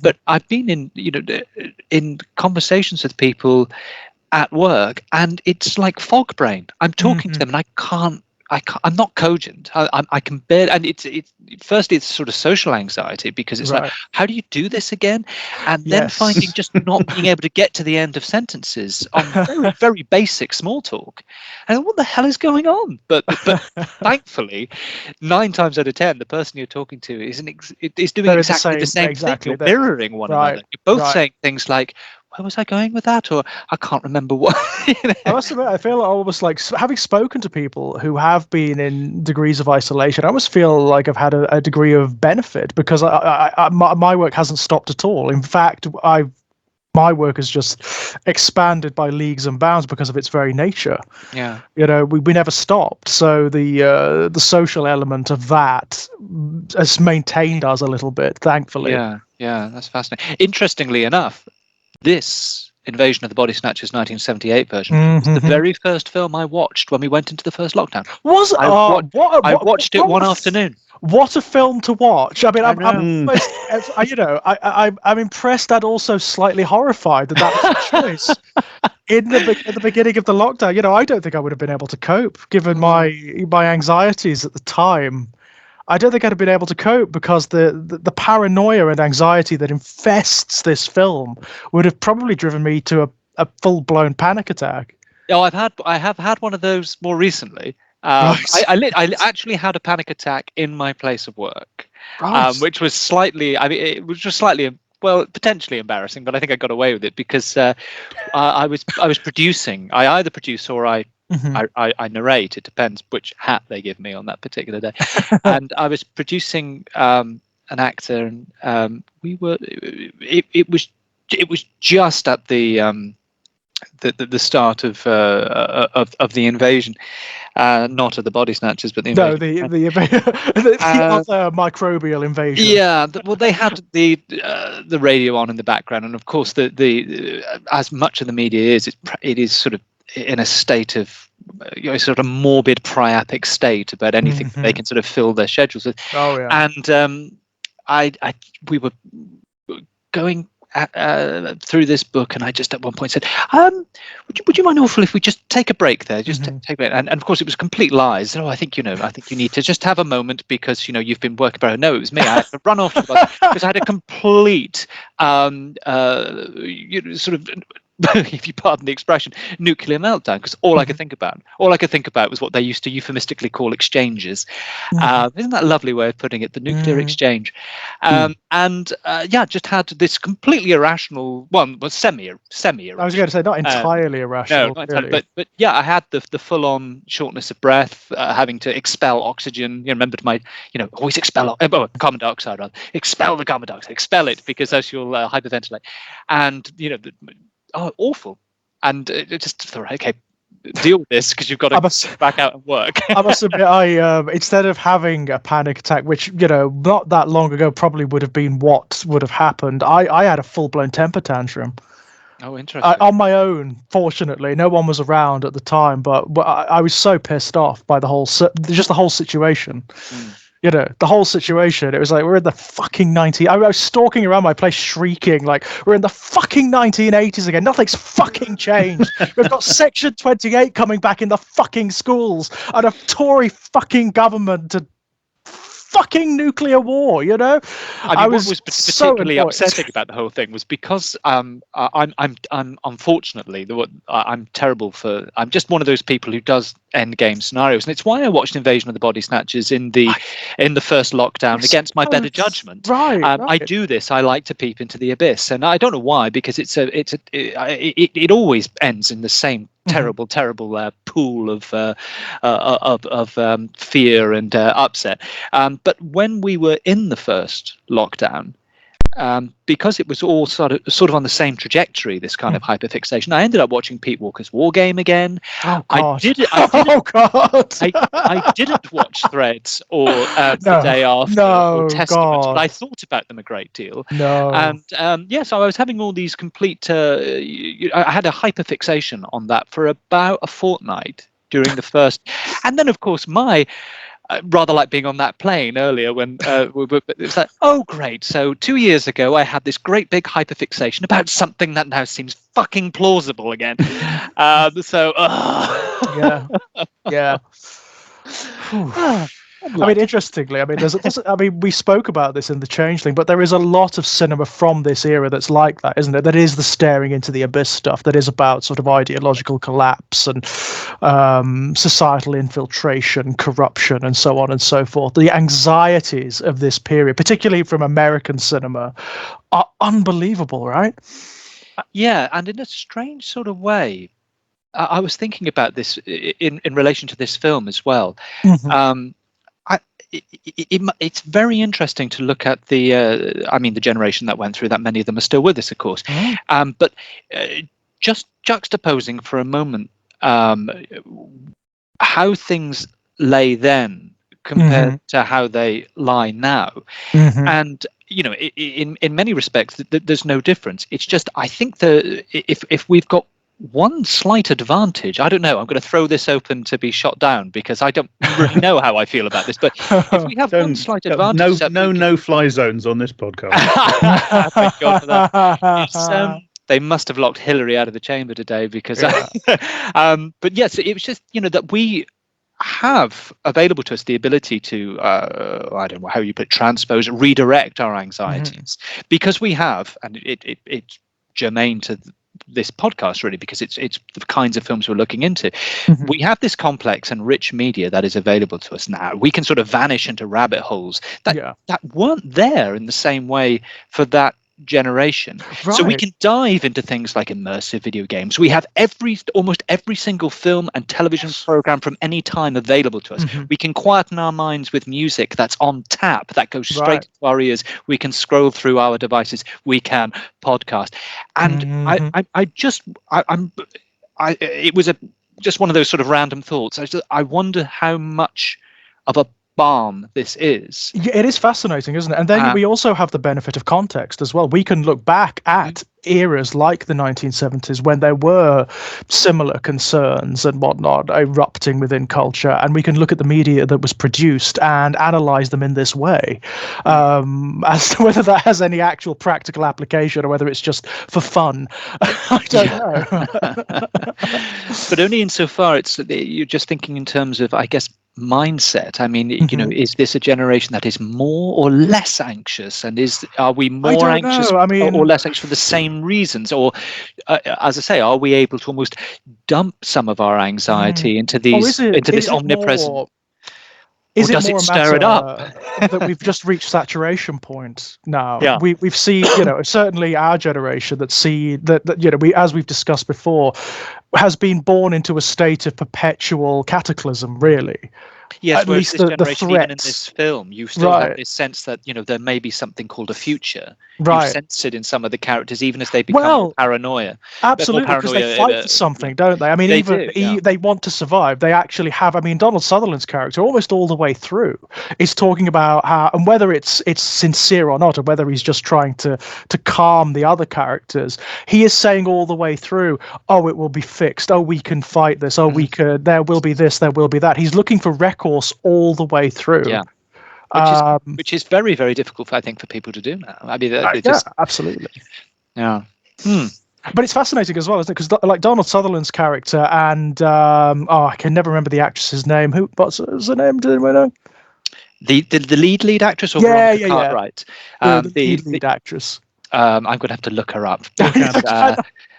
But I've been in conversations with people at work, and it's like fog brain. I'm talking to them, and I can't. I'm not cogent. I can barely. And firstly, it's sort of social anxiety, because it's like, how do you do this again? And then finding just not being able to get to the end of sentences on very, very basic small talk. And what the hell is going on? But thankfully, 9 times out of 10, the person you're talking to is doing exactly the same thing. You're mirroring one another. You're both saying things like, where was I going with that? Or I can't remember what. I must admit, I feel almost like, having spoken to people who have been in degrees of isolation, I almost feel like I've had a degree of benefit, because my work hasn't stopped at all. In fact, my work has just expanded by leagues and bounds because of its very nature. Yeah. We never stopped. So the social element of that has maintained us a little bit, thankfully. Yeah, that's fascinating. Interestingly enough, this Invasion of the Body Snatchers 1978 version was the very first film I watched when we went into the first lockdown. I watched it one afternoon. What a film to watch! I mean, I'm impressed and also slightly horrified that was a choice at the beginning of the lockdown. I don't think I would have been able to cope, given my anxieties at the time. I don't think I'd have been able to cope, because the paranoia and anxiety that infests this film would have probably driven me to a full-blown panic attack. Oh, I have had one of those more recently. I actually had a panic attack in my place of work, which was slightly, potentially embarrassing, but I think I got away with it because I was producing. I either produce or I narrate. It depends which hat they give me on that particular day. And I was producing an actor, and we were. It was just at the start of the invasion, not of the Body Snatchers, but the invasion. The other microbial invasion. Yeah, well, they had the radio on in the background, and of course, the as much of the media is, it is sort of in a state of sort of morbid priapic state about anything they can sort of fill their schedules with. Oh yeah. And we were going through this book, and I just at one point said, would you mind awful if we just take a break there, take a break? And of course it was complete lies. I think you need to just have a moment, because you've been working for. No, it was me. I had to run off because I had a complete sort of, if you pardon the expression, nuclear meltdown, because all I could think about was what they used to euphemistically call exchanges. Isn't that a lovely way of putting it? The nuclear exchange. Just had this completely irrational one, but semi-irrational. I was going to say not entirely irrational. No, not entirely, but yeah, I had the full-on shortness of breath, having to expel oxygen. Remember my, always expel carbon dioxide, rather. Expel the carbon dioxide, expel it, because else you'll hyperventilate. And awful. And it just thought, okay, deal with this, because you've got to get back out and work. I must admit, I instead of having a panic attack, which not that long ago probably would have been what would have happened, I had a full-blown temper tantrum. Oh, interesting. On my own, fortunately. No one was around at the time, but I was so pissed off by the whole situation. The whole situation. It was like, we're in the fucking I was stalking around my place shrieking, like, we're in the fucking 1980s again. Nothing's fucking changed. We've got Section 28 coming back in the fucking schools, and a Tory fucking government to fucking nuclear war. What was particularly upsetting about the whole thing was because I'm unfortunately I'm terrible for. I'm just one of those people who does end game scenarios, and it's why I watched Invasion of the Body Snatchers in the first lockdown against my better judgment. Right. I do this. I like to peep into the abyss, and I don't know why, because it always ends in the same terrible pool of fear and upset. But when we were in the first lockdown, because it was all sort of on the same trajectory, this kind of hyperfixation, I ended up watching Pete Walker's War Game again. Oh God! Oh God! I didn't watch Threads or The Day After or Testament, but I thought about them a great deal. And so I was having all these complete. I had a hyperfixation on that for about a fortnight during the first, and then of course my. Rather like being on that plane earlier when it was like, oh, great. So 2 years ago, I had this great big hyperfixation about something that now seems fucking plausible again. Yeah. I mean, interestingly, I mean, we spoke about this in The Changeling, but there is a lot of cinema from this era that's like that, isn't it? That is the staring into the abyss stuff. That is about sort of ideological collapse and societal infiltration, corruption, and so on and so forth. The anxieties of this period, particularly from American cinema, are unbelievable, right? Yeah, and in a strange sort of way, I was thinking about this in relation to this film as well. It's very interesting to look at the generation that went through that. Many of them are still with us, of course. But just juxtaposing for a moment how things lay then compared to how they lie now, and in many respects, there's no difference. It's just I think that if we've got one slight advantage, I don't know, I'm going to throw this open to be shot down because I don't really know how I feel about this, but if we have one slight advantage... No-fly zones on this podcast. Thank God for that. They must have locked Hillary out of the chamber today because... but yes, it was just, that we have available to us the ability to, I don't know how you put it, transpose, redirect our anxieties, because we have, and it's germane to this podcast really, because it's the kinds of films we're looking into. We have this complex and rich media that is available to us now. We can sort of vanish into rabbit holes that weren't there in the same way for that generation. So we can dive into things like immersive video games. We have almost every single film and television program from any time available to us. We can quieten our minds with music that's on tap, that goes straight to our ears. We can scroll through our devices. We can podcast. And it was just one of those sort of random thoughts. I wonder how much of a balm this is. Yeah, it is fascinating, isn't it? And then we also have the benefit of context as well. We can look back at eras like the 1970s when there were similar concerns and whatnot erupting within culture, and we can look at the media that was produced and analyze them in this way, as to whether that has any actual practical application or whether it's just for fun. I don't know. But only insofar you're just thinking in terms of, I guess, mindset. I mean, is this a generation that is more or less anxious, and are we more anxious or less anxious for the same reasons, or as I say, are we able to almost dump some of our anxiety into this omnipresent? Is it more stir it up that we've just reached saturation point now? We've seen, certainly our generation that we, as we've discussed before, has been born into a state of perpetual cataclysm, really. Yes, at least this the generation, threats. even in this film, you still have this sense that there may be something called a future. You sense it in some of the characters, even as they become more paranoia. Absolutely, because they fight for something, don't they? I mean, they want to survive. They actually have. I mean, Donald Sutherland's character, almost all the way through, is talking about how, and whether it's sincere or not, or whether he's just trying to calm the other characters. He is saying all the way through, "Oh, it will be fixed. Oh, we can fight this. Oh, we could. There will be this. There will be that." He's looking for recourse all the way through. Yeah. Which is very, very difficult, I think, for people to do now. I mean, absolutely. Yeah. But it's fascinating as well, isn't it? Because like Donald Sutherland's character and I can never remember the actress's name. What's her name? Do we know? The lead actress, or Veronica Cartwright? The lead actress. I'm going to have to look her up.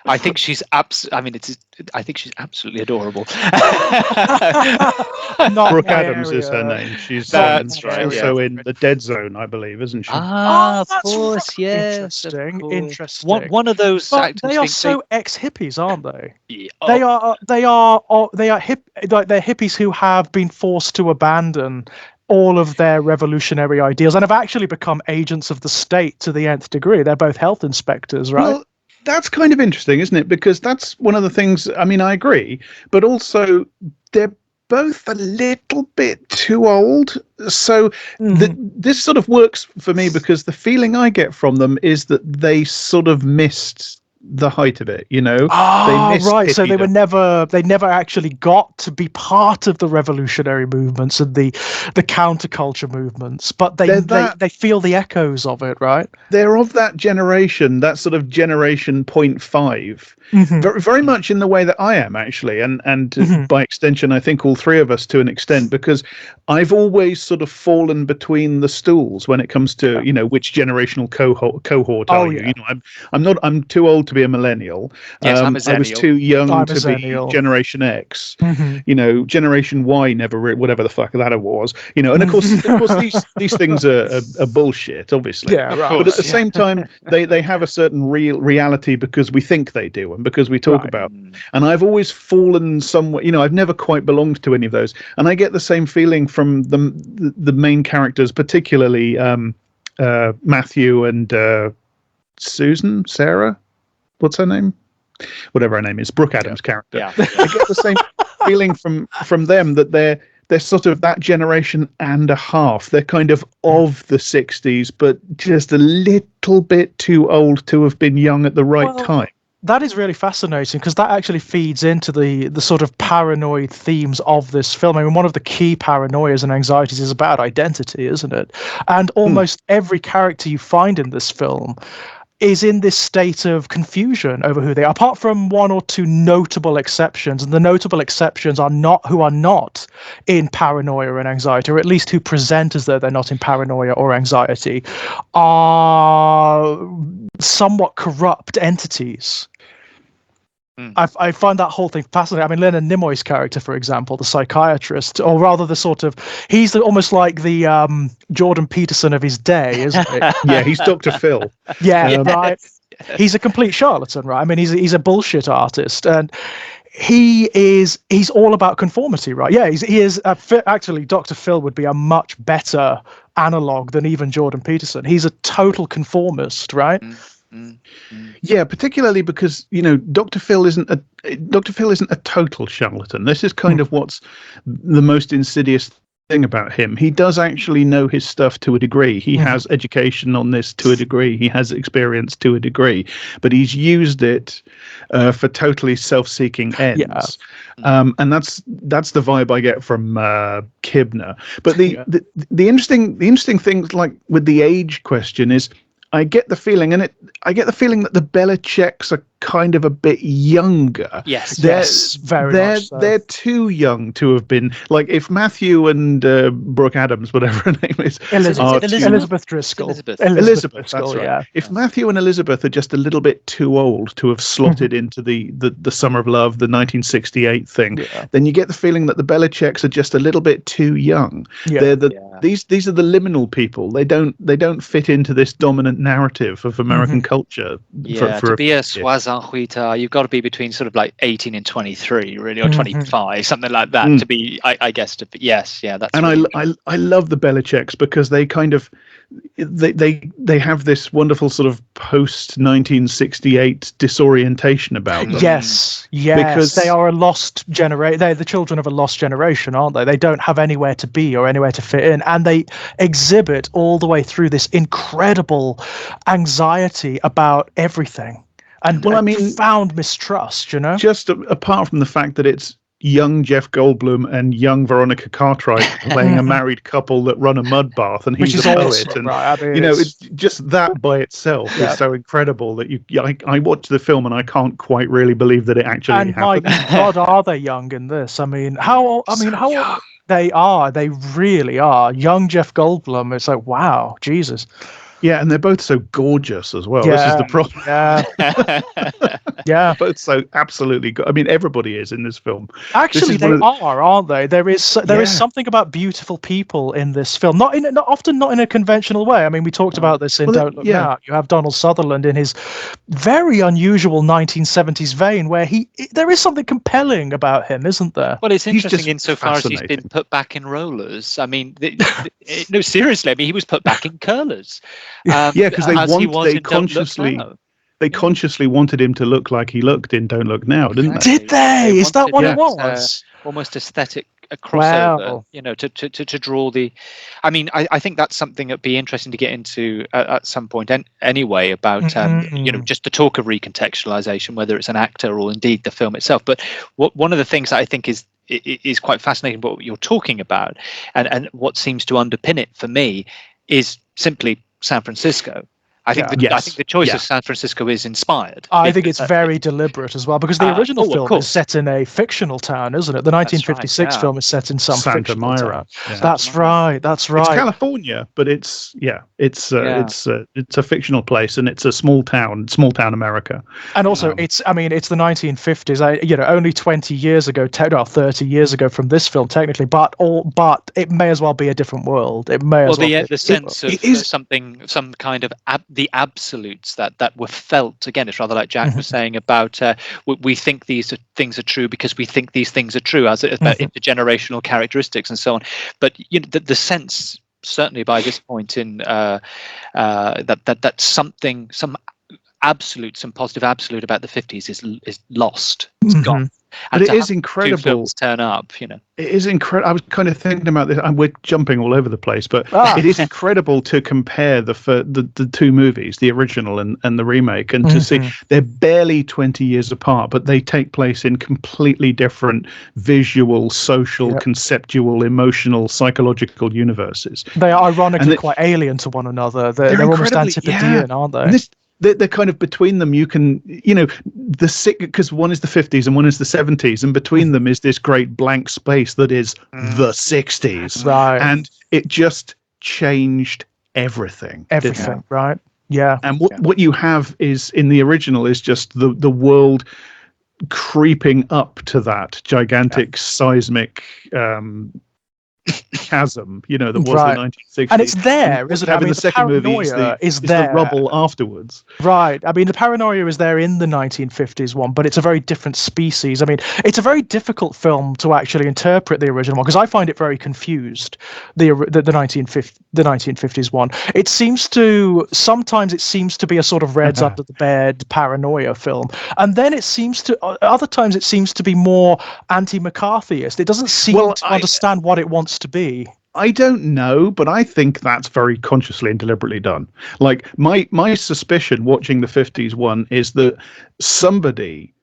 I think she's I think she's absolutely adorable. Brooke Adams is her name. She's also in The Dead Zone, I believe, isn't she? Of course, yes. Interesting. One of those actors. They are so ex-hippies, aren't they? Yeah. They are hip. Like they're hippies who have been forced to abandon all of their revolutionary ideals and have actually become agents of the state to the nth degree. They're both health inspectors, right? Well, that's kind of interesting, isn't it? Because that's one of the things, I mean, I agree, but also they're both a little bit too old. So this sort of works for me because the feeling I get from them is that they sort of missed the height of it, you know. Right. So they never actually got to be part of the revolutionary movements and the counterculture movements, but they feel the echoes of it, right? They're of that generation, that sort of generation 0.5, very, very much in the way that I am actually, and by extension, I think all three of us to an extent, because I've always sort of fallen between the stools when it comes to you know which generational cohort are you? You know, I'm too old to be a millennial. Yes, I'm a zennial. I was too young to be Generation X. You know, Generation Y never whatever the fuck that was. You know, and of course these things are bullshit, obviously. Yeah, right. But at the same time, they have a certain reality because we think they do and because we talk about them. And I've always fallen somewhere. You know, I've never quite belonged to any of those, and I get the same feeling from the main characters, particularly Matthew and Sarah. What's her name? Whatever her name is, Brooke Adams' character. Yeah. I get the same feeling from them that they're sort of that generation and a half. They're kind of the 60s, but just a little bit too old to have been young at the right time. That is really fascinating because that actually feeds into the sort of paranoid themes of this film. I mean, one of the key paranoias and anxieties is about identity, isn't it? And almost every character you find in this film is in this state of confusion over who they are, apart from one or two notable exceptions. And the notable exceptions are not in paranoia and anxiety, or at least who present as though they're not in paranoia or anxiety, are somewhat corrupt entities. I find that whole thing fascinating. I mean, Leonard Nimoy's character, for example, the psychiatrist, or rather he's almost like the Jordan Peterson of his day, isn't he? Yeah, he's Dr. Phil. Yeah, right. He's a complete charlatan, right? I mean, he's a bullshit artist, and he's all about conformity, right? Yeah, he is. Actually, Dr. Phil would be a much better analog than even Jordan Peterson. He's a total conformist, right? Yeah, particularly because you know Dr. Phil isn't a total charlatan. This is kind of what's the most insidious thing about him. He does actually know his stuff to a degree. He has education on this to a degree. He has experience to a degree, but he's used it for totally self-seeking ends. And that's the vibe I get from Kibner. But the interesting thing, like with the age question, is I get the feeling that the Belichicks are kind of a bit younger. Yes, very much so. They're too young to have been, like, if Matthew and Brooke Adams, whatever her name is, Elizabeth Driscoll. Elizabeth Driscoll, right. Yeah. If Matthew and Elizabeth are just a little bit too old to have slotted into the Summer of Love, the 1968 thing, then you get the feeling that the Belichicks are just a little bit too young. Yeah. These are the liminal people. They don't fit into this dominant narrative of American culture. To be a Sois-en-Huita, you've got to be between sort of like 18 and 23, really, or 25, something like that, to be, I guess, that's. And really I love the Belichicks because they kind of they have this wonderful sort of post 1968 disorientation about them. Yes, because they are a lost generation. They're the children of a lost generation, aren't they? They don't have anywhere to be or anywhere to fit in, and they exhibit all the way through this incredible anxiety about everything and profound mistrust. You know, just apart from the fact that it's young Jeff Goldblum and young Veronica Cartwright playing a married couple that run a mud bath, and he's a poet. Awesome, and right? I mean, it's just that by itself is so incredible that I watched the film and I can't quite really believe that it actually happened. My God, are they young in this? I mean, how old they are? They really are. Young Jeff Goldblum. It's like, wow, Jesus. Yeah, and they're both so gorgeous as well. This is the problem. Yeah. Both so absolutely I mean, everybody is in this film. Actually, they are, aren't they? There is something about beautiful people in this film. Not often not in a conventional way. I mean, we talked about this in Don't Look Now. You have Donald Sutherland in his very unusual 1970s vein, where there is something compelling about him, isn't there? Well, it's interesting insofar as he's been put back in rollers. I mean, no, seriously. I mean, he was put back in curlers. Because they consciously wanted him to look like he looked in Don't Look Now, didn't they? Did they? Is that what it was? Almost aesthetic crossover, to draw the. I mean, I think that's something that'd be interesting to get into at some point. Anyway, about just the talk of recontextualization, whether it's an actor or indeed the film itself. But one of the things that I think is quite fascinating about what you're talking about, and what seems to underpin it for me, is simply San Francisco. I think the choice of San Francisco is inspired. I think it's very deliberate as well, because the original film is set in a fictional town, isn't it? The 1956 film is set in some Santa fictional Myra. town. Yeah. That's right. It's California, but it's a fictional place, and it's a small town America. And also, it's the 1950s. Only 20 years ago, 30 years ago from this film, technically, but it may as well be a different world. It may as well. The sense of some kind of the absolutes that were felt. Again, it's rather like Jack was saying about we think these things are true because we think these things are true, as about intergenerational characteristics and so on. But the sense, certainly by this point in that something, some positive absolute about the 50s is lost. It's gone. But it is incredible. Two films turn up, It is incredible. I was kind of thinking about this, and we're jumping all over the place, but it is incredible to compare the two movies, the original and the remake, and to see they're barely 20 years apart, but they take place in completely different visual, social, conceptual, emotional, psychological universes. They are ironically quite alien to one another. They're almost antipodean, aren't they? They're kind of between them. You can, because one is the 50s and one is the 70s, and between them is this great blank space that is the 60s. Right. And it just changed everything. Everything, right? Yeah. And what you have is, in the original, is just the world creeping up to that gigantic seismic chasm, that was the 1960s. And it's there, isn't it? I mean, the second movie is the rubble afterwards. Right. I mean, the paranoia is there in the 1950s one, but it's a very different species. I mean, it's a very difficult film to actually interpret, the original one, because I find it very confused, the 1950s one. Sometimes it seems to be a sort of Reds under the bed paranoia film. And then other times it seems to be more anti-McCarthyist. It doesn't seem to understand what it wants to be. I don't know, but I think that's very consciously and deliberately done. Like, my suspicion watching the 50s one is that somebody,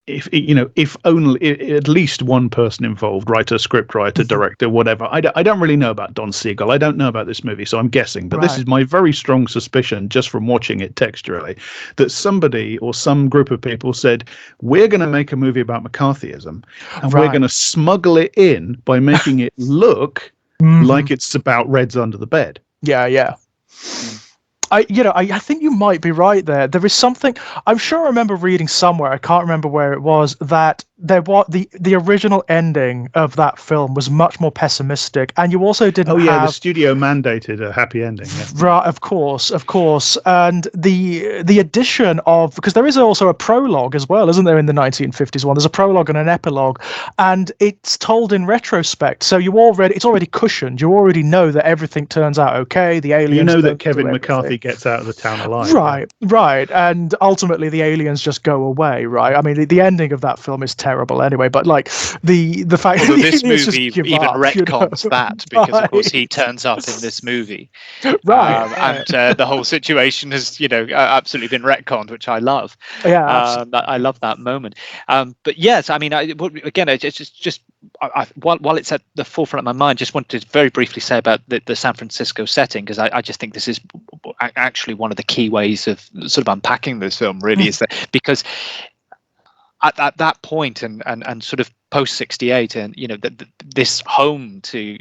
if only at least one person involved, writer, scriptwriter, director, whatever. I don't really know about Don Siegel. I don't know about this movie, so I'm guessing. But this is my very strong suspicion, just from watching it textually, that somebody or some group of people said, we're going to make a movie about McCarthyism, and we're going to smuggle it in by making it look like it's about Reds under the bed. Yeah. I think you might be right there. There is something, I'm sure I remember reading somewhere, I can't remember where it was, that there was the original ending of that film was much more pessimistic, and you also didn't have... the studio mandated a happy ending. Yeah. Right, of course. And the addition of, because there is also a prologue as well, isn't there, in the 1950s one? There's a prologue and an epilogue, and it's told in retrospect, so it's already cushioned. You already know that everything turns out okay. The aliens, that Kevin McCarthy gets out of the town alive. Right. And ultimately the aliens just go away, right? I mean, the ending of that film is terrible anyway, but like the fact that this movie even retcons that, because of course he turns up in this movie. Right. And the whole situation has, absolutely been retconned, which I love. Yeah. I love that moment. But yes, I mean, again, it's just while it's at the forefront of my mind, just wanted to very briefly say about the San Francisco setting, because I just think this is actually one of the key ways of sort of unpacking this film, really, is that because at that point and sort of post 68, and this home to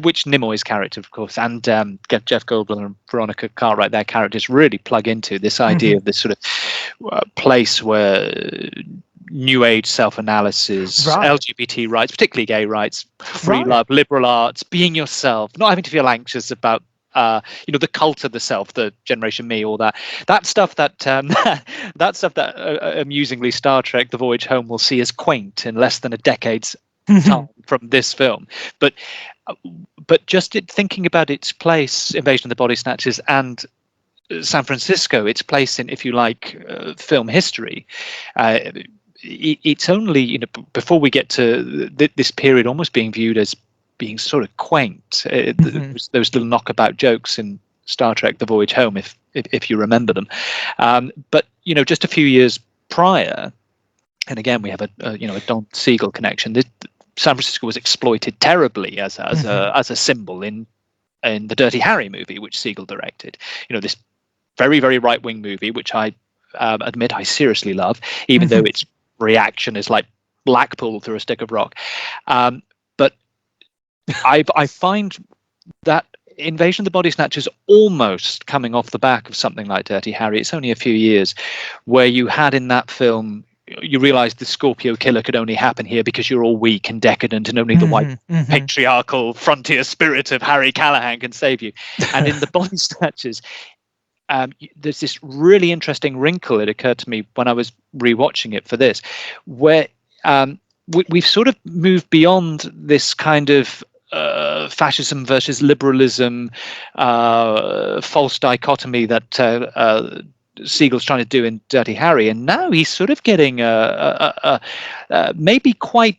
which Nimoy's character, of course, and Jeff Goldblum and Veronica Cartwright, their characters really plug into this idea of this sort of place where new age self-analysis, LGBT rights, particularly gay rights, free love, liberal arts, being yourself, not having to feel anxious about the cult of the self, the Generation Me, all that stuff that amusingly Star Trek: The Voyage Home will see as quaint in less than a decade's time from this film. But just thinking about its place, Invasion of the Body Snatchers, and San Francisco, its place in, if you like, film history. It's only before we get to this period almost being viewed as being sort of quaint. There was little knockabout jokes in Star Trek: The Voyage Home, if you remember them. But just a few years prior, and again we have a Don Siegel connection. San Francisco was exploited terribly as a symbol in the Dirty Harry movie, which Siegel directed. This very, very right wing movie, which I admit I seriously love, even though its reaction is like Blackpool through a stick of rock. But I find that Invasion of the Body Snatchers almost coming off the back of something like Dirty Harry. It's only a few years where you had in that film, you realized the Scorpio killer could only happen here because you're all weak and decadent, and only the white patriarchal frontier spirit of Harry Callahan can save you. And in the Body Snatchers, there's this really interesting wrinkle. It occurred to me when I was rewatching it for this, where we've sort of moved beyond this kind of fascism versus liberalism, false dichotomy that Siegel's trying to do in Dirty Harry, and now he's sort of getting maybe quite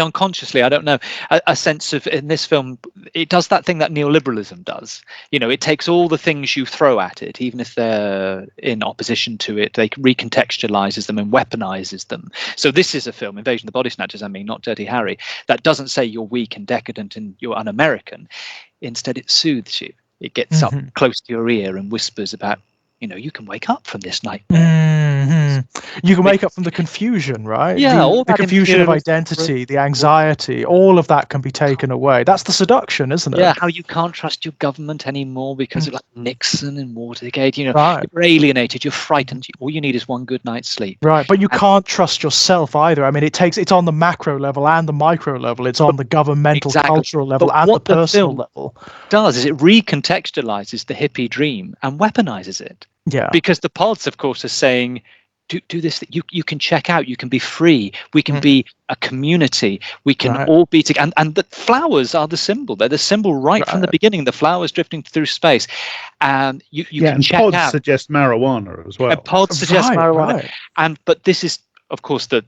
unconsciously, I don't know, a sense of, in this film, it does that thing that neoliberalism does. It takes all the things you throw at it, even if they're in opposition to it, they recontextualizes them and weaponizes them. So this is a film, Invasion of the Body Snatchers, not Dirty Harry, that doesn't say you're weak and decadent and you're un-American. Instead, it soothes you. It gets up close to your ear and whispers about, you can wake up from this nightmare. You can wake up from the confusion, right? Yeah, all the that confusion of identity, the anxiety, all of that can be taken away. That's the seduction, isn't it? Yeah, how you can't trust your government anymore because of like Nixon and Watergate. You're alienated, you're frightened. All you need is one good night's sleep. Right, but you can't trust yourself either. It's on the macro level and the micro level. It's on the governmental, cultural level, and the personal level. Does is it recontextualizes the hippie dream and weaponizes it. Yeah, because the pods, of course, are saying, do this. You can check out. You can be free. We can be a community. We can all be together. And the flowers are the symbol. They're the symbol right from the beginning. The flowers drifting through space, and you can and check pods out. Suggest marijuana as well. And pods suggest marijuana. Right. But this is, of course, the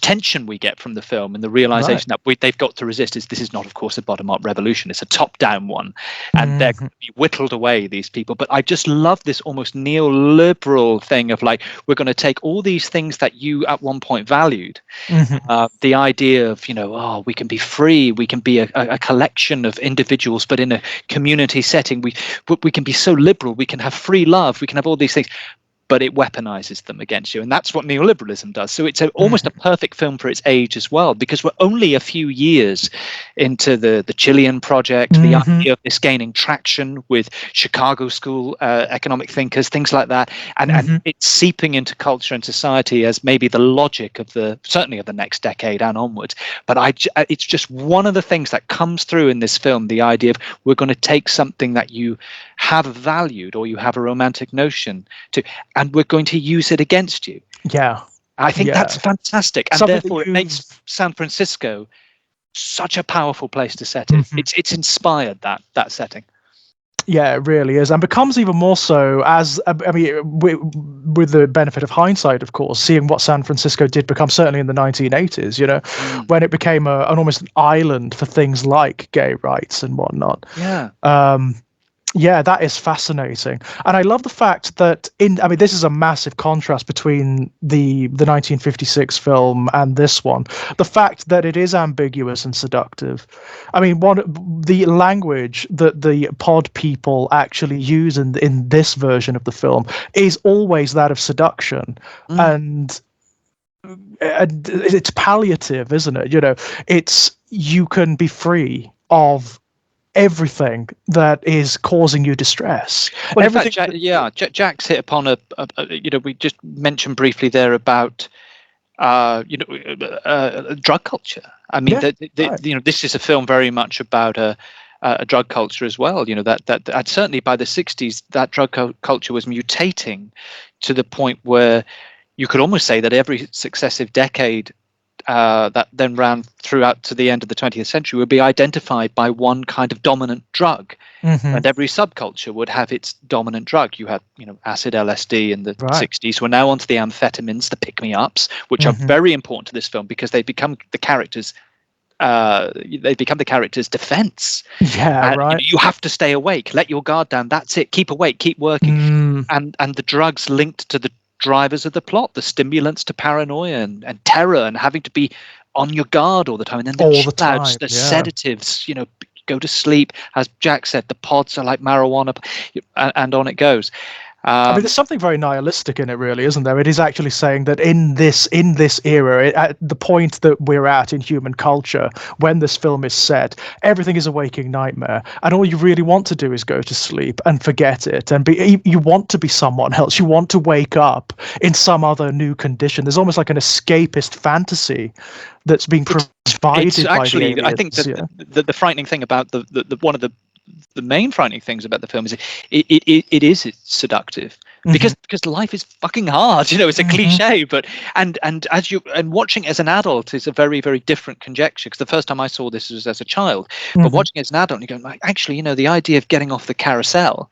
tension we get from the film and the realization that they've got to resist is this is not, of course, a bottom-up revolution. It's a top-down one, and they're going to be whittled away, these people. But I just love this almost neoliberal thing of like, we're going to take all these things that you at one point valued, the idea of we can be free, we can be a collection of individuals, but in a community setting, we can be so liberal, we can have free love, we can have all these things. But it weaponizes them against you. And that's what neoliberalism does. So it's almost a perfect film for its age as well, because we're only a few years into the Chilean project, the idea of this gaining traction with Chicago School economic thinkers, things like that. And it's seeping into culture and society as maybe the logic of certainly of the next decade and onwards. But it's just one of the things that comes through in this film, the idea of we're going to take something that you have valued or you have a romantic notion to, and we're going to use it against you. Yeah. I think that's fantastic. And Something therefore it makes San Francisco such a powerful place to set it. It's inspired that setting. Yeah, it really is, and becomes even more so as with the benefit of hindsight, of course, seeing what San Francisco did become, certainly in the 1980s. When it became an almost an island for things like gay rights and whatnot. Yeah. Yeah, that is fascinating. And I love the fact that this is a massive contrast between the 1956 film and this one. The fact that it is ambiguous and seductive. The language that the pod people actually use in this version of the film is always that of seduction. And it's palliative, isn't it? It's you can be free of everything that is causing you distress. Well, Everything. in fact, Jack's hit upon we just mentioned briefly there about drug culture. I mean, Right. this is a film very much about a drug culture as well. That certainly by the 60s, that drug culture was mutating to the point where you could almost say that every successive decade that then ran throughout to the end of the 20th century would be identified by one kind of dominant drug. And every subculture would have its dominant drug. You had, acid LSD in the 60s. We're now onto the amphetamines, the pick-me-ups, which are very important to this film because they become the characters' defense. Yeah, right. You have to stay awake, let your guard down. That's it. Keep awake, keep working. And the drugs linked to the drivers of the plot, the stimulants to paranoia and terror and having to be on your guard all the time. And then the sedatives, go to sleep. As Jack said, the pods are like marijuana, and on it goes. I mean, there's something very nihilistic in it, really, isn't there? It is actually saying that in this era, at the point that we're at in human culture, when this film is set, everything is a waking nightmare, and all you really want to do is go to sleep and forget it, and you want to be someone else. You want to wake up in some other new condition. There's almost like an escapist fantasy that's being provided. It's actually, by the aliens. I think that the frightening thing about the one of the main frightening things about the film is it is seductive because life is fucking hard. It's a cliche, but and watching as an adult is a very, very different conjecture, because the first time I saw this was as a child, but watching as an adult, you go like, actually, the idea of getting off the carousel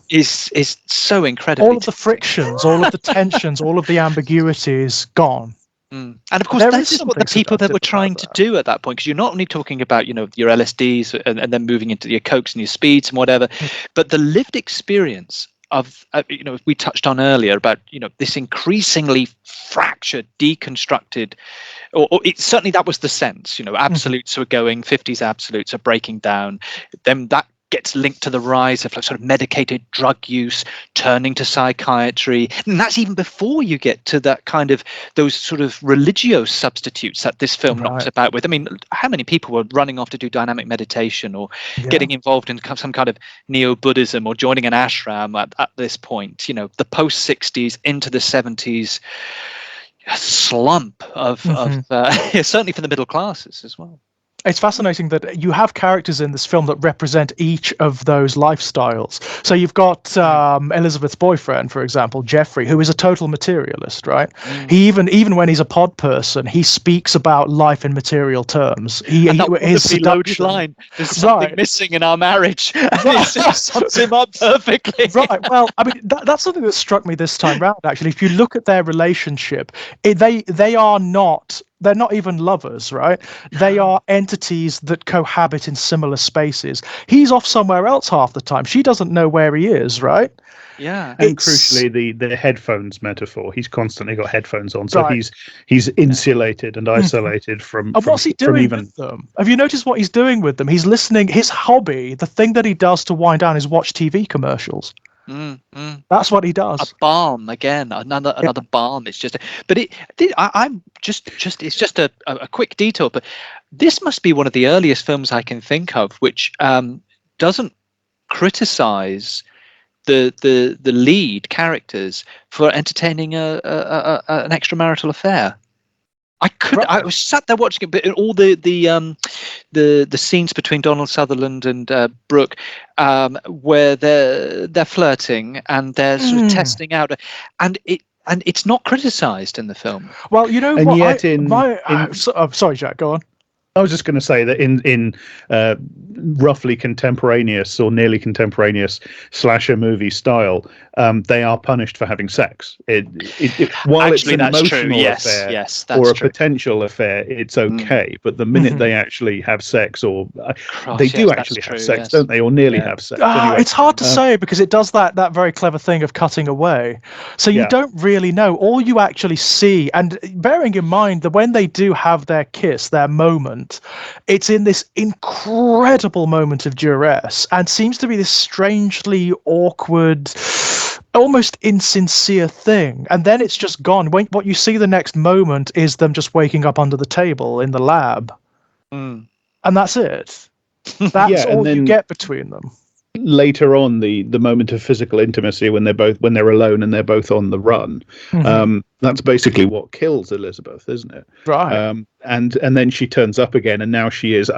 is so incredible. All of the frictions, all of the tensions, all of the ambiguities gone. And of course, this is what the people that were trying to do at that point, because you're not only talking about your LSDs and then moving into your cokes and your speeds and whatever, but the lived experience of we touched on earlier about this increasingly fractured, deconstructed, or certainly that was the sense. Absolutes were going, 50s absolutes are breaking down. Then that gets linked to the rise of sort of medicated drug use, turning to psychiatry. And that's even before you get to that kind of those sort of religio substitutes that this film knocks about with. I mean, how many people were running off to do dynamic meditation or getting involved in some kind of neo-Buddhism or joining an ashram at this point? The post-60s into the 70s slump of certainly for the middle classes as well. It's fascinating that you have characters in this film that represent each of those lifestyles. So you've got Elizabeth's boyfriend, for example, Jeffrey, who is a total materialist, right? He even when he's a pod person, he speaks about life in material terms. His seduction line, there's something missing in our marriage. It sums him up perfectly. Right. Well, I mean, that's something that struck me this time round, actually. If you look at their relationship, they are not... They're not even lovers, right? They are entities that cohabit in similar spaces. He's off somewhere else half the time. She doesn't know where he is, right? Yeah. And crucially, the headphones metaphor. He's constantly got headphones on, so he's insulated and isolated from. And what's he doing with them? Have you noticed what he's doing with them? He's listening. His hobby, the thing that he does to wind down, is watch TV commercials. That's what he does. A balm again, another balm. It's just, but I'm just it's just a quick detour. But this must be one of the earliest films I can think of which doesn't criticize the lead characters for entertaining an extramarital affair. I was sat there watching it, but all the scenes between Donald Sutherland and Brooke, where they're flirting and they're sort of testing out, and it's not criticised in the film. Well, and what? Yet sorry, Jack. Go on. I was just going to say that in roughly contemporaneous or nearly contemporaneous slasher movie style, they are punished for having sex. While actually, it's an emotional affair or a potential affair, it's okay. But the minute they actually have sex, or they do actually have sex, don't they? Or nearly have sex. Anyway, it's hard to say because it does that very clever thing of cutting away. So you don't really know. All you actually see, and bearing in mind that when they do have their kiss, their moment, it's in this incredible moment of duress and seems to be this strangely awkward almost insincere thing, and then it's just gone. What you see the next moment is them just waking up under the table in the lab, and that's it. That's and all you then get between them. later on, the moment of physical intimacy when they're alone and they're both on the run, that's basically what kills Elizabeth, isn't it? Right. And then she turns up again, and now she's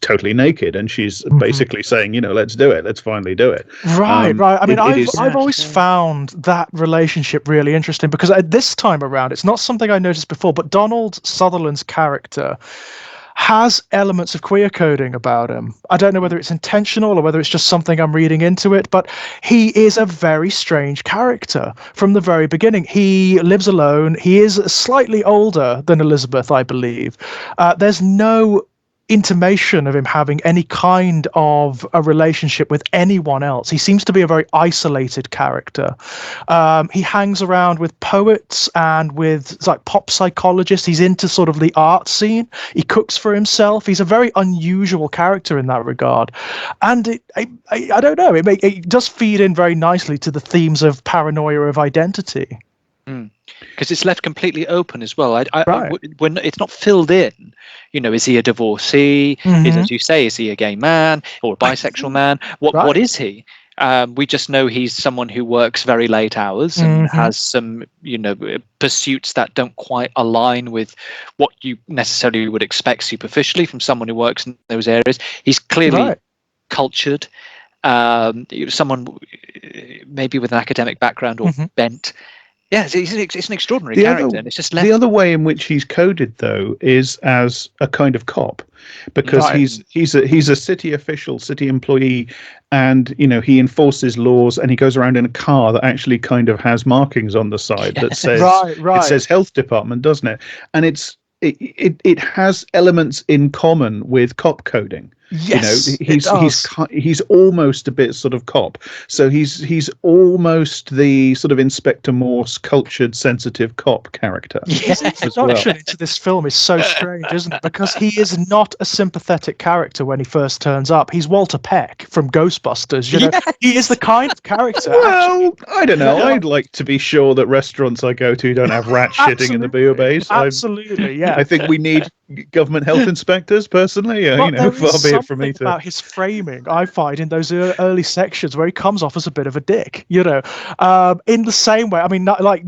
totally naked, and she's basically saying, let's do it, let's finally do it. Right. I mean, I've always Yeah. found that relationship really interesting, because at this time around, it's not something I noticed before, but Donald Sutherland's character has elements of queer coding about him. I don't know whether it's intentional or whether it's just something I'm reading into it, but he is a very strange character from the very beginning. He lives alone. He is slightly older than Elizabeth, I believe. There's no intimation of him having any kind of a relationship with anyone else. He seems to be a very isolated character. He hangs around with poets and with like pop psychologists. He's into sort of the art scene. He cooks for himself. He's a very unusual character in that regard. And I don't know, it does feed in very nicely to the themes of paranoia of identity. Because it's left completely open as well. Right. When it's not filled in, is he a divorcee? As you say, is he a gay man or a bisexual man? What is he? We just know he's someone who works very late hours and has some, pursuits that don't quite align with what you necessarily would expect superficially from someone who works in those areas. He's clearly cultured, someone maybe with an academic background or bent. Yeah, it's an extraordinary character, and it's just left. The other way in which he's coded, though, is as a kind of cop, because he's a city official, city employee, and he enforces laws, and he goes around in a car that actually kind of has markings on the side that says it says health department, doesn't it? And it has elements in common with cop coding. Yes, he's almost a bit sort of cop. So he's almost the sort of Inspector Morse cultured, sensitive cop character. His introduction into this film is so strange, isn't it? Because he is not a sympathetic character when he first turns up. He's Walter Peck from Ghostbusters. He is the kind of character. Well, I don't know. I'd like to be sure that restaurants I go to don't have rat shitting in the bouillabaisse. Absolutely, yeah. I think we need government health inspectors, personally. Far be it from me to. About his framing, I find, in those early sections where he comes off as a bit of a dick, in the same way. I mean, like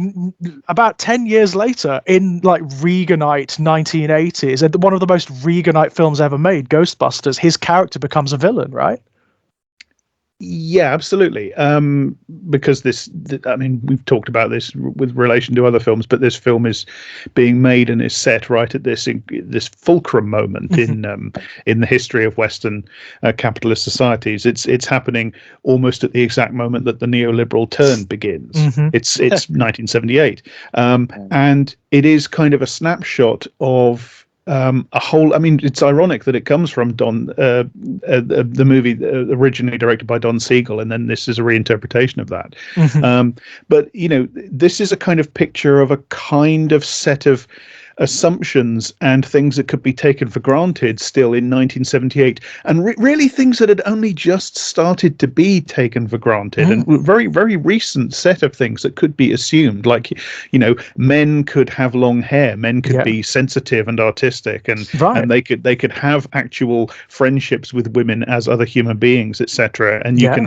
about 10 years later, in like Reaganite 1980s, and one of the most Reaganite films ever made, Ghostbusters, his character becomes a villain, right? Yeah, absolutely. Because we've talked about this with relation to other films, but this film is being made and is set right at this fulcrum moment in the history of Western capitalist societies. It's happening almost at the exact moment that the neoliberal turn begins. It's 1978, and it is kind of a snapshot of a whole. I mean, it's ironic that it comes from the movie originally directed by Don Siegel, and then this is a reinterpretation of that. But this is a kind of picture of a kind of set of assumptions and things that could be taken for granted still in 1978, and really things that had only just started to be taken for granted, and very, very recent set of things that could be assumed, like men could have long hair, men could be sensitive and artistic, and they could have actual friendships with women as other human beings, etc. And you can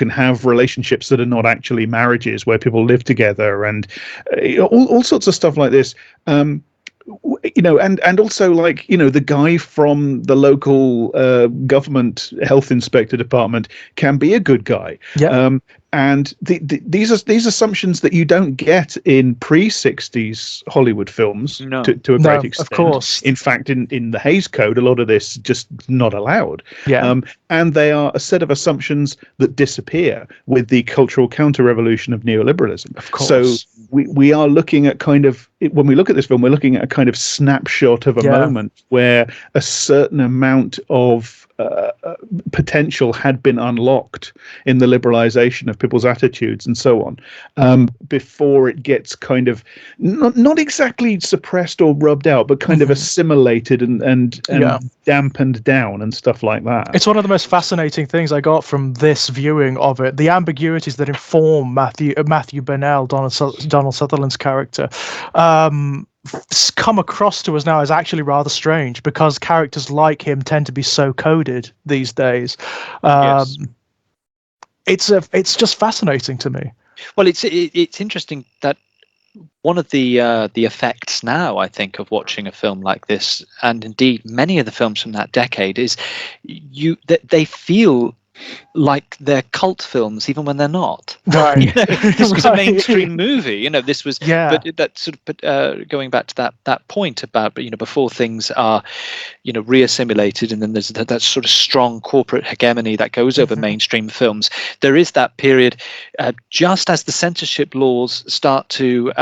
have relationships that are not actually marriages, where people live together, and all sorts of stuff like this. And also, like, the guy from the local government health inspector department can be a good guy. And these assumptions that you don't get in pre-60s Hollywood films to a great extent. Of course. In fact, in the Hays Code, a lot of this just not allowed. And they are a set of assumptions that disappear with the cultural counter-revolution of neoliberalism. Of course. So we are looking at kind of, when we look at this film, we're looking at a kind of snapshot of a moment where a certain amount of potential had been unlocked in the liberalization of people's attitudes and so on, before it gets kind of not exactly suppressed or rubbed out, but kind of assimilated and dampened down and stuff like that. It's one of the most fascinating things I got from this viewing of it. The ambiguities that inform Matthew Burnell, Donald Sutherland's character, come across to us now as actually rather strange, because characters like him tend to be so coded these days. Yes. It's just fascinating to me. Well, it's interesting that one of the effects now, I think, of watching a film like this, and indeed many of the films from that decade, is that they feel like they're cult films even when they're not. Right. This was a mainstream movie. This was. Yeah. But that sort of going back to that point about before things are reassimilated, and then there's that sort of strong corporate hegemony that goes over mainstream films. There is that period just as the censorship laws start to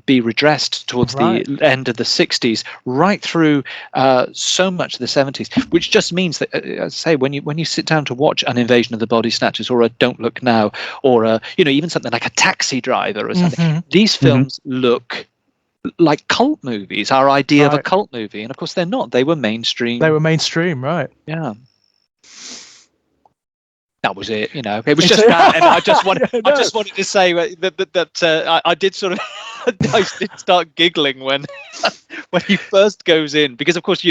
be redressed towards the end of the 60s, right through so much of the 70s, which just means that, as I say, when you sit down to watch an Invasion of the Body Snatchers or a Don't Look Now or even something like a Taxi Driver or something, these films look like cult movies, our idea of a cult movie, and of course they're not. They were mainstream. Right? Yeah. That was it. It was just that, and I just wanted to say that I did sort of I did start giggling when he first goes in, because of course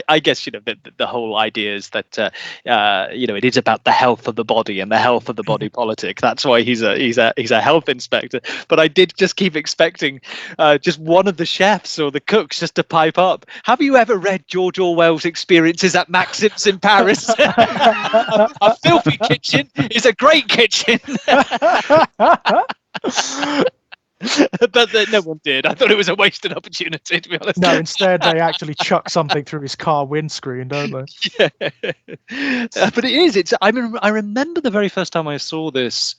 I guess the whole idea is that it is about the health of the body and the health of the body politic. That's why he's a health inspector. But I did just keep expecting just one of the chefs or the cooks just to pipe up. Have you ever read George Orwell's Experiences at Maxim's in Paris? A filthy kitchen is a great kitchen. But no one did. I thought it was a wasted opportunity, to be honest. No, instead they actually chuck something through his car windscreen, don't they? Yeah. But it is. I remember the very first time I saw this.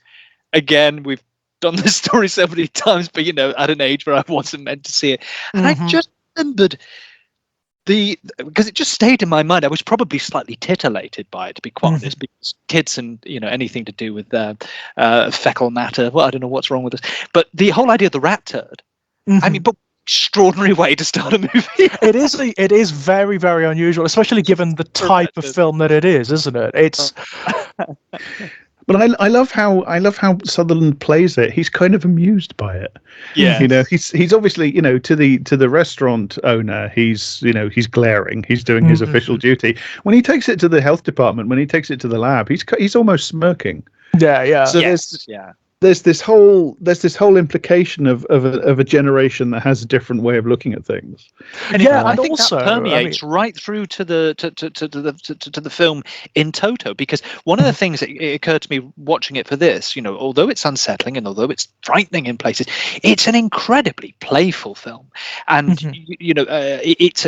Again, we've done this story so many times, but at an age where I wasn't meant to see it, and I just remembered because it just stayed in my mind. I was probably slightly titillated by it, to be quite honest, because kids and anything to do with fecal matter. Well, I don't know what's wrong with us, but the whole idea of the rat turd. I mean, but extraordinary way to start a movie. It is very, very unusual, especially given the type of film that it is, isn't it? It's. But I love how Sutherland plays it. He's kind of amused by it. Yeah. He's obviously, to the restaurant owner, he's glaring. He's doing his official duty. When he takes it to the health department, when he takes it to the lab, he's almost smirking. Yeah. So there's this whole implication of a generation that has a different way of looking at things. And I think also that permeates right through to the film in toto, because one of the things that it occurred to me watching it for this, although it's unsettling and although it's frightening in places, it's an incredibly playful film, and it's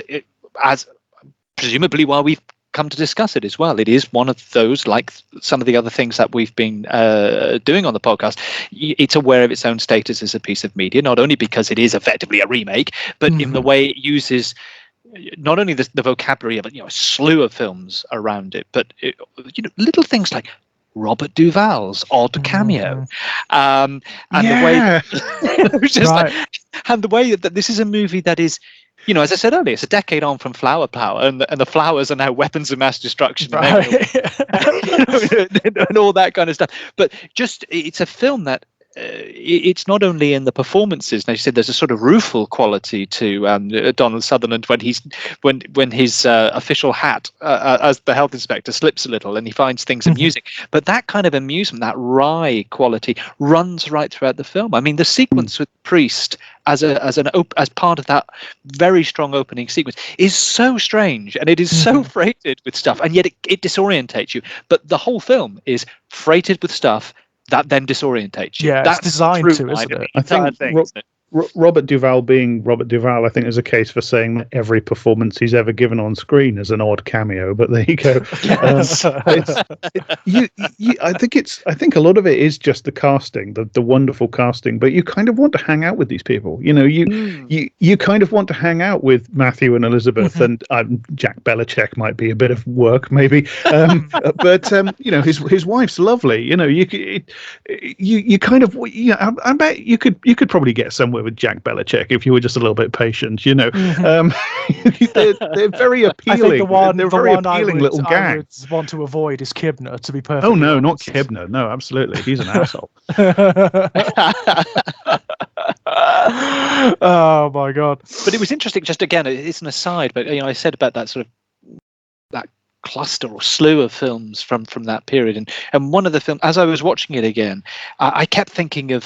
as presumably while we've come to discuss it as well, it is one of those, like some of the other things that we've been doing on the podcast, it's aware of its own status as a piece of media, not only because it is effectively a remake, but in the way it uses not only the vocabulary of a slew of films around it, but little things like Robert Duvall's odd cameo, and the way and the way that this is a movie that is, as I said earlier, it's a decade on from Flower Power, and the flowers are now weapons of mass destruction, and all that kind of stuff. But it's a film that it's not only in the performances. Now, you said there's a sort of rueful quality to Donald Sutherland when his official hat as the health inspector slips a little and he finds things amusing. But that kind of amusement, that wry quality, runs right throughout the film. I mean, the sequence with Priest as part of that very strong opening sequence is so strange, and it is so freighted with stuff, and yet it disorientates you. But the whole film is freighted with stuff that then disorientates you. Yeah, that's designed to, isn't it? I think Robert Duvall being Robert Duvall, I think there's a case for saying that every performance he's ever given on screen is an odd cameo. But there you go. Yes. I think a lot of it is just the casting, the wonderful casting. But you kind of want to hang out with these people. You kind of want to hang out with Matthew and Elizabeth, and Jack Belichick might be a bit of work, maybe. But his wife's lovely. You kind of I bet you could probably get somewhere somewhere with Jack Belichick if you were just a little bit patient, you know. Mhm. They're very appealing. I think they're very appealing little I gags. would want to avoid is Kibner, to be Oh perfectly no, not honest. Kibner. No, absolutely, he's an asshole. Oh my god! But it was interesting. Just again, it's an aside, but I said about that sort of that cluster or slew of films from that period, and one of the films, as I was watching it again, I kept thinking of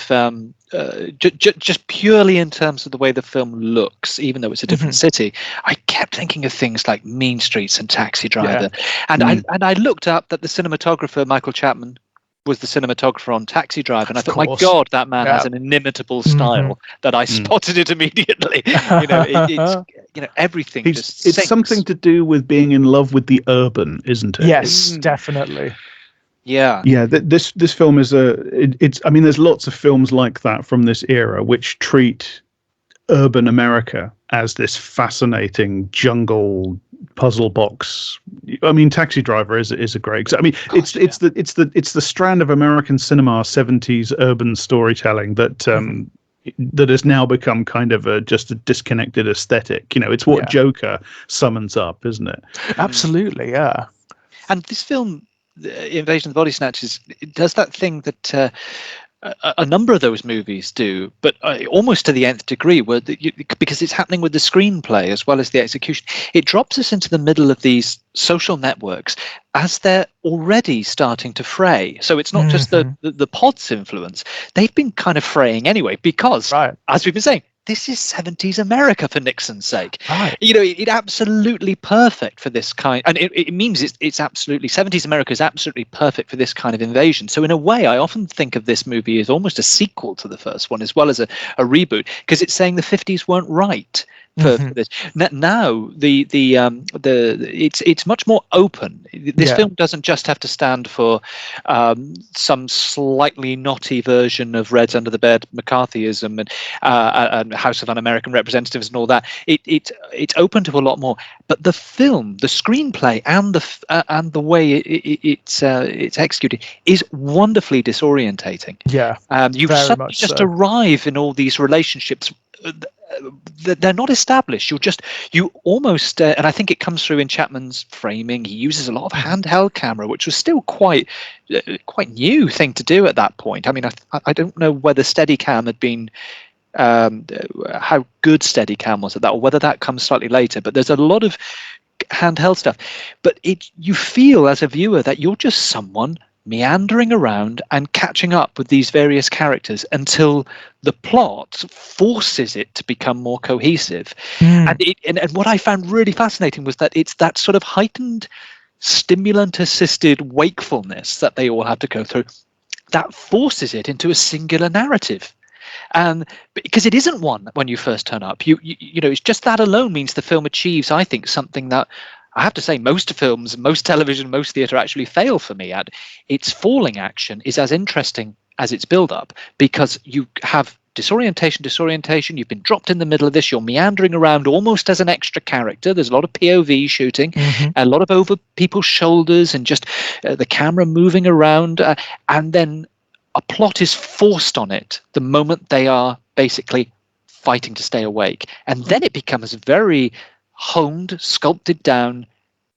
just purely in terms of the way the film looks, even though it's a different city. I kept thinking of things like Mean Streets and Taxi Driver, and I looked up that the cinematographer Michael Chapman was the cinematographer on Taxi Driver, and I thought, my God, that man has an inimitable style that I spotted it immediately. It's everything. It's something to do with being in love with the urban, isn't it? Yes, definitely. Yeah. This film is it's. I mean, there's lots of films like that from this era which treat urban America as this fascinating jungle puzzle box. I mean, Taxi Driver is a great. I mean, it's the strand of American cinema, 70s urban storytelling that has now become kind of just a disconnected aesthetic. It's what Joker summons up, isn't it? Absolutely, yeah. And this film, Invasion of the Body Snatchers, it does that thing that a number of those movies do, but almost to the nth degree, where because it's happening with the screenplay as well as the execution, it drops us into the middle of these social networks as they're already starting to fray. So it's not just the pod's influence; they've been kind of fraying anyway, because as we've been saying, this is 70s America, for Nixon's sake. Right. It absolutely perfect for this kind, and it means it's absolutely 70s America is absolutely perfect for this kind of invasion. So in a way, I often think of this movie as almost a sequel to the first one, as well as a reboot, because it's saying the 50s weren't right for this. Now it's much more open. This film doesn't just have to stand for some slightly knotty version of Reds Under the Bed McCarthyism and House of Un-American Representatives and all that. It's open to a lot more. But the film, the screenplay, and the way it's executed is wonderfully disorientating. Yeah, you suddenly just arrive in all these relationships. They're not established. You almost, and I think it comes through in Chapman's framing. He uses a lot of handheld camera, which was still quite new thing to do at that point. I mean, I don't know whether Steadicam had been how good Steadicam was at that, or whether that comes slightly later. But there's a lot of handheld stuff. But you feel as a viewer that you're just someone meandering around and catching up with these various characters until the plot forces it to become more cohesive. And what I found really fascinating was that it's that sort of heightened stimulant-assisted wakefulness that they all have to go through that forces it into a singular narrative. And because it isn't one when you first turn up, it's just that alone means the film achieves, I think, something that I have to say most films, most television, most theatre actually fail for me at. Its falling action is as interesting as its build-up, because you have disorientation, you've been dropped in the middle of this, you're meandering around almost as an extra character. There's a lot of POV shooting, a lot of over people's shoulders, and just the camera moving around, and then a plot is forced on it the moment they are basically fighting to stay awake. And then it becomes very honed, sculpted down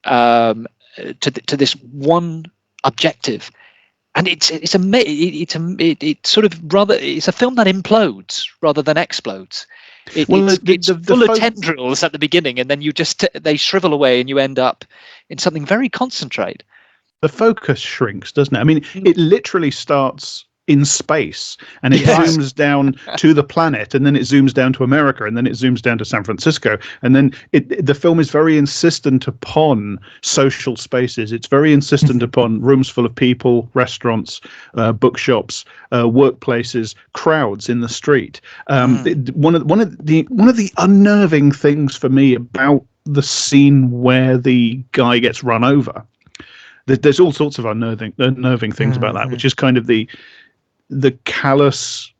to this one objective, and it's a film that implodes rather than explodes. It's full of tendrils at the beginning, and then they shrivel away, and you end up in something very concentrated. The focus shrinks, doesn't it? I mean, it literally starts in space, and it zooms down to the planet, and then it zooms down to America, and then it zooms down to San Francisco, and then the film is very insistent upon social spaces. It's very insistent upon rooms full of people, restaurants, bookshops, workplaces, crowds in the street. One of the unnerving things for me about the scene where the guy gets run over, there's all sorts of unnerving things about that, which is kind of the callous,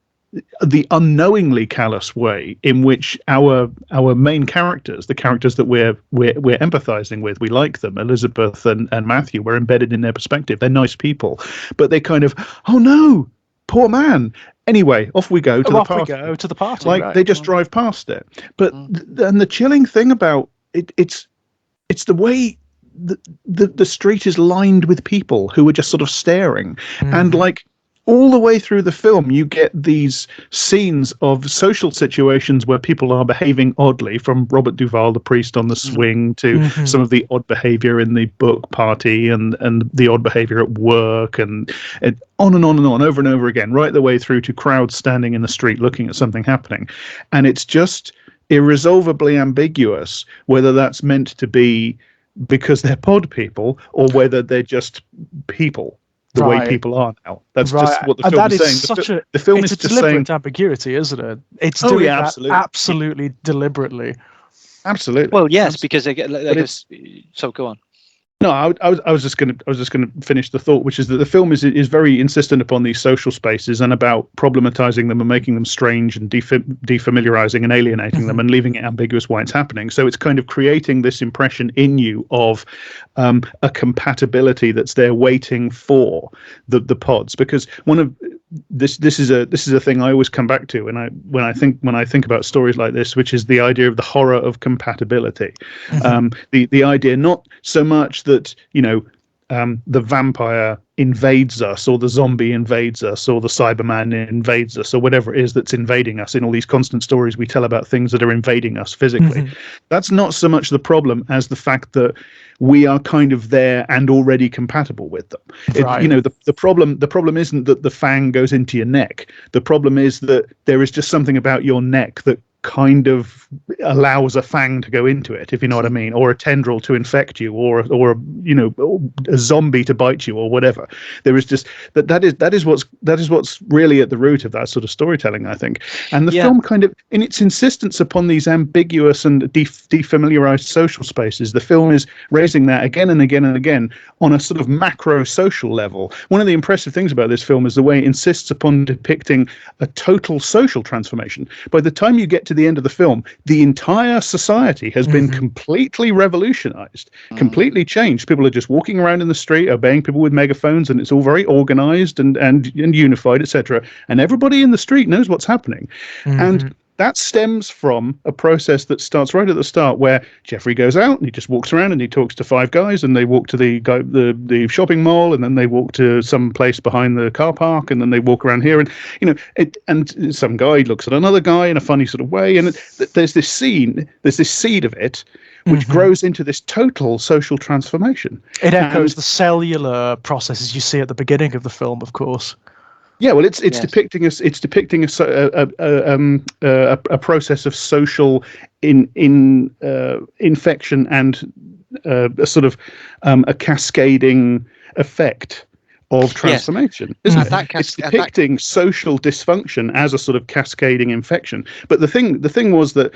the unknowingly callous way in which our main characters, the characters that we're empathizing with, we like them, Elizabeth and Matthew, we're embedded in their perspective. They're nice people, but they kind of, oh no, poor man. Anyway, off we go to the off we party. go to the party. Like right. they just drive past it. But and the chilling thing about it, it's the way the street is lined with people who are just sort of staring, and like all the way through the film, you get these scenes of social situations where people are behaving oddly, from Robert Duvall, the priest on the swing, to some of the odd behavior in the book party and the odd behavior at work, and on and on and on, over and over again, right the way through to crowds standing in the street looking at something happening. And it's just irresolvably ambiguous whether that's meant to be because they're pod people or whether they're just people. The way people are now. That's just what the film is saying. The film is just saying ambiguity, isn't it? It's doing that absolutely deliberately. Absolutely. Well, yes, because so go on. No, I was just going to finish the thought, which is that the film is very insistent upon these social spaces and about problematizing them and making them strange and defamiliarizing and alienating them and leaving it ambiguous why it's happening. So it's kind of creating this impression in you of a compatibility that's there waiting for the pods, because one of this is a thing I always come back to when I think about stories like this, which is the idea of the horror of compatibility. The idea not so much that the vampire invades us or the zombie invades us or the Cyberman invades us or whatever it is that's invading us in all these constant stories we tell about things that are invading us physically. That's not so much the problem as the fact that we are kind of there and already compatible with them. The problem isn't that the fang goes into your neck. The problem is that there is just something about your neck that kind of allows a fang to go into it, if you know what I mean, or a tendril to infect you, or a zombie to bite you, or whatever. There is just that is what's really at the root of that sort of storytelling, I think. And the film kind of, in its insistence upon these ambiguous and defamiliarized social spaces, the film is raising that again and again and again on a sort of macro social level. One of the impressive things about this film is the way it insists upon depicting a total social transformation. By the time you get to the end of the film, the entire society has been completely revolutionized, completely changed. People are just walking around in the street, obeying people with megaphones, and it's all very organized and unified, etc. And everybody in the street knows what's happening. And that stems from a process that starts right at the start, where Jeffrey goes out and he just walks around and he talks to five guys, and they walk to the shopping mall, and then they walk to some place behind the car park, and then they walk around here, and some guy looks at another guy in a funny sort of way, and there's this seed of it which grows into this total social transformation. It echoes the cellular processes you see at the beginning of the film, of course. Yeah, well, it's depicting a process of social infection and a sort of a cascading effect of transformation, isn't it? It's depicting social dysfunction as a sort of cascading infection. But the thing was that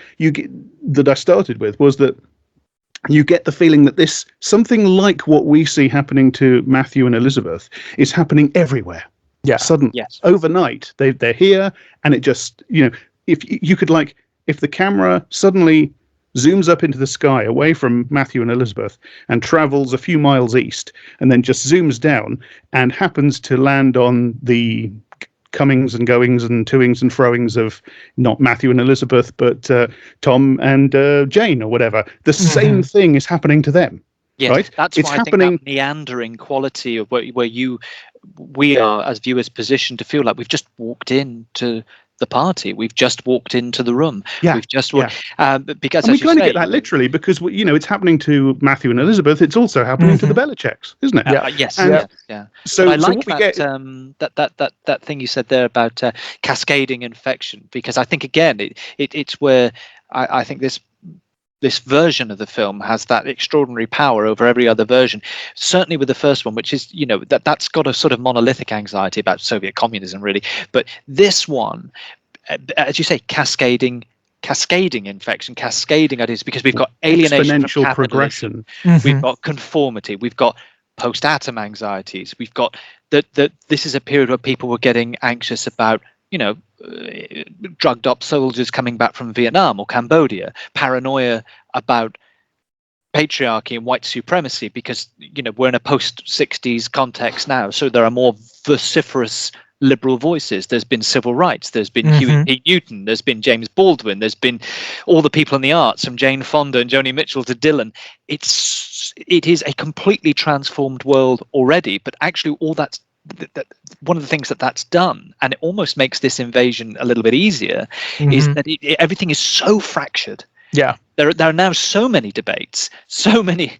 I started with was that you get the feeling that this, something like what we see happening to Matthew and Elizabeth, is happening everywhere. Yeah, suddenly, overnight, they're here, and it just, if the camera suddenly zooms up into the sky away from Matthew and Elizabeth and travels a few miles east, and then just zooms down and happens to land on the comings and goings and toings and froings of not Matthew and Elizabeth, but Tom and Jane or whatever, the same thing is happening to them. Yes, right? That's why I think that meandering quality of where we are as viewers positioned to feel like we've just walked into the party, we've just walked into the room, we've just because and we kind of get that literally, because it's happening to Matthew and Elizabeth, it's also happening to the Belichicks, isn't it? Yes. So I like that thing you said there about cascading infection, because I think again it's where I think this version of the film has that extraordinary power over every other version, certainly with the first one, which is, that's got a sort of monolithic anxiety about Soviet communism, really. But this one, as you say, cascading infection, cascading ideas, because we've got alienation, exponential progression, we've got conformity, we've got post-atom anxieties, we've got that this is a period where people were getting anxious about, drugged up soldiers coming back from Vietnam or Cambodia, paranoia about patriarchy and white supremacy, because we're in a post-60s context now, so there are more vociferous liberal voices. There's been civil rights. There's been Huey P. Newton. There's been James Baldwin. There's been all the people in the arts, from Jane Fonda and Joni Mitchell to Dylan. It is a completely transformed world already. But actually, all that one of the things that's done, and it almost makes this invasion a little bit easier, is that everything is so fractured. Yeah. There are now so many debates, so many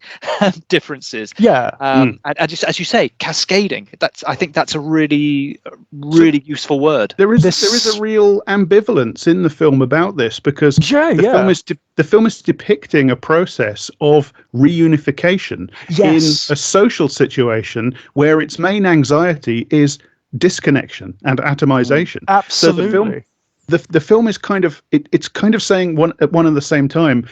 differences. Yeah. And as you say, cascading. I think that's a really useful word. There is a real ambivalence in the film about this, because the film is depicting a process of reunification in a social situation where its main anxiety is disconnection and atomization. Absolutely. So the film is kind of it's kind of saying at one and the same time,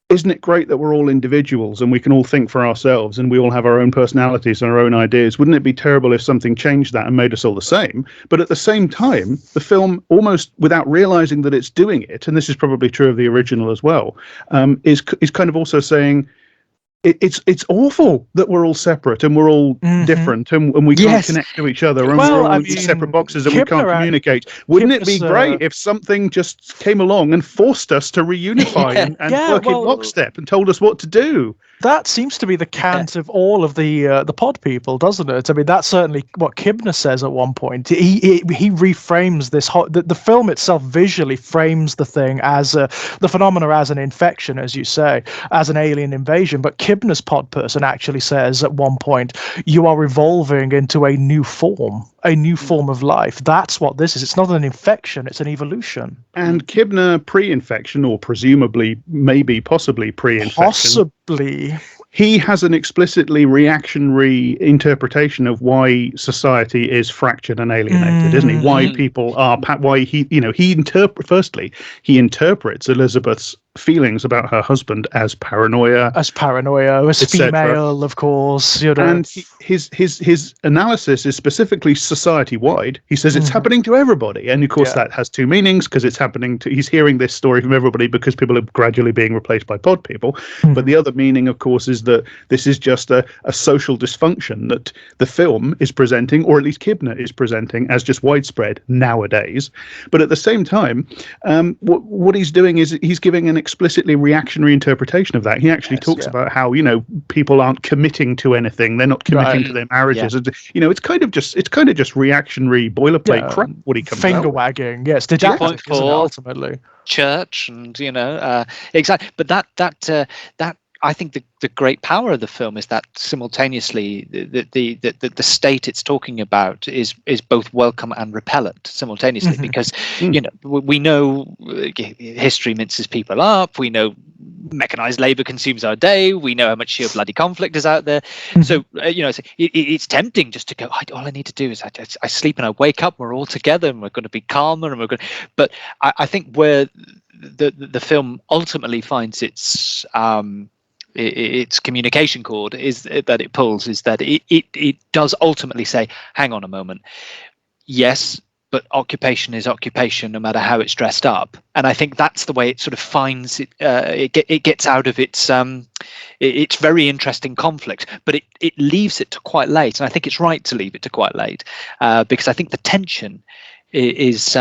isn't it great that we're all individuals and we can all think for ourselves and we all have our own personalities and our own ideas? Wouldn't it be terrible if something changed that and made us all the same? But at the same time, the film, almost without realizing that it's doing it, and this is probably true of the original as well, is kind of also saying, it's awful that we're all separate and we're all different and we can't connect to each other and we're all in separate boxes and we can't communicate. Wouldn't it be great if something just came along and forced us to reunify and work in lockstep and told us what to do? That seems to be the cant of all of the pod people, doesn't it? I mean, that's certainly what Kibner says at one point. He reframes this the film itself visually frames the thing as the phenomena as an infection, as you say, as an alien invasion. But Kibner's pod person actually says at one point, you are evolving into a new form of life. That's what this is. It's not an infection, it's an evolution. And Kibner, pre-infection, or presumably, possibly pre-infection. Possibly. He has an explicitly reactionary interpretation of why society is fractured and alienated, isn't he? Why people are, he interprets Elizabeth's feelings about her husband as paranoia, as female, of course, and his analysis is specifically society-wide. He says it's happening to everybody, and of course that has two meanings, because it's happening to, he's hearing this story from everybody because people are gradually being replaced by pod people. But the other meaning, of course, is that this is just a social dysfunction that the film is presenting, or at least Kibner is presenting, as just widespread nowadays. But at the same time, what he's doing is he's giving an explicitly reactionary interpretation of that. He actually talks about how, people aren't committing to anything, they're not committing to their marriages. It's kind of just reactionary boilerplate crap what he comes finger wagging. Yes, didactic, isn't it, ultimately. Church and exactly. But that I think the great power of the film is that simultaneously the state it's talking about is both welcome and repellent simultaneously, because we know history minces people up, we know mechanized labor consumes our day, we know how much sheer bloody conflict is out there. So it's tempting just to go, all I need to do is I sleep and I wake up, we're all together and we're going to be calmer and but I think where the film ultimately finds its communication cord is that it pulls, is that it does ultimately say, hang on a moment, yes, but occupation is occupation no matter how it's dressed up. And I think that's the way it sort of finds it. It gets out of its very interesting conflict, but it leaves it to quite late. And I think it's right to leave it to quite late, because I think the tension is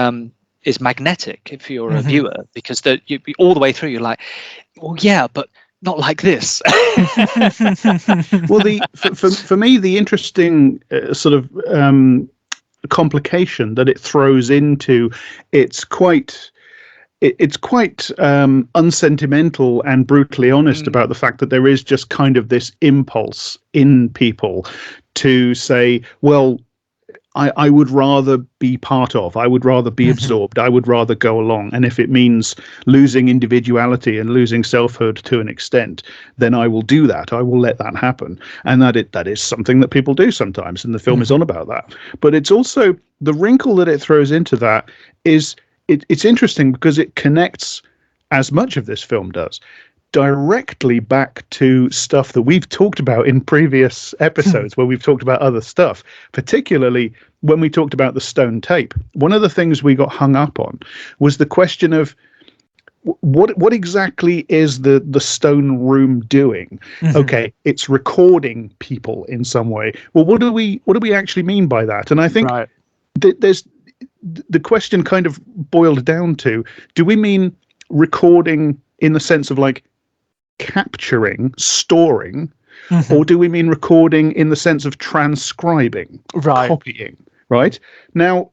magnetic if you're a viewer, because all the way through you're like, well, yeah, but not like this. Well, for me, the interesting sort of complication that it throws into, it's quite unsentimental and brutally honest about the fact that there is just kind of this impulse in people to say, well, I would rather be part of, I would rather be absorbed, I would rather go along. And if it means losing individuality and losing selfhood to an extent, then I will do that. I will let that happen. And that is something that people do sometimes. And the film is on about that. But it's also the wrinkle that it throws into that is it's interesting because it connects, as much of this film does, directly back to stuff that we've talked about in previous episodes where we've talked about other stuff, particularly when we talked about the stone tape. One of the things we got hung up on was the question of what exactly is the stone room doing? Okay, it's recording people in some way. Well, what do we actually mean by that? And I think there's the question kind of boiled down to: do we mean recording in the sense of like capturing, storing, or do we mean recording in the sense of transcribing, copying? Right now,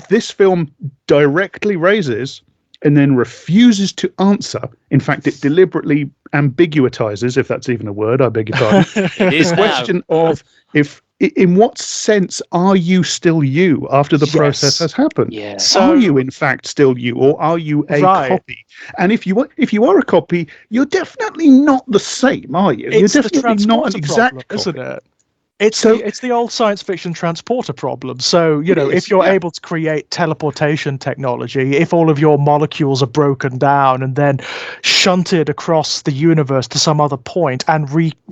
this film directly raises and then refuses to answer. In fact, it deliberately ambiguitizes, if that's even a word, I beg your pardon, the question of in what sense are you still you after the process has happened? So, are you in fact still you, or are you a copy? And if you are a copy, you're definitely not the same, are you? You're definitely not an exact copy, isn't it? It's the old science fiction transporter problem. So, if you're able to create teleportation technology, if all of your molecules are broken down and then shunted across the universe to some other point and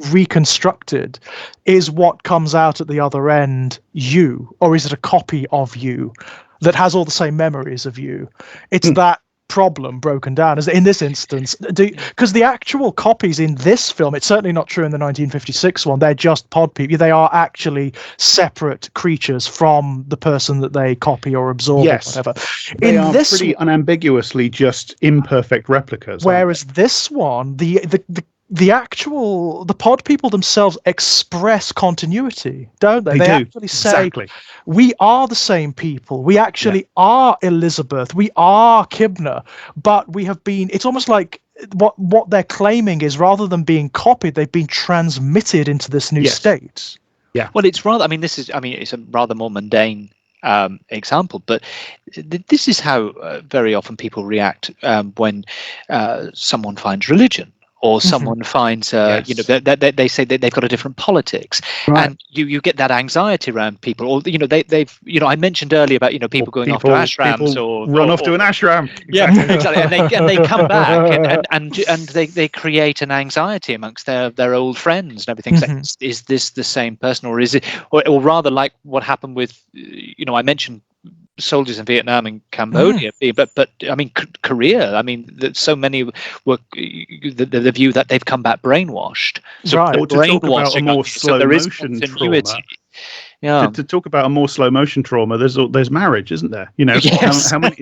reconstructed, is what comes out at the other end you? Or is it a copy of you that has all the same memories of you? It's that problem broken down as in this instance, because the actual copies in this film, it's certainly not true in the 1956 one, they're just pod people. They are actually separate creatures from the person that they copy or absorb or whatever. They are pretty unambiguously just imperfect replicas, whereas this one, the pod people themselves express continuity, don't they? They actually say, we are the same people. We actually are Elizabeth. We are Kibner. But we have been, it's almost like what they're claiming is rather than being copied, they've been transmitted into this new state. Yeah. Well, it's a rather more mundane example, but this is how very often people react when someone finds religion. Or someone finds, they say that they've got a different politics, and you get that anxiety around people. Or they've I mentioned earlier about people going off to ashrams or run off to an ashram. Exactly. and they come back and they create an anxiety amongst their old friends and everything. So is this the same person, or is it, or rather like what happened with I mentioned soldiers in Vietnam and Cambodia, but I mean Korea. I mean, so many were the view that they've come back brainwashed. So or to talk about a more slow motion trauma. To talk about a more slow motion trauma, there's marriage, isn't there?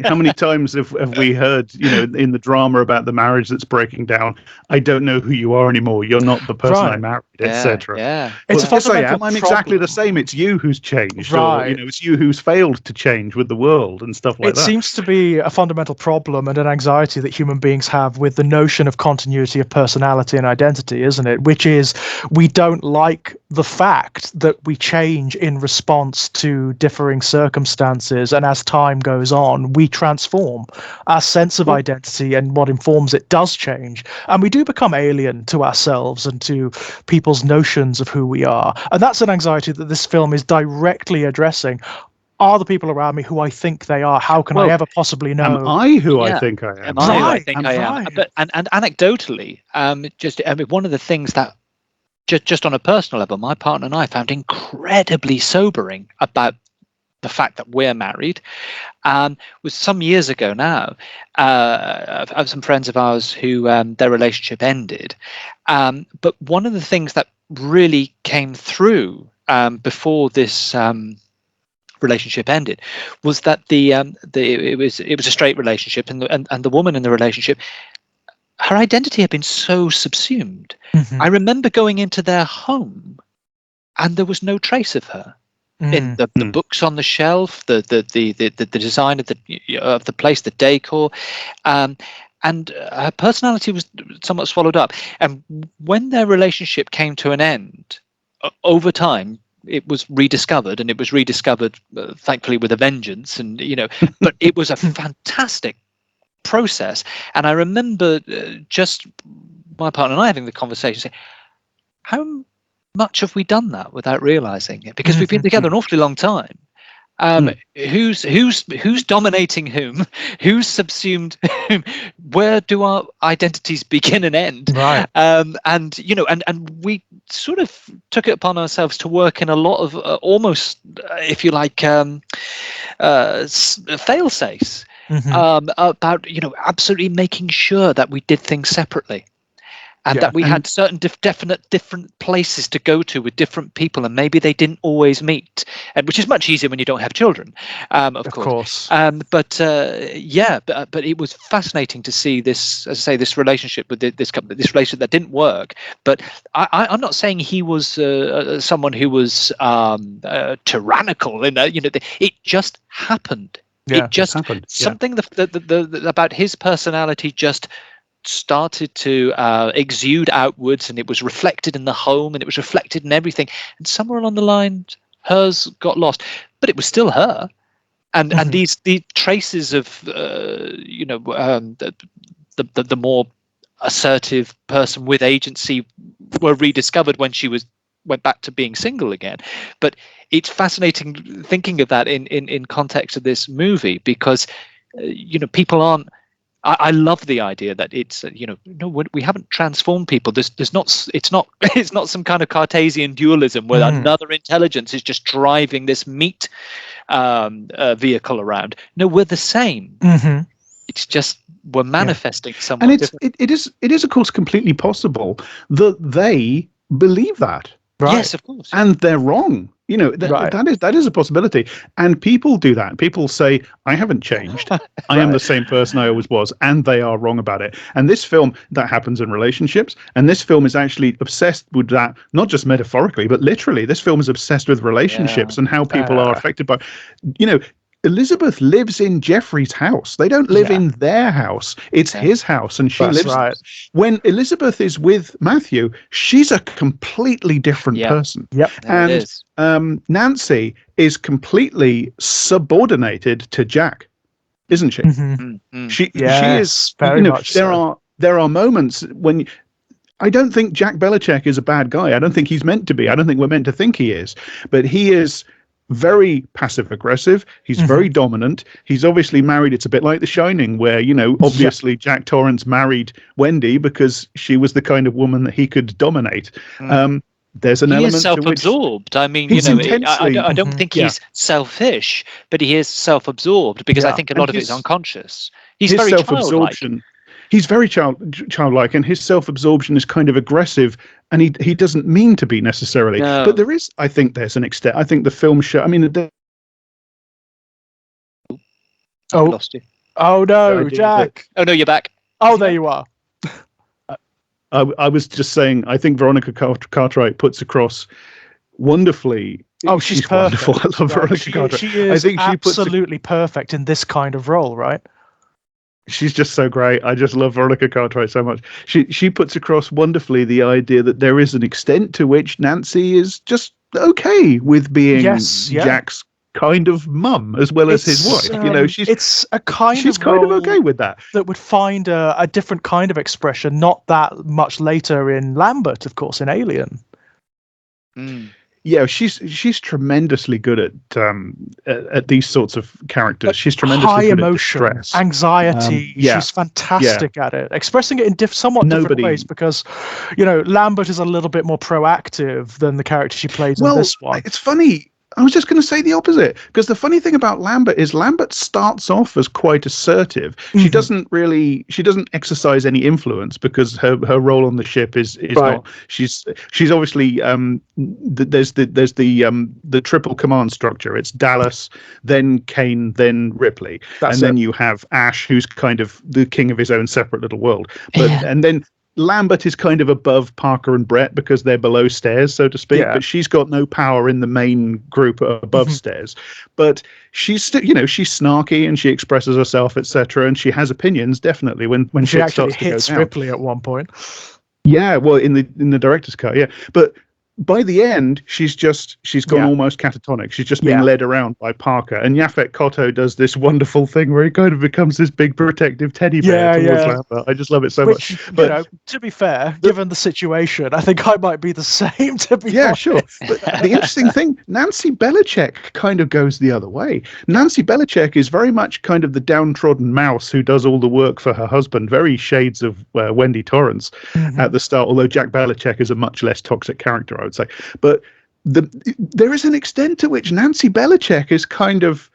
How many times have we heard in the drama about the marriage that's breaking down? I don't know who you are anymore. You're not the person I married, etc. Yeah, it's a fundamental I'm exactly the same. It's you who's changed, or it's you who's failed to change with the world and stuff like that. It seems to be a fundamental problem and an anxiety that human beings have with the notion of continuity of personality and identity, isn't it? Which is, we don't like the fact that we change in response to differing circumstances, and as time goes on we transform. Our sense of identity and what informs it does change, and we do become alien to ourselves and to people's notions of who we are, and that's an anxiety that this film is directly addressing. Are the people around me who I think they are? How can I ever possibly know? Am I who I think I am? Am I who I think I am? But and anecdotally, one of the things that just on a personal level, my partner and I found incredibly sobering about the fact that we're married was some years ago now. I have some friends of ours who their relationship ended. But one of the things that really came through before this relationship ended was that it was a straight relationship, and the woman in the relationship, her identity had been so subsumed. I remember going into their home and there was no trace of her. In the books on the shelf, the design of the place, the decor, and her personality was somewhat swallowed up. And when their relationship came to an end, over time, it was rediscovered, and it was rediscovered, thankfully, with a vengeance. And but it was a fantastic process. And I remember just my partner and I having the conversation, saying, how much have we done that without realizing it? Because we've been together an awfully long time. Who's dominating whom? Who's subsumed whom? Where do our identities begin and end? Right. And we sort of took it upon ourselves to work in a lot of almost, if you like, fail-safes. About absolutely making sure that we did things separately, and that we had certain definite different places to go to with different people, and maybe they didn't always meet, and which is much easier when you don't have children, of course. But it was fascinating to see this, as I say, this relationship with this couple, this relationship that didn't work. But I'm not saying he was someone who was tyrannical. It just happened. Yeah, it just happened. Something about his personality just started to exude outwards, and it was reflected in the home, and it was reflected in everything, and somewhere along the line hers got lost, but it was still her, and these traces of the more assertive person with agency were rediscovered when she went back to being single again. But it's fascinating thinking of that in context of this movie, because people aren't. I love the idea that it's we haven't transformed people. It's not some kind of Cartesian dualism where another intelligence is just driving this meat vehicle around. No, we're the same. It's just we're manifesting somewhat. And different. it is of course completely possible that they believe that. Right. Yes, of course. And they're wrong. That is a possibility. And people do that. People say, I haven't changed. I am the same person I always was. And they are wrong about it. And this film, that happens in relationships. And this film is actually obsessed with that, not just metaphorically, but literally. This film is obsessed with relationships and how people are affected by, Elizabeth lives in Jeffrey's house. They don't live in their house. It's his house, and she lives. Right. When Elizabeth is with Matthew, she's a completely different person. Yep. And Nancy is completely subordinated to Jack, isn't she? She is very much. There are moments when. I don't think Jack Belichick is a bad guy. I don't think he's meant to be. I don't think we're meant to think he is. But he is very passive aggressive. He's very dominant. He's obviously married. It's a bit like The Shining, where obviously Jack Torrance married Wendy because she was the kind of woman that he could dominate. There's an element is self-absorbed. To which I mean, I don't think he's selfish, but he is self-absorbed because I think a lot of it is unconscious. He's very self-absorption. He's very childlike, and his self-absorption is kind of aggressive, and he doesn't mean to be necessarily. No. But I think there's an extent. I think the film show. I mean, I lost you. Oh no, Jack! Oh no, you're back. Oh, there you are. I was just saying. I think Veronica Cartwright puts across wonderfully. Oh, she's perfect. Wonderful. I love Veronica Cartwright. She is absolutely perfect in this kind of role, right? She's just so great. I just love Veronica Cartwright so much. She puts across wonderfully the idea that there is an extent to which Nancy is just okay with being Jack's kind of mum as well as his wife. She's kind of okay with that. That would find a different kind of expression not that much later in Lambert, of course, in Alien. Yeah, she's tremendously good at these sorts of characters. She's tremendously high good emotion, at distress, anxiety. She's fantastic at it, expressing it in somewhat different ways. Because, Lambert is a little bit more proactive than the character she plays in this one. It's funny. I was just going to say the opposite, because the funny thing about Lambert is Lambert starts off as quite assertive. She doesn't exercise any influence because her role on the ship is not. She's obviously there's the triple command structure. It's Dallas, then Kane, then Ripley, then you have Ash, who's kind of the king of his own separate little world. And then Lambert is kind of above Parker and Brett because they're below stairs, so to speak. But she's got no power in the main group above stairs. But she's still, she's snarky and she expresses herself, etc. And she has opinions, definitely. When she actually starts to hits go down. Ripley at one point. Yeah, well, in the director's cut, but. By the end, she's gone almost catatonic. She's just being led around by Parker. And Yaphet Kotto does this wonderful thing where he kind of becomes this big protective teddy bear towards Lambert. I just love it so much. But to be fair, given the situation, I think I might be the same, to be honest. Sure. But the interesting thing, Nancy Belichick kind of goes the other way. Nancy Belichick is very much kind of the downtrodden mouse who does all the work for her husband, very shades of Wendy Torrance at the start, although Jack Belichick is a much less toxic character, I would say. But there is an extent to which Nancy Belichick is kind of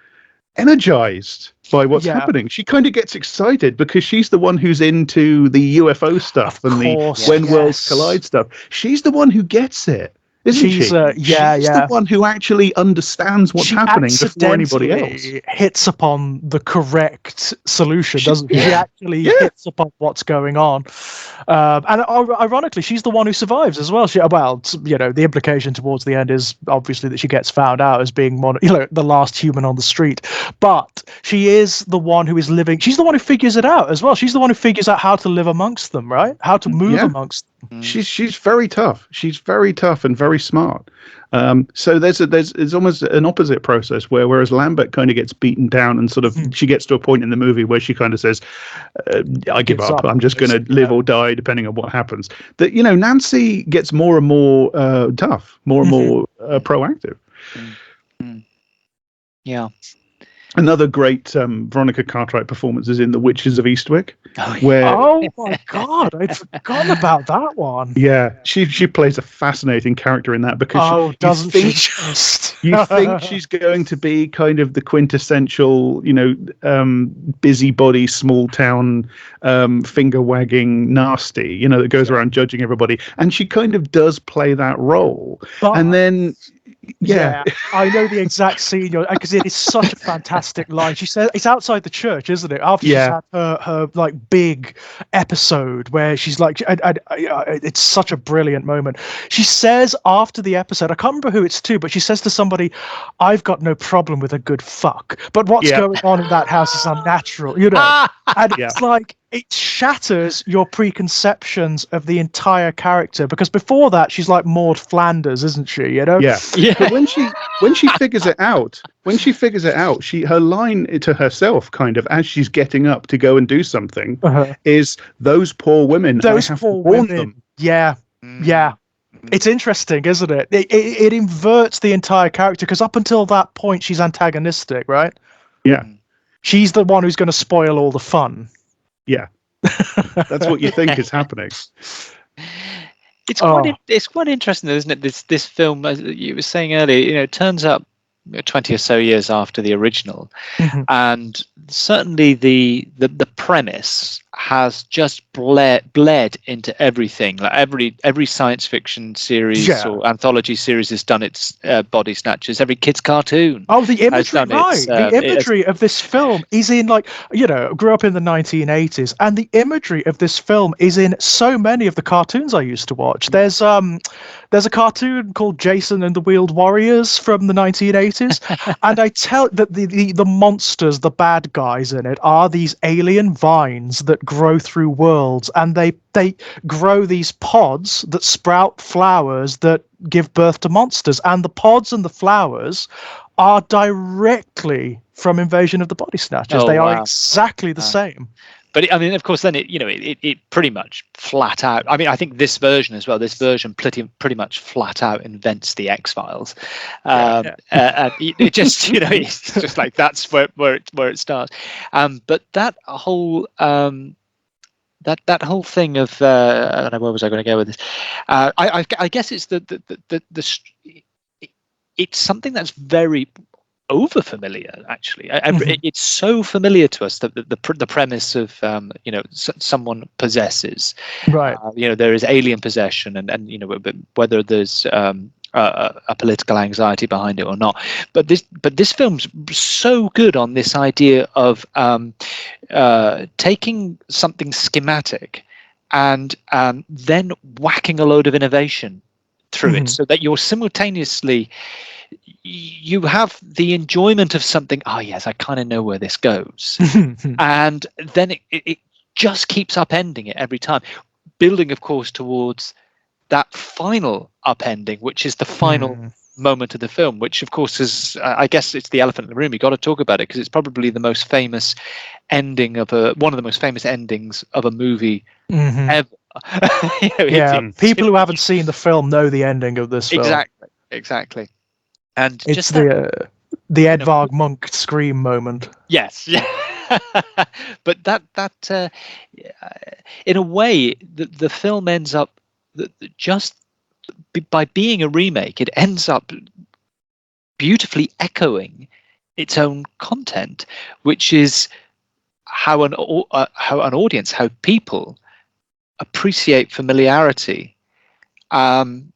energized by what's happening. She kind of gets excited because she's the one who's into the UFO stuff and the when worlds collide stuff. She's the one who gets it, isn't she? She's the one who actually understands what's happening before anybody else. Hits upon the correct solution, doesn't she? She actually hits upon what's going on. And ironically, she's the one who survives as well. The implication towards the end is obviously that she gets found out as being the last human on the street. But she is the one who is living. She's the one who figures it out as well. She's the one who figures out how to live amongst them, right? How to move amongst them. She's very tough. She's very tough and very smart. So there's almost an opposite process whereas Lambert kind of gets beaten down and sort of she gets to a point in the movie where she kind of says, I give up. I'm just going to live or die depending on what happens. That Nancy gets more and more tough, more and more proactive. Yeah. Another great Veronica Cartwright performance is in The Witches of Eastwick. Oh my God, I'd forgotten about that one. Yeah, she plays a fascinating character in that because you think she's going to be kind of the quintessential, busybody, small town, finger wagging nasty, that goes around judging everybody, and she kind of does play that role, and then. Yeah, I know the exact scene because it is such a fantastic line. She says it's outside the church, isn't it? After she's had her big episode where she's like, it's such a brilliant moment. She says after the episode, I can't remember who it's to, but she says to somebody, "I've got no problem with a good fuck, but what's going on in that house is unnatural," and it's like. It shatters your preconceptions of the entire character because before that she's like Maud Flanders, isn't she? Yeah. But when she figures it out, her line to herself, kind of as she's getting up to go and do something, is "Those poor women. Those I have poor warned women." them. Yeah. It's interesting, isn't it? It inverts the entire character because up until that point she's antagonistic, right? Yeah. She's the one who's going to spoil all the fun. Yeah, that's what you think is happening. It's quite interesting, isn't it? This film, as you were saying earlier, it turns up 20 or so years after the original, and certainly the premise has just bled into everything. Like every science fiction series or anthology series has done its body snatchers. Every kids cartoon. Oh, the imagery, right? The imagery of this film is in grew up in the 1980s, and the imagery of this film is in so many of the cartoons I used to watch. There's a cartoon called Jason and the Wheeled Warriors from the 1980s, and I tell that the monsters, the bad guys in it, are these alien vines that grow through worlds, and they grow these pods that sprout flowers that give birth to monsters, and the pods and the flowers are directly from Invasion of the Body Snatchers. They are exactly the same. But I mean, of course, then it pretty much flat out. I mean, I think this version as well. This version pretty much flat out invents the X-Files. And it just it's just like that's where it starts. But that whole that whole thing of I don't know, where was I going to go with this? I guess it's it's something that's very over familiar, actually. It's so familiar to us that the premise of someone possesses, right? There is alien possession, and whether there's a political anxiety behind it or not. But this film's so good on this idea of taking something schematic and then whacking a load of innovation through it, so that you're simultaneously. You have the enjoyment of something. Oh yes, I kind of know where this goes, and then it just keeps upending it every time, building, of course, towards that final upending, which is the final moment of the film. Which, of course, is I guess it's the elephant in the room. You got to talk about it because it's probably the most famous ending of one of the most famous endings of a movie ever. People who haven't seen the film know the ending of this film. Exactly. And it's just the Edvard Munch scream moment. Yes, yeah. But that in a way, the film ends up just by being a remake. It ends up beautifully echoing its own content, which is how an audience, how people appreciate familiarity, when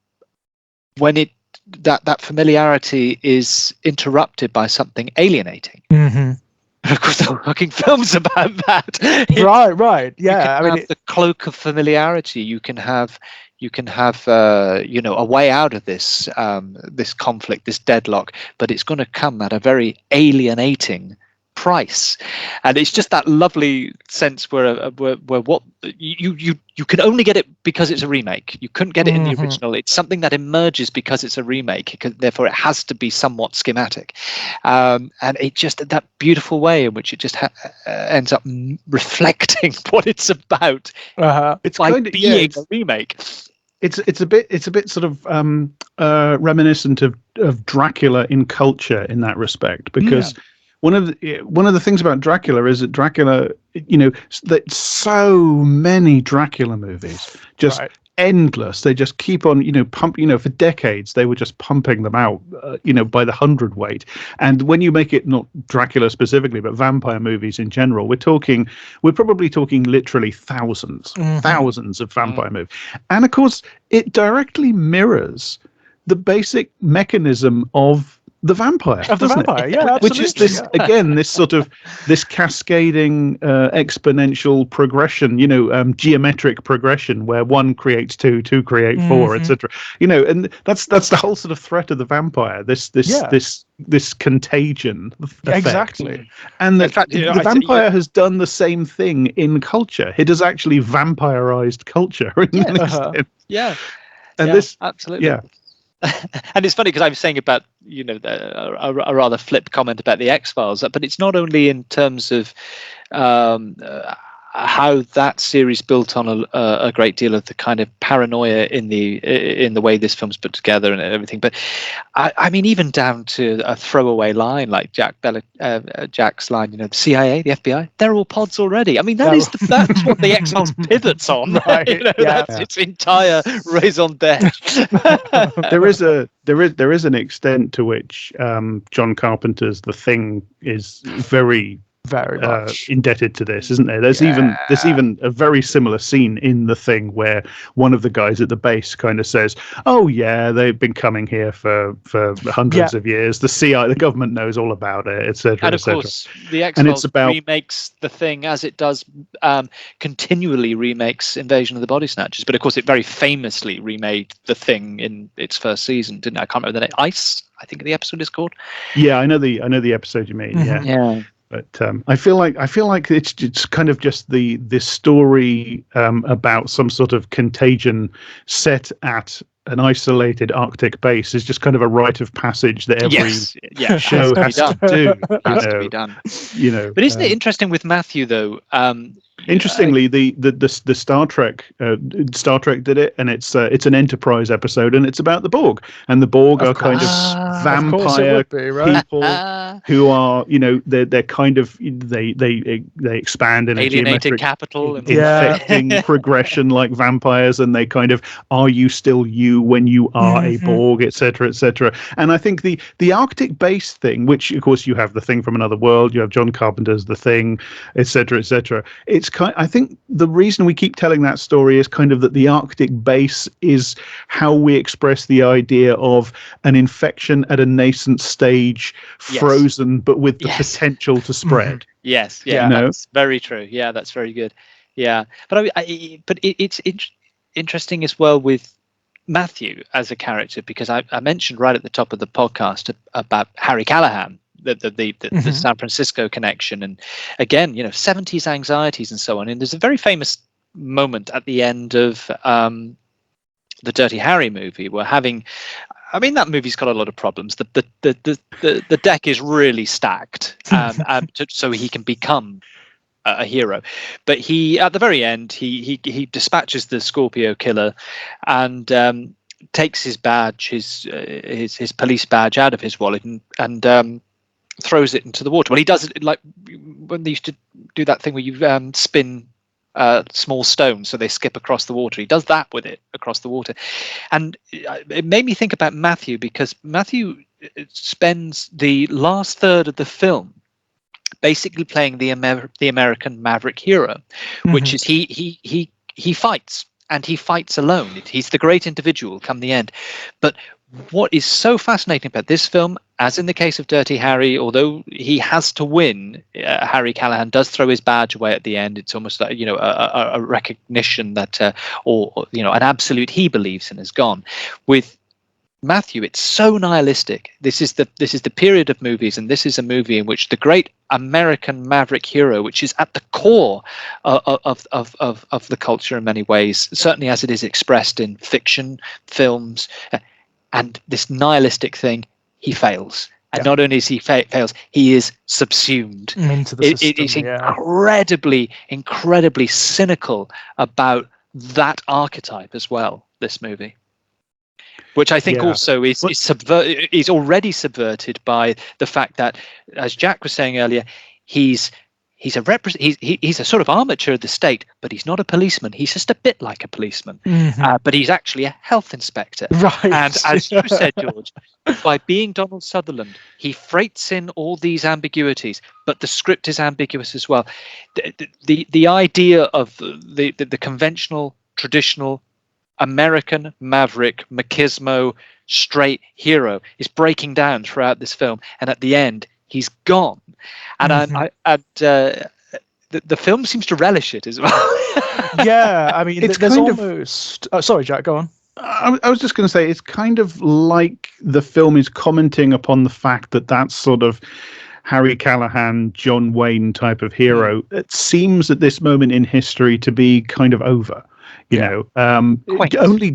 that familiarity is interrupted by something alienating. Of course, there are fucking films about that. Right. Yeah, You can have the cloak of familiarity. You can have a way out of this this conflict, this deadlock, but it's going to come at a very alienating price. And it's just that lovely sense where what you can only get it because it's a remake. You couldn't get it in the original. It's something that emerges because it's a remake, therefore it has to be somewhat schematic, and it just, that beautiful way in which it just ends up reflecting what it's about. It's by kind of, being a remake. It's a bit sort of reminiscent of Dracula in culture in that respect, because one of the things about Dracula is that Dracula, that so many Dracula movies, just endless. They just keep on, for decades they were just pumping them out, by the hundredweight. And when you make it not Dracula specifically, but vampire movies in general, we're probably talking literally thousands of vampire movies. And of course, it directly mirrors the basic mechanism of the vampire, yeah, absolutely. Which is this again, this sort of this cascading exponential progression, geometric progression, where one creates two create four, etc. And that's the whole sort of threat of the vampire. This contagion effect. Exactly. And the vampire has done the same thing in culture. It has actually vampirized culture. Absolutely. Yeah. And it's funny because I was saying about a rather flip comment about the X-Files, but it's not only in terms of how that series built on a great deal of the kind of paranoia in the way this film's put together and everything, but I mean, even down to a throwaway line like Jack's line, the CIA, the FBI, they're all pods already. I mean, that's what the X-Files pivots on. That's its entire raison d'etre. There is an extent to which John Carpenter's The Thing is very much indebted to this, isn't there? There's even a very similar scene in The Thing where one of the guys at the base kind of says, "Oh yeah, they've been coming here for hundreds of years. The CIA, the government knows all about it, etc." And of course, the X-Files remakes The Thing as it does continually remakes Invasion of the Body Snatchers. But of course, it very famously remade The Thing in its first season, didn't it? I can't remember the name. Ice, I think the episode is called. Yeah, I know the episode you mean. Yeah. But I feel like it's kind of just this story about some sort of contagion set at an isolated Arctic base is just kind of a rite of passage that every show has to do. Has to be done. But isn't it interesting with Matthew though? Interestingly, the Star Trek did it, and it's an Enterprise episode, and it's about the Borg, and the Borg are kind of vampire people who are, they're kind of they expand in alienated a geometric capital, infecting progression like vampires, and they kind of, are you still you when you are a Borg, etc., etc. And I think the Arctic base thing, which of course you have The Thing from Another World, you have John Carpenter's The Thing, etc., etc. I think the reason we keep telling that story is kind of that the Arctic base is how we express the idea of an infection at a nascent stage, frozen, but with the potential to spread. That's very true. Yeah, that's very good. Yeah, but it's interesting as well with Matthew as a character, because I mentioned right at the top of the podcast about Harry Callahan. The San Francisco connection, and again, 70s anxieties and so on. And there's a very famous moment at the end of the Dirty Harry movie where that movie's got a lot of problems. The deck is really stacked, so he can become a hero. But he, at the very end, he dispatches the Scorpio killer and takes his badge, his police badge, out of his wallet and throws it into the water. Well, he does it like when they used to do that thing where you spin small stones so they skip across the water. He does that with it across the water. And it made me think about Matthew, because Matthew spends the last third of the film basically playing the American maverick hero, which is he fights, and he fights alone. He's the great individual come the end. But what is so fascinating about this film, as in the case of Dirty Harry, although he has to win, Harry Callahan does throw his badge away at the end. It's almost like, a recognition that, or an absolute he believes in is gone. With Matthew, it's so nihilistic. This is the period of movies, and this is a movie in which the great American maverick hero, which is at the core of the culture in many ways, certainly as it is expressed in fiction, films, and this nihilistic thing, he fails. And not only is he fails, he is subsumed into the system. It's incredibly cynical about that archetype as well, this movie. Which I think also is already subverted by the fact that, as Jack was saying earlier, he's a sort of armature of the state, but he's not a policeman. He's just a bit like a policeman, but he's actually a health inspector. Right. And as you said, George, by being Donald Sutherland, he freights in all these ambiguities, but the script is ambiguous as well. The idea of the conventional, traditional American maverick, machismo, straight hero is breaking down throughout this film, and at the end he's gone, and the film seems to relish it as well. Yeah, I mean, it's there's kind of almost sorry, Jack, go on. I was just going to say, it's kind of like the film is commenting upon the fact that that's sort of Harry Callahan, John Wayne type of hero. It seems at this moment in history to be kind of over. Only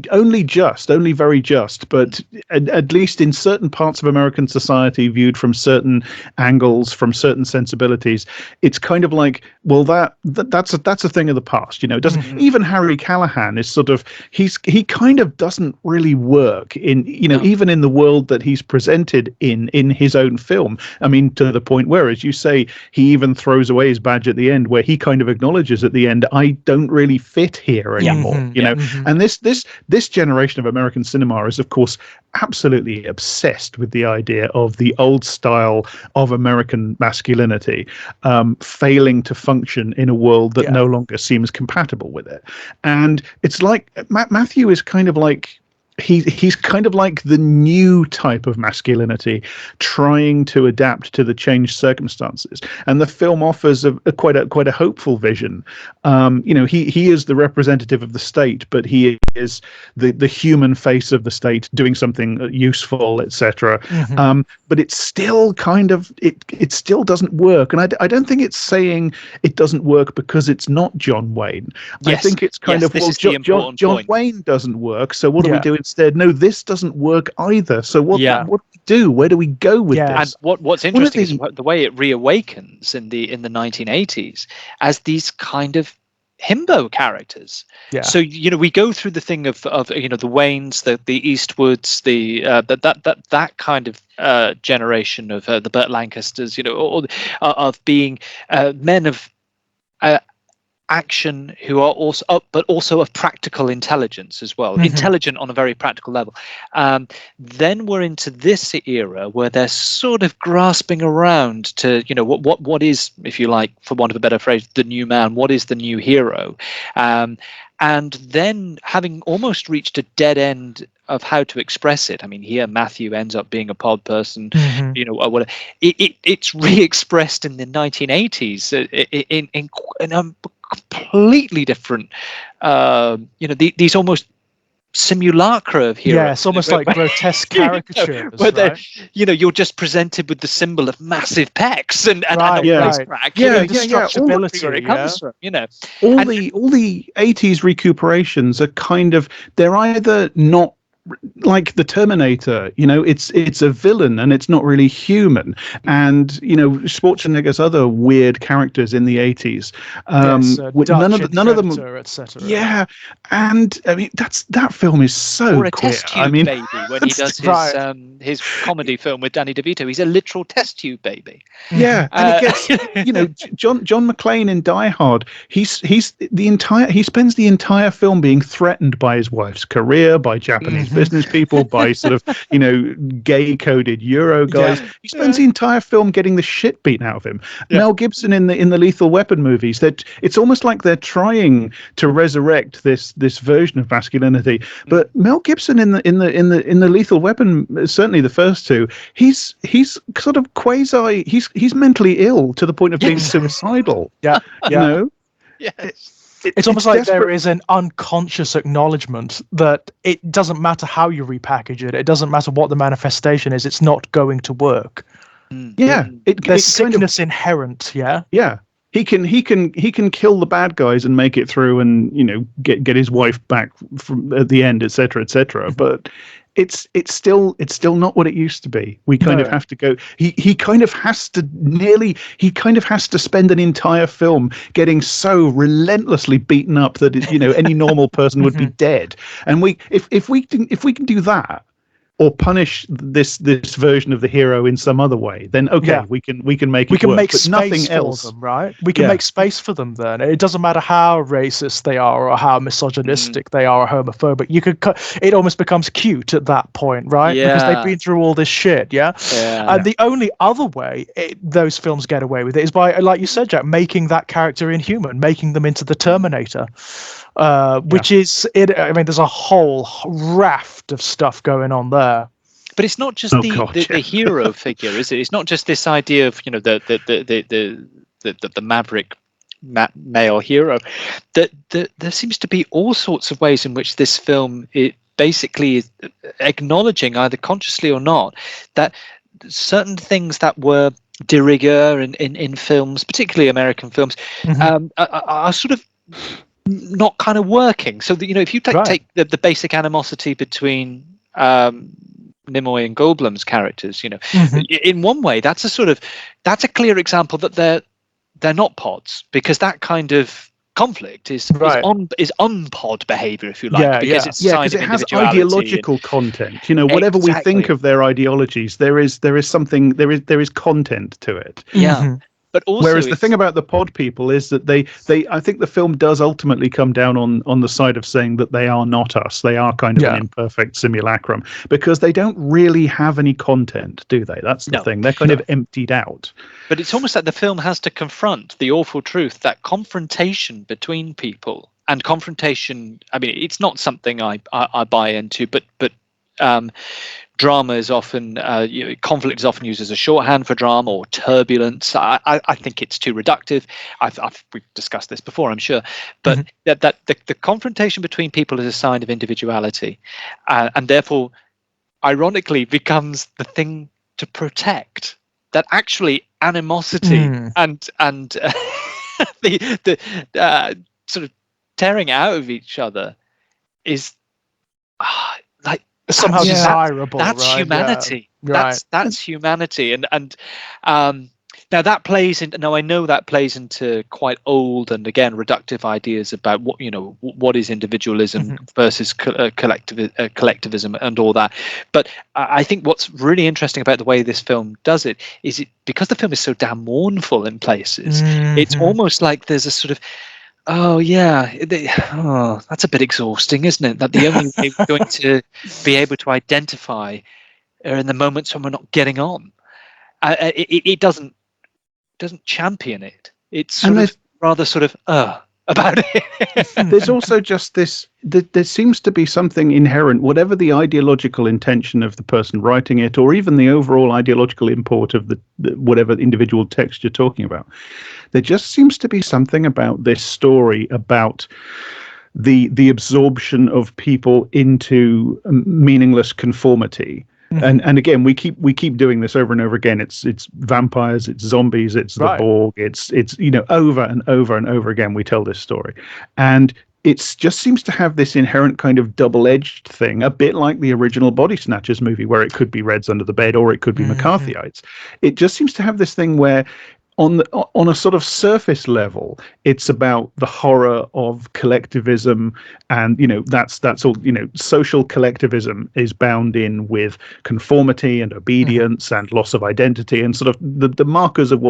very just, but at least in certain parts of American society, viewed from certain angles, from certain sensibilities, it's kind of like, well, that's a thing of the past. It doesn't. Even Harry Callahan is sort of he kind of doesn't really work in even in the world that he's presented in his own film. I mean, to the point where, as you say, he even throws away his badge at the end, where he kind of acknowledges at the end, I don't really fit here anymore. And this generation of American cinema is, of course, absolutely obsessed with the idea of the old style of American masculinity failing to function in a world that no longer seems compatible with it. And it's like Matthew is kind of like, he's kind of like the new type of masculinity trying to adapt to the changed circumstances, and the film offers quite a hopeful vision. He is the representative of the state, but he is the human face of the state doing something useful, etc. But it's still kind of it still doesn't work, and I don't think it's saying it doesn't work because it's not John Wayne. I think it's kind of, well, John Wayne doesn't work, so what do we do instead? No, this doesn't work either. So what do we do? Where do we go with this? And what's interesting is the way it reawakens in the 1980s as these kind of himbo characters. So we go through the thing of the Waynes, the Eastwoods, that kind of generation of the Burt Lancasters, of being men of action who are also but also of practical intelligence as well, intelligent on a very practical level. Then we're into this era where they're sort of grasping around to what is, if you like, for want of a better phrase, the new man. What is the new hero? And then, having almost reached a dead end of how to express it, I mean, here Matthew ends up being a pod person. It's re-expressed in the 1980s in a completely different, these almost simulacra of heroes. Yeah, it's almost like grotesque caricatures. Where you're just presented with the symbol of massive pecs and indestructibility. Where it comes from, all the 80s recuperations are kind of, they're either not like the Terminator, it's a villain and it's not really human. And Schwarzenegger's other weird characters in the 80s, none of them, etc. Yeah, and I mean that film is so or a queer. test tube baby when he does his comedy film with Danny DeVito. He's a literal test tube baby. Yeah, and it gets John McClane in Die Hard. He spends the entire film being threatened by his wife's career, by Japanese business people, by sort of, gay coded Euro guys. He spends the entire film getting the shit beaten out of him. Mel Gibson in the Lethal Weapon movies, that it's almost like they're trying to resurrect this version of masculinity. But Mel Gibson in the Lethal Weapon, certainly the first two, he's sort of quasi, he's mentally ill to the point of being suicidal. Yeah. Yes. It's almost like there is an unconscious acknowledgement that it doesn't matter how you repackage it. It doesn't matter what the manifestation is. It's not going to work. Yeah, there's sickness inherent. Yeah. He can kill the bad guys and make it through, and get his wife back from at the end, etc., etc. But it's still not what it used to be. We kind of have to go. He kind of has to spend an entire film getting so relentlessly beaten up that any normal person would be dead. And if we can do that, or punish this version of the hero in some other way, then we can make it work. Make but space nothing for else. them, right? We can make space for them. Then it doesn't matter how racist they are, or how misogynistic they are, or homophobic. You could it almost becomes cute at that point, right? Yeah. Because they've been through all this shit. And the only other way those films get away with it is by, like you said, Jack, making that character inhuman, making them into the Terminator. Which is it. I mean, there's a whole raft of stuff going on there. But it's not just the hero figure, is it? It's not just this idea of the maverick male hero. There seems to be all sorts of ways in which this film it basically is acknowledging, either consciously or not, that certain things that were de rigueur in films, particularly American films, are sort of not kind of working. So that, if you take the basic animosity between Nimoy and Goldblum's characters, in one way that's a clear example that they're not pods, because that kind of conflict is unpod behavior, if you like, because it's because it has ideological content. Whatever we think of their ideologies, there is something, there is content to it. But also, whereas the thing about the pod people is that they I think the film does ultimately come down on the side of saying that they are not us. They are kind of an imperfect simulacrum, because they don't really have any content, do they? That's the thing. They're kind of emptied out. But it's almost like the film has to confront the awful truth that confrontation between people, and confrontation, I mean, it's not something I buy into, but drama is often conflict is often used as a shorthand for drama, or turbulence. I think it's too reductive. We've discussed this before, I'm sure, but that the confrontation between people is a sign of individuality, and therefore, ironically, becomes the thing to protect. That actually animosity and the sort of tearing out of each other is like. Somehow desirable. That's humanity. That's humanity, and now that plays into. Now I know that plays into quite old and again reductive ideas about what is individualism versus collectivism and all that. But I think what's really interesting about the way this film does it is because the film is so damn mournful in places. It's almost like there's a sort of. That's a bit exhausting, isn't it? That the only way we're going to be able to identify are in the moments when we're not getting on. It doesn't champion it. It's rather sort of about it. There's also just this. There seems to be something inherent, whatever the ideological intention of the person writing it, or even the overall ideological import of the whatever individual text you're talking about. There just seems to be something about this story about the absorption of people into meaningless conformity. And again, we keep doing this over and over again. It's vampires, it's zombies, it's the Borg, it's over and over and over again we tell this story, and it just seems to have this inherent kind of double-edged thing, a bit like the original Body Snatchers movie, where it could be Reds under the bed or it could be McCarthyites. It just seems to have this thing where on a sort of surface level, it's about the horror of collectivism, and that's all. Social collectivism is bound in with conformity and obedience and loss of identity, and sort of the markers of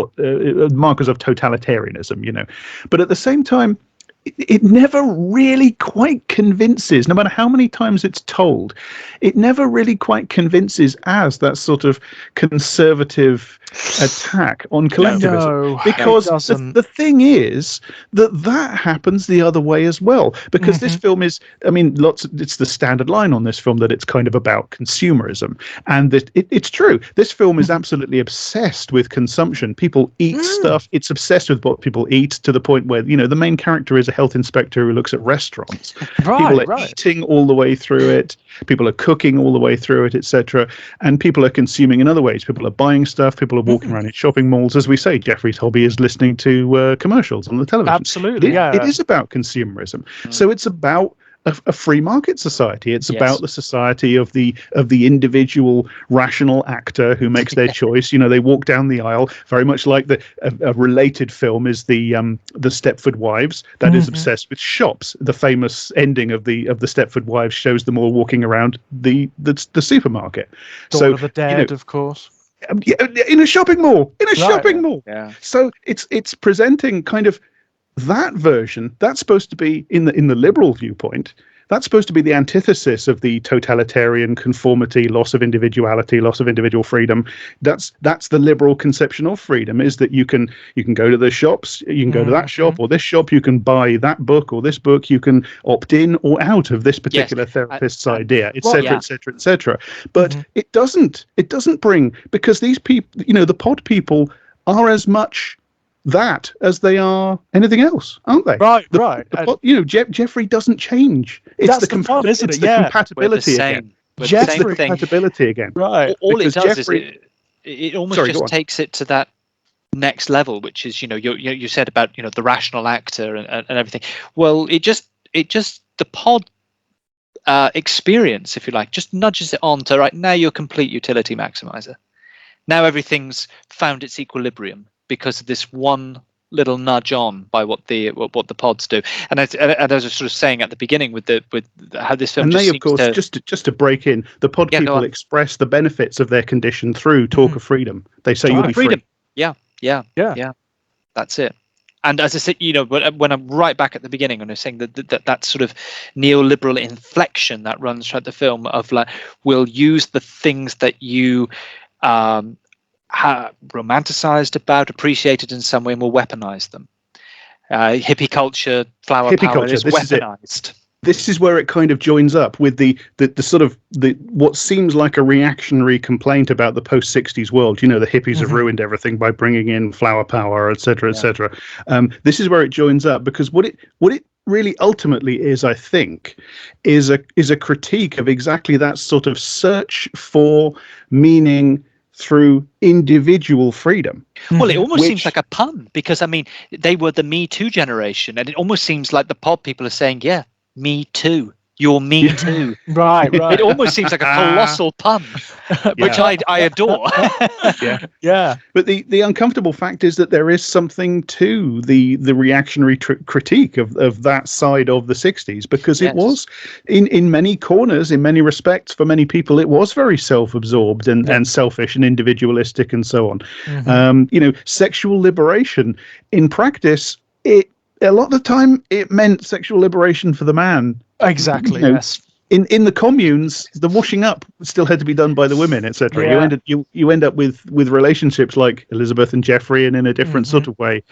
markers of totalitarianism. But at the same time, it never really quite convinces, no matter how many times it's told, it never really quite convinces as that sort of conservative attack on collectivism. No, because it doesn't. the thing is that happens the other way as well. Because this film is, I mean, it's the standard line on this film that it's kind of about consumerism. And that it's true. This film is absolutely obsessed with consumption. People eat stuff. It's obsessed with what people eat, to the point where, the main character is a health inspector who looks at restaurants. People are eating all the way through it. People are cooking all the way through it, etc. And people are consuming in other ways. People are buying stuff. People are walking around in shopping malls. As we say, Jeffrey's hobby is listening to commercials on the television. Absolutely, It is about consumerism. So it's about a free market society. It's about the society of the individual rational actor who makes their choice. They walk down the aisle, very much like a related film is the Stepford Wives, that is obsessed with shops. The famous ending of the Stepford Wives shows them all walking around the supermarket. Dawn of the Dead, of course. In a shopping mall. Shopping mall. Yeah. So it's presenting kind of that version. That's supposed to be in the liberal viewpoint. That's supposed to be the antithesis of the totalitarian conformity, loss of individuality, loss of individual freedom. That's the liberal conception of freedom, is that you can go to the shops, you can go to that shop or this shop, you can buy that book or this book, you can opt in or out of this particular therapist's idea, etc., etc., etc. But it doesn't bring, because these people, the pod people are as much that as they are anything else, aren't they? Right. Jeffrey doesn't change. It's the compatibility again. Jeffrey, compatibility again. Right. All it does is it almost just takes it to that next level, which is you said about the rational actor and everything. Well, it just the pod experience, if you like, just nudges it on to, right, now you're a complete utility maximizer. Now everything's found its equilibrium, because of this one little nudge on by what the pods do. And as I was sort of saying at the beginning with how this film, and they, of course, just to break in, the pod people express the benefits of their condition through talk of freedom. They say you'll be free. Yeah. That's it. And as I said, when I'm right back at the beginning, and I was saying that sort of neoliberal inflection that runs throughout the film of, like, we'll use the things that you romanticized about, appreciated in some way, and will weaponize them. Hippie culture, flower power is weaponized. This is where it kind of joins up with the sort of what seems like a reactionary complaint about the post-60s world. The hippies have ruined everything by bringing in flower power, etc., etc. This is where it joins up, because what it really ultimately is, I think, is a critique of exactly that sort of search for meaning through individual freedom. Well, it almost seems like a pun, because, I mean, they were the Me Too generation, and it almost seems like the pod people are saying, yeah, me too. You're me too. Right. It almost seems like a colossal pun, which I adore. Yeah. But the uncomfortable fact is that there is something to the reactionary critique of that side of the 60s, because it was, in many corners, in many respects, for many people, it was very self-absorbed and selfish and individualistic and so on. Sexual liberation, in practice, a lot of the time, it meant sexual liberation for the man. Exactly. Yes. In the communes, the washing up still had to be done by the women, etc. You end up with relationships like Elizabeth and Jeffrey, and in a different sort of way,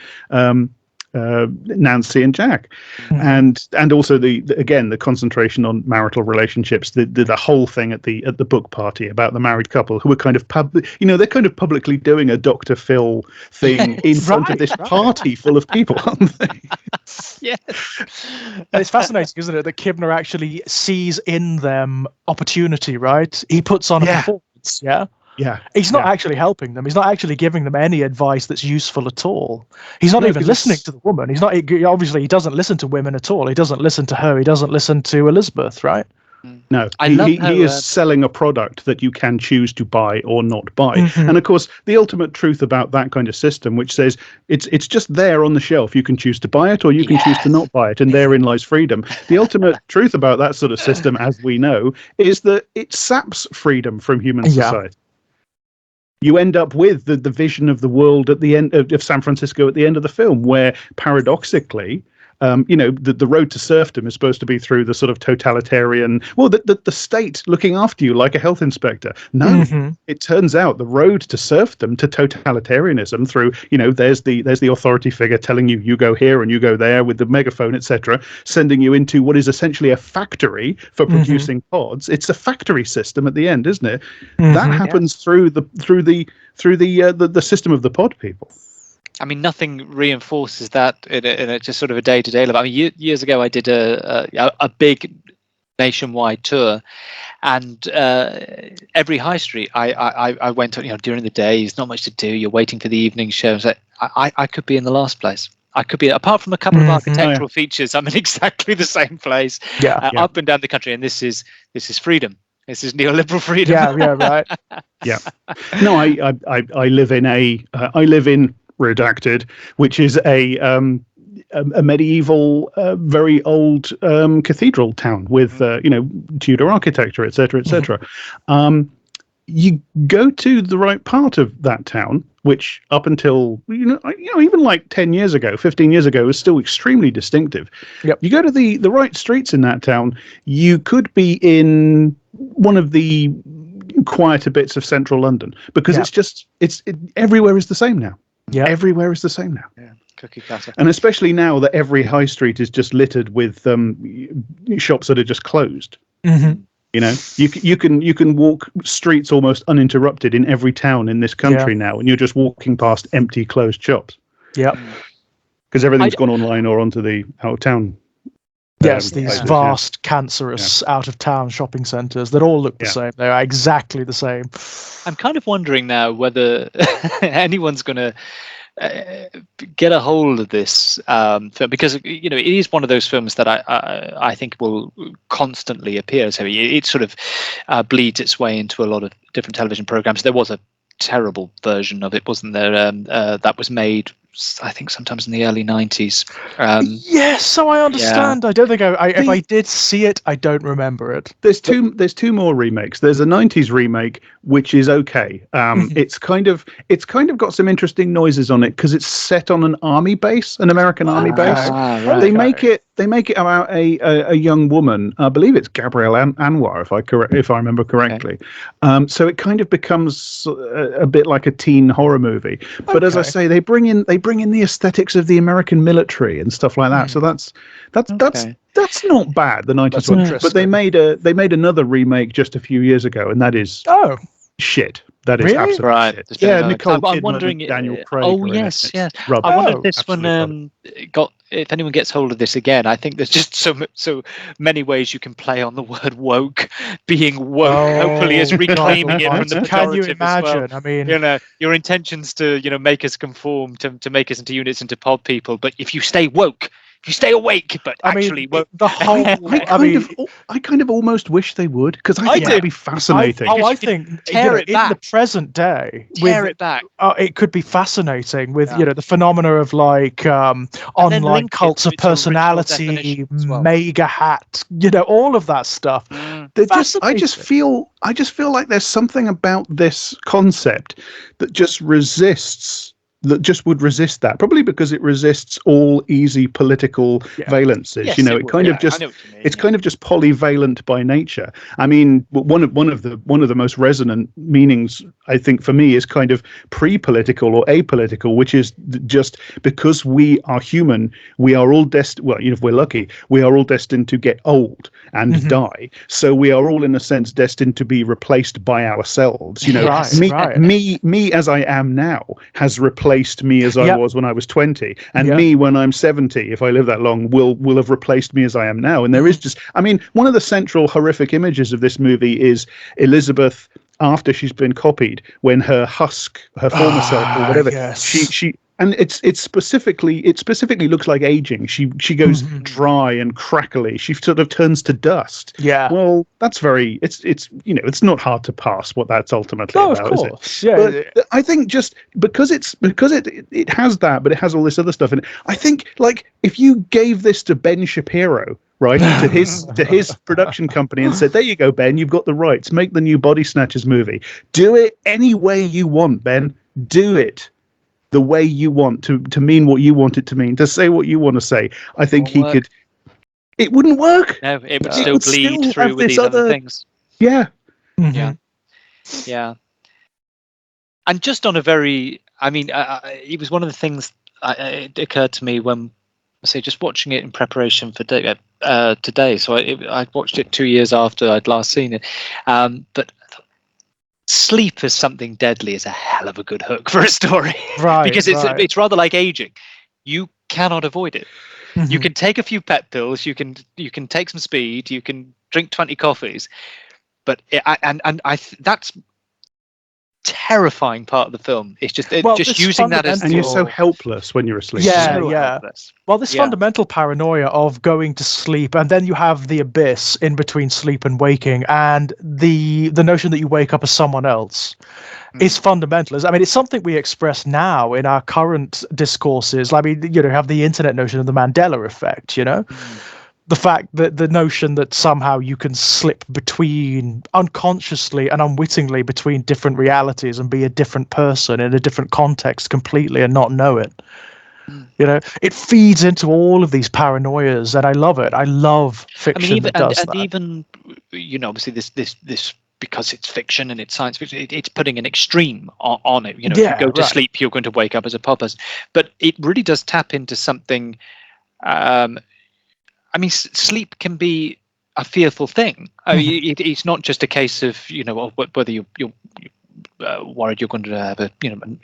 Nancy and Jack, and also the concentration on marital relationships. The whole thing at the book party about the married couple who are kind of they're kind of publicly doing a Dr. Phil thing in front of this party full of people, aren't they? Yes. And it's fascinating, isn't it, that Kibner actually sees in them opportunity, right? He puts on a performance, Yeah. He's not actually helping them. He's not actually giving them any advice that's useful at all. He's not even listening to the woman. He's not, obviously, he doesn't listen to women at all. He doesn't listen to her. He doesn't listen to Elizabeth, right? No, he is selling a product that you can choose to buy or not buy. And of course, the ultimate truth about that kind of system, which says it's just there on the shelf. You can choose to buy it or you can choose to not buy it, and therein lies freedom. The ultimate truth about that sort of system, as we know, is that it saps freedom from human society. You end up with the vision of the world at the end of San Francisco at the end of the film, where paradoxically, the road to serfdom is supposed to be through the sort of totalitarian, the state looking after you like a health inspector. No, it turns out the road to serfdom, to totalitarianism, through, there's the authority figure telling you go here and you go there with the megaphone, etc., sending you into what is essentially a factory for producing pods. It's a factory system at the end, isn't it? That happens through the system of the pod people. I mean, nothing reinforces that in a just sort of a day-to-day life. I mean, years ago, I did a big nationwide tour, and every high street I went on, during the day. There's not much to do. You're waiting for the evening show. So I could be in the last place. I could be, apart from a couple of architectural features, I'm in exactly the same place. Up and down the country, and this is freedom. This is neoliberal freedom. Yeah, right. Yeah. No, I live in Redacted, which is a medieval, very old cathedral town with Tudor architecture, etc., etc. You go to the right part of that town, which up until even like 10 years ago, 15 years ago, was still extremely distinctive. Yep. You go to the right streets in that town, you could be in one of the quieter bits of central London, because it's everywhere is the same now. Yeah, everywhere is the same now. Yeah, cookie cutter. And especially now that every high street is just littered with shops that are just closed. You can walk streets almost uninterrupted in every town in this country now, and you're just walking past empty, closed shops. Yep. Because everything's gone online or onto the out of town. Yes, these vast, cancerous out-of-town shopping centres that all look the same. They are exactly the same. I'm kind of wondering now whether anyone's going to get a hold of this film, because it is one of those films that I think will constantly appear. So it sort of bleeds its way into a lot of different television programs. There was a terrible version of it, wasn't there? That was made, I think, sometimes in the early 90s. Yes, so I understand. I don't think if I did see it, I don't remember it. There's two more remakes. There's a 90s remake which is okay. It's kind of got some interesting noises on it because it's set on an army base, an American army base. Right. They make it about a young woman. I believe it's Gabrielle Anwar, if I remember correctly. Okay. So it kind of becomes a bit like a teen horror movie. But as I say, they bring in the aesthetics of the American military and stuff like that. So that's not bad. The 90s one. But they made another remake just a few years ago, and that is shit. That is absolutely shit. Yeah, Nicole Kidman, I'm wondering, Daniel Craig. Oh yes. I wonder if this one if anyone gets hold of this again. I think there's just so many ways you can play on the word woke. Being woke hopefully is reclaiming it from the pejorative. Can you imagine? As well. I mean, your intentions to make us conform, to make us into units, into pod people. But if you stay woke, if you stay awake, but actually, the whole. I kind of almost wish they would, because I think it'd be fascinating. I think in the present day, it back. It could be fascinating with the phenomena of like online cults of personality, mega hat, all of that stuff. I just feel like there's something about this concept that just would resist that, probably because it resists all easy political valences. Yes, it's kind of just polyvalent by nature. I mean, one of the most resonant meanings, I think, for me, is kind of pre-political or apolitical, which is just because we are human, we are all destined. Well, if we're lucky, we are all destined to get old and die. So we are all, in a sense, destined to be replaced by ourselves. Me as I am now has replaced me as I was when I was 20, and me when I'm 70, if I live that long, will have replaced me as I am now. And there is just, I mean, one of the central horrific images of this movie is Elizabeth after she's been copied, when her former self or whatever, she and it specifically looks like aging. She goes dry and crackly. She sort of turns to dust. Yeah. Well, that's very. It's not hard to pass what that's ultimately about, of course. Is it? But I think just because it has that, but it has all this other stuff in it. I think, like, if you gave this to Ben Shapiro, right, to his production company, and said, "There you go, Ben. You've got the rights. Make the new Body Snatchers movie. Do it any way you want, Ben. Do it." the way you want to mean what you want it to mean, to say what you want to say, I think he could. It wouldn't work. No, it would It still would bleed still through have with this these other other- things. Yeah. Yeah. Yeah. And just on a very, I mean, it was one of the things it occurred to me when, say, just watching it in preparation for today. So I watched it 2 years after I'd last seen it. But sleep is something deadly is a hell of a good hook for a story. Right. Because it's rather like aging. You cannot avoid it. You can take a few pet pills, you can take some speed, you can drink 20 coffees, but that's terrifying part of the film. It's just using that as, and you're so helpless when you're asleep. Helpless. Well, this fundamental paranoia of going to sleep, and then you have the abyss in between sleep and waking, and the notion that you wake up as someone else is fundamental. I mean, it's something we express now in our current discourses. I mean, have the internet notion of the Mandela effect, the fact that the notion that somehow you can slip between unconsciously and unwittingly between different realities and be a different person in a different context completely and not know it. It feeds into all of these paranoias, and I love it. I love fiction that does that. Even obviously this because it's fiction and it's science fiction, it's putting an extreme on it. If you go to sleep, you're going to wake up as a person. But it really does tap into something. I mean, sleep can be a fearful thing. I mean, it's not just a case of whether you're worried you're going to have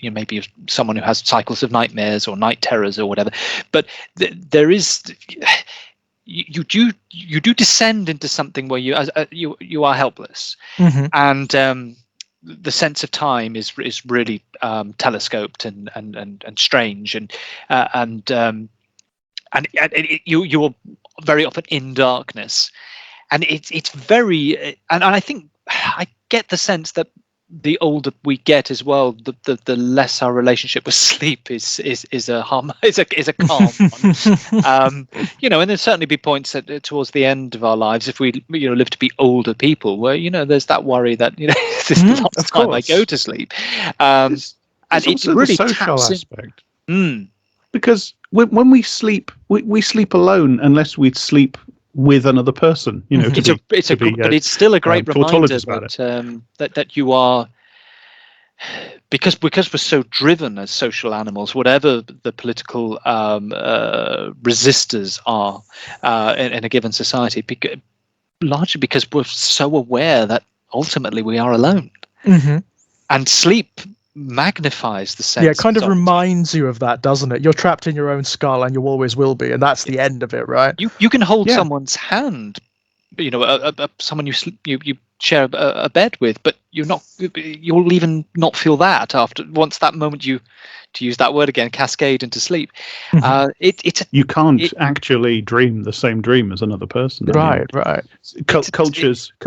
maybe someone who has cycles of nightmares or night terrors or whatever. But there is you do descend into something where you are helpless, and the sense of time is really telescoped and strange, and you are very often in darkness, and it's very and I think I get the sense that the older we get as well, the less our relationship with sleep is a calm one. And there'll certainly be points towards the end of our lives, if we live to be older people, where there's that worry that this is the last time I go to sleep, and it's really the social taps aspect. Because when we sleep, we sleep alone unless we sleep with another person. But it's still a great reminder that you are, because we're so driven as social animals, whatever the political resistors are in a given society, largely because we're so aware that ultimately we are alone, and sleep magnifies the sense. Yeah, it kind of reminds you of that, doesn't it? You're trapped in your own skull, and you always will be, and that's the end of it, right? You can hold someone's hand, someone you share a bed with, but you'll even not feel that once that moment to use that word again, cascade into sleep. You can't actually dream the same dream as another person. Right.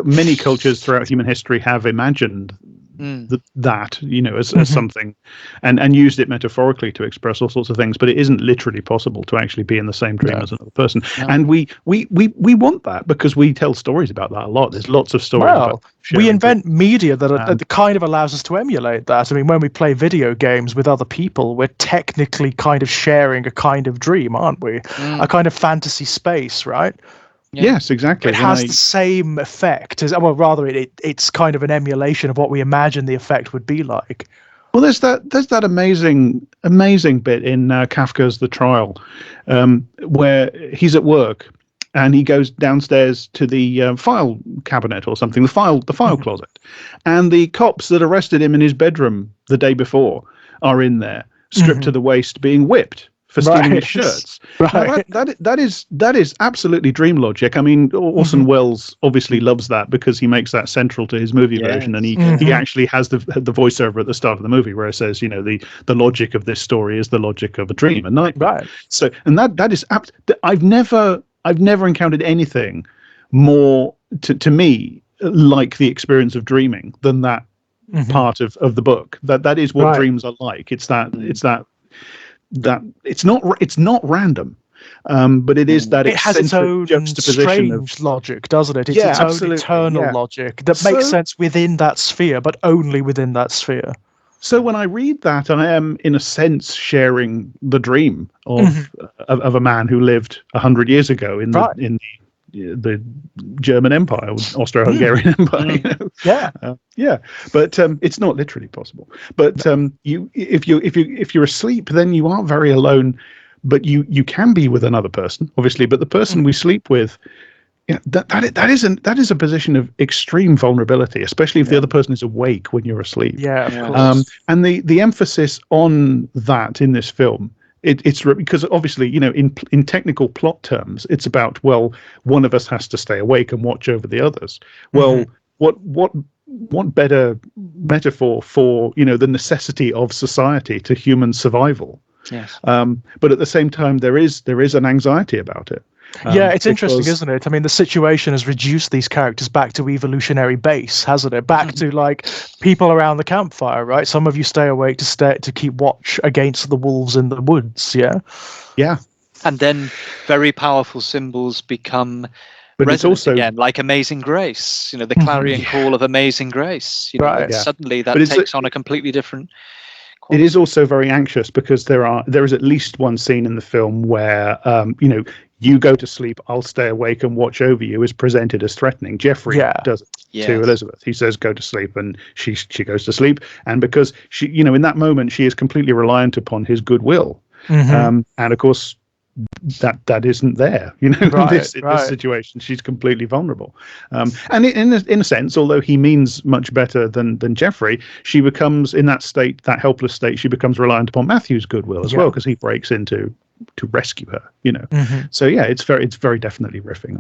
Many cultures throughout human history have imagined that as something, and used it metaphorically to express all sorts of things, but it isn't literally possible to actually be in the same dream as another person. And we want that, because we tell stories about that a lot. There's lots of stories about we invent media that kind of allows us to emulate that. I mean, when we play video games with other people, we're technically kind of sharing a kind of dream, aren't we? A kind of fantasy space, right? Yes, exactly. It has the same effect it's kind of an emulation of what we imagine the effect would be like. Well, there's that amazing bit in Kafka's The Trial, where he's at work and he goes downstairs to the file cabinet or something, the file closet, and the cops that arrested him in his bedroom the day before are in there, stripped to the waist, being whipped for stealing his shirts. Now, that is absolutely dream logic. I mean, Orson Welles obviously loves that, because he makes that central to his movie version, and he actually has the voiceover at the start of the movie where it says, the logic of this story is the logic of a dream, a nightmare. Right. So, and that is I've never encountered anything more to me like the experience of dreaming than that part of the book. That is what dreams are like. It's that it's not random, but it is that it has its own juxtaposition strange logic, doesn't it? It's its own eternal logic that makes sense within that sphere, but only within that sphere. So when I read that, I am in a sense sharing the dream of a man who lived 100 years ago in the German Empire, Austro-Hungarian Empire. You know? Yeah, but it's not literally possible. But if you're asleep, then you aren't very alone. But you can be with another person, obviously. But the person we sleep with, that is a position of extreme vulnerability, especially if the other person is awake when you're asleep. Yeah, of course. And the emphasis on that in this film. It's because obviously, you know, in technical plot terms, it's about, well, one of us has to stay awake and watch over the others. Well, what better metaphor for, you know, the necessity of society to human survival? Yes. But at the same time, there is an anxiety about it. Yeah, it's interesting, isn't it? I mean, the situation has reduced these characters back to evolutionary base, hasn't it? Back to like people around the campfire, right? Some of you stay awake to keep watch against the wolves in the woods. Yeah, yeah. And then very powerful symbols become but it's also again, like Amazing Grace. You know, the clarion call of Amazing Grace. You know, suddenly that takes on a completely different. It is also very anxious because there is at least one scene in the film where you know, you go to sleep, I'll stay awake and watch over you is presented as threatening. Jeffrey does it to Elizabeth. He says, go to sleep, and she goes to sleep. And because she, you know, in that moment, she is completely reliant upon his goodwill. And of course, that isn't there, you know, in this situation. She's completely vulnerable. And in a sense, although he means much better than Jeffrey, she becomes, in that state, that helpless state, she becomes reliant upon Matthew's goodwill as well, because he breaks in to rescue her, you know. So yeah, it's very definitely riffing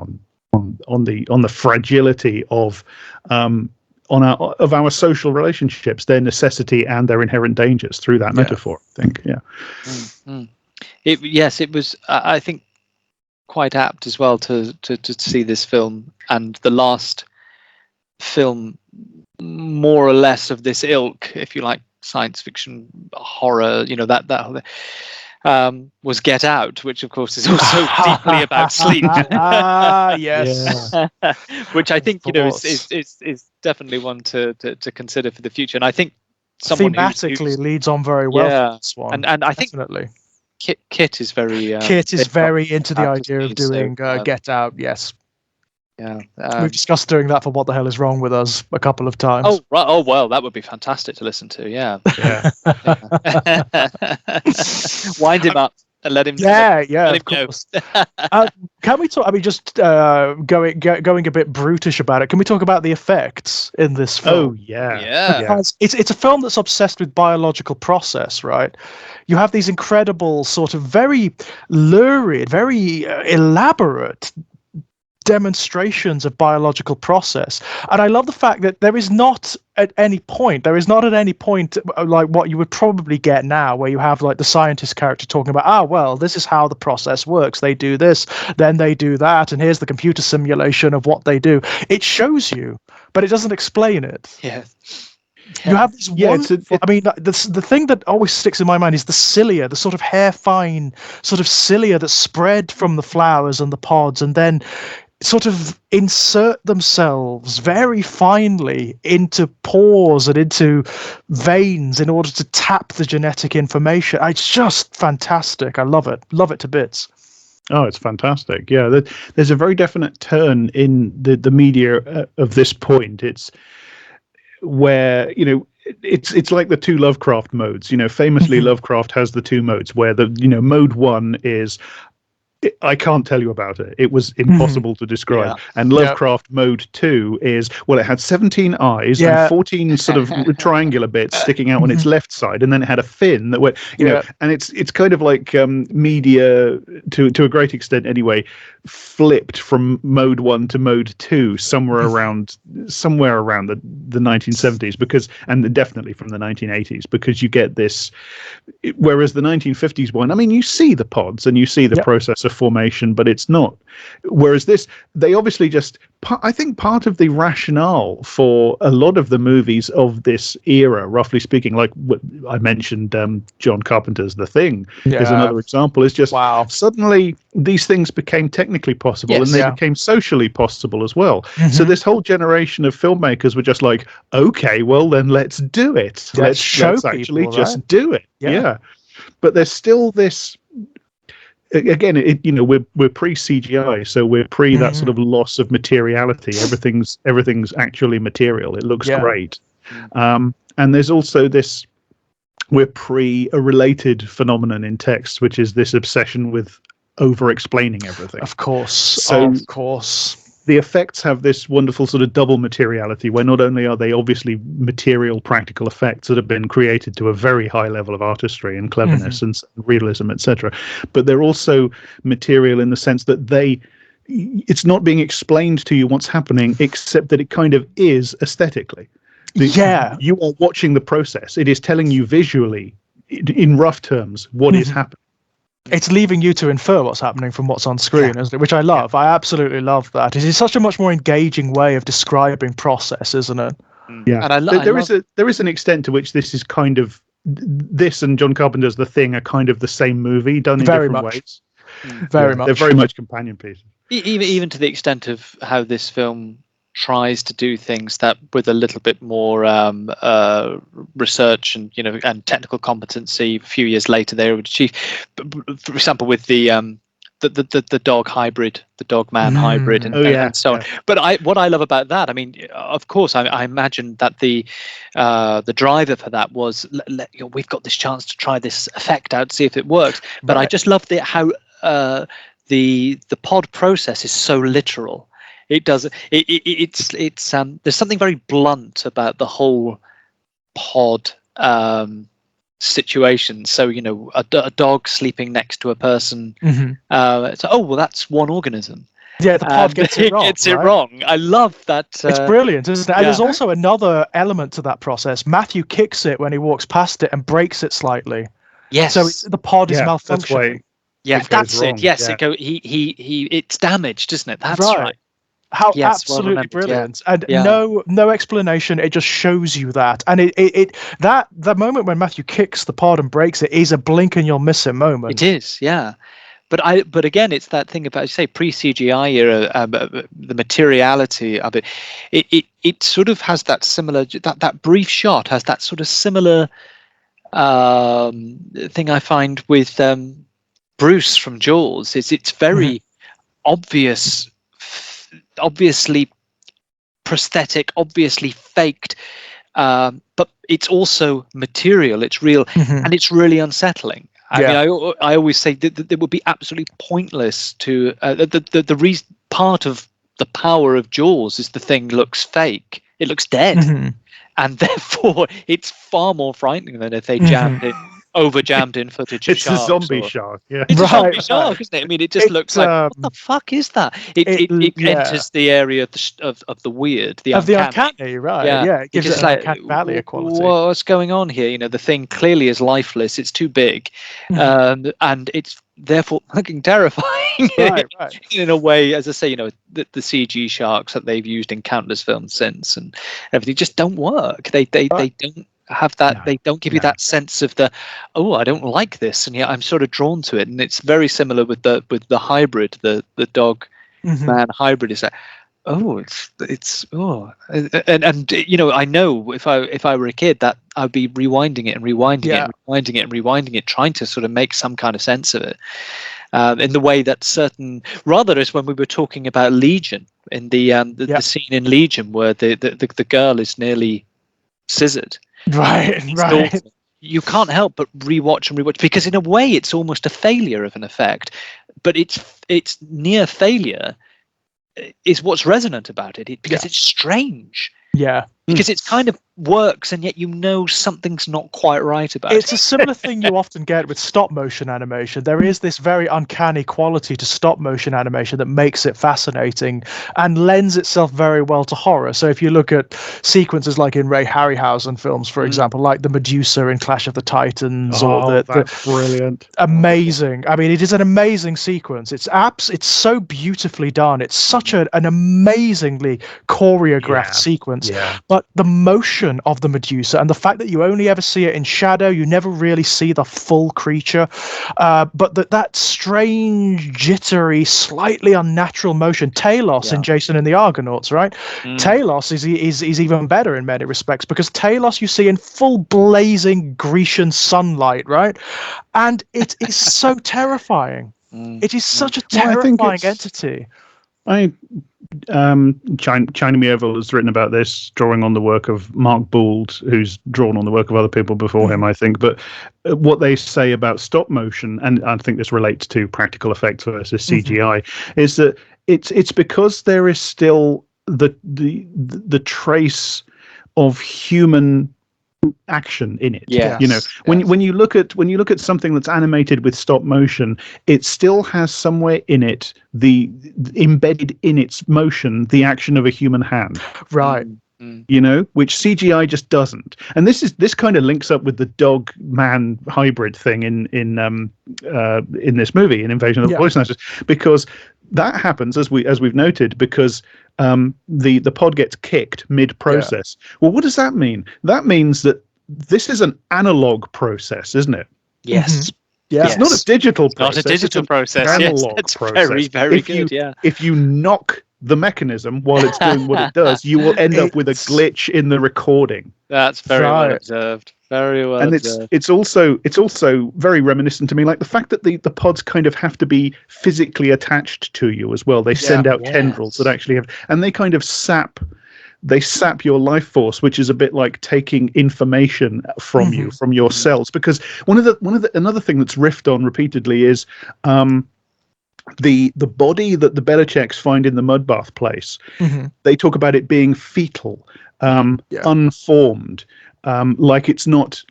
on the fragility of our social relationships, their necessity and their inherent dangers through that metaphor, I think. It was, I think, quite apt as well to see this film and the last film, more or less of this ilk, if you like, science fiction, horror, you know, that was Get Out, which of course is also deeply about sleep. Yes. Which I think, you know, is definitely one to consider for the future. And I think someone thematically leads on very well for this one. And I think definitely. Kit is very Kit is very into the idea of doing Get Out. Yes. Yeah. We've discussed doing that for What the Hell Is Wrong with Us a couple of times. Oh, right. Oh, well, that would be fantastic to listen to. Yeah. Wind him up and let him. Let him of course. Can we talk? I mean, just going a bit brutish about it. Can we talk about the effects in this film? Oh yeah. Because it's a film that's obsessed with biological process, right? You have these incredible, sort of very lurid, very elaborate demonstrations of biological process, and I love the fact that there is not at any point like what you would probably get now, where you have like the scientist character talking about, well, this is how the process works, they do this, then they do that, and here's the computer simulation of what they do. It shows you, but it doesn't explain it. You have this I mean, the thing that always sticks in my mind is the cilia, the sort of hair fine sort of cilia that spread from the flowers and the pods, and then sort of insert themselves very finely into pores and into veins in order to tap the genetic information. It's just fantastic. I love it to bits. Oh, it's fantastic. Yeah, there's a very definite turn in the media of this point. It's where, you know, it's like the two Lovecraft modes. You know, famously Lovecraft has the two modes where mode one is, I can't tell you about it. It was impossible to describe. And Lovecraft mode 2 is, well, it had 17 eyes and 14 sort of triangular bits sticking out on its left side, and then it had a fin that went, you know, and it's kind of like media to a great extent anyway, flipped from mode 1 to mode 2 somewhere around the 1970s, and definitely from the 1980s, because you get this, whereas the 1950s one, I mean, you see the pods and you see the process of formation, but it's not. Whereas this, they obviously just, I think part of the rationale for a lot of the movies of this era, roughly speaking, like what I mentioned, John Carpenter's The Thing is another example, is just suddenly these things became technically possible, and they became socially possible as well. So this whole generation of filmmakers were just like, okay, well then let's do it. Let's actually people, just do it. Yeah. But there's still this, again, we're pre CGI, so we're pre that sort of loss of materiality. Everything's actually material. It looks great. And there's also this, we're pre a related phenomenon in text, which is this obsession with over explaining everything. Of course. The effects have this wonderful sort of double materiality, where not only are they obviously material, practical effects that have been created to a very high level of artistry and cleverness and realism, etc., but they're also material in the sense that it's not being explained to you what's happening, except that it kind of is aesthetically. You are watching the process. It is telling you visually, in rough terms, what is happening. It's leaving you to infer what's happening from what's on screen, isn't it? Which I love. I absolutely love that. It is such a much more engaging way of describing process, isn't it? Yeah, and there is an extent to which this is kind of, this and John Carpenter's The Thing are kind of the same movie done in different ways. Very much. They're very much companion pieces. Even to the extent of how this film tries to do things that with a little bit more research and and technical competency. A few years later, they would achieve. For example, with the dog hybrid, the dog man hybrid, and so on. But what I love about that, I mean, of course, I imagine that the driver for that was we've got this chance to try this effect out, see if it works. But I just love how the pod process is so literal. It does. It's there's something very blunt about the whole pod situation. So a dog sleeping next to a person. So that's one organism. Yeah, the pod gets it wrong. Gets it wrong. I love that. It's brilliant, isn't it? And there's also another element to that process. Matthew kicks it when he walks past it and breaks it slightly. Yes. So the pod is malfunctioning. That's it. Yes, it's damaged, isn't it? That's right. How absolutely brilliant. And no explanation, it just shows you that. And the moment when Matthew kicks the pod and breaks it is a blink and you'll miss it moment. It is, yeah. But again, it's that thing about, say, pre-CGI era, the materiality of it. It sort of has that similar, that brief shot has that sort of similar thing I find with Bruce from Jaws. It's very obviously prosthetic, obviously faked, but it's also material, it's real, and it's really unsettling. I mean, I always say that it would be absolutely pointless to the reason, part of the power of Jaws is the thing looks fake, it looks dead, and therefore it's far more frightening than if they jammed in footage of it's sharks. A zombie shark. It's a zombie shark, isn't it? I mean, it just looks like, what the fuck is that? It enters the area of the weird, the uncanny, right? Yeah, it gives it an uncanny valley quality. What's going on here? The thing clearly is lifeless. It's too big, and it's therefore fucking terrifying. Right. In a way, as I say, the CG sharks that they've used in countless films since and everything just don't work. They don't have that. They don't give you that sense of I don't like this, and yet I'm sort of drawn to it. And it's very similar with the hybrid, the dog man hybrid. Is that I know if I were a kid that I'd be rewinding it and rewinding it, trying to sort of make some kind of sense of it. In the way that certain, rather as when we were talking about Legion, in the scene in Legion where the girl is nearly scissored. Right. You can't help but rewatch because in a way it's almost a failure of an effect, but it's near failure is what's resonant about it because it's strange. Yeah. because it's kind of works, and yet something's not quite right about it. It's a similar thing you often get with stop motion animation. There is this very uncanny quality to stop motion animation that makes it fascinating and lends itself very well to horror. So if you look at sequences like in Ray Harryhausen films, for example, like the Medusa in Clash of the Titans, or that's brilliant, amazing. I mean, it is an amazing sequence. It's so beautifully done. It's such an amazingly choreographed sequence. Yeah. But the motion of the Medusa and the fact that you only ever see it in shadow, you never really see the full creature, but that strange, jittery, slightly unnatural motion. Talos in Jason and the Argonauts, right? Talos is even better in many respects, because Talos you see in full blazing Grecian sunlight, right? And it is so terrifying. It is such a terrifying entity. China Mieville has written about this, drawing on the work of Mark Gould, who's drawn on the work of other people before him, I think. But what they say about stop motion, and I think this relates to practical effects versus CGI, is that it's because there is still the trace of human action in it. When you look at something that's animated with stop motion, it still has somewhere in it the embedded in its motion the action of a human hand, right? Which CGI just doesn't. And this kind of links up with the dog man hybrid thing in this movie, in Invasion of the Body Snatchers, because that happens, as we've noted, because the pod gets kicked mid-process. Well, what does that mean? That means that this is an analog process, isn't it? Yes. Yeah. It's not a digital process. Not a digital process. Analog That's process. very, very good. If you knock the mechanism while it's doing what it does, you will end up with a glitch in the recording. That's very well observed. Very well observed. And it's also very reminiscent to me, like the fact that the pods kind of have to be physically attached to you as well. They send out tendrils that actually have, and they kind of sap your life force, which is a bit like taking information from you, from your cells. Because another thing that's riffed on repeatedly is the body that the Belichicks find in the mud bath place. They talk about it being fetal, unformed, like it's not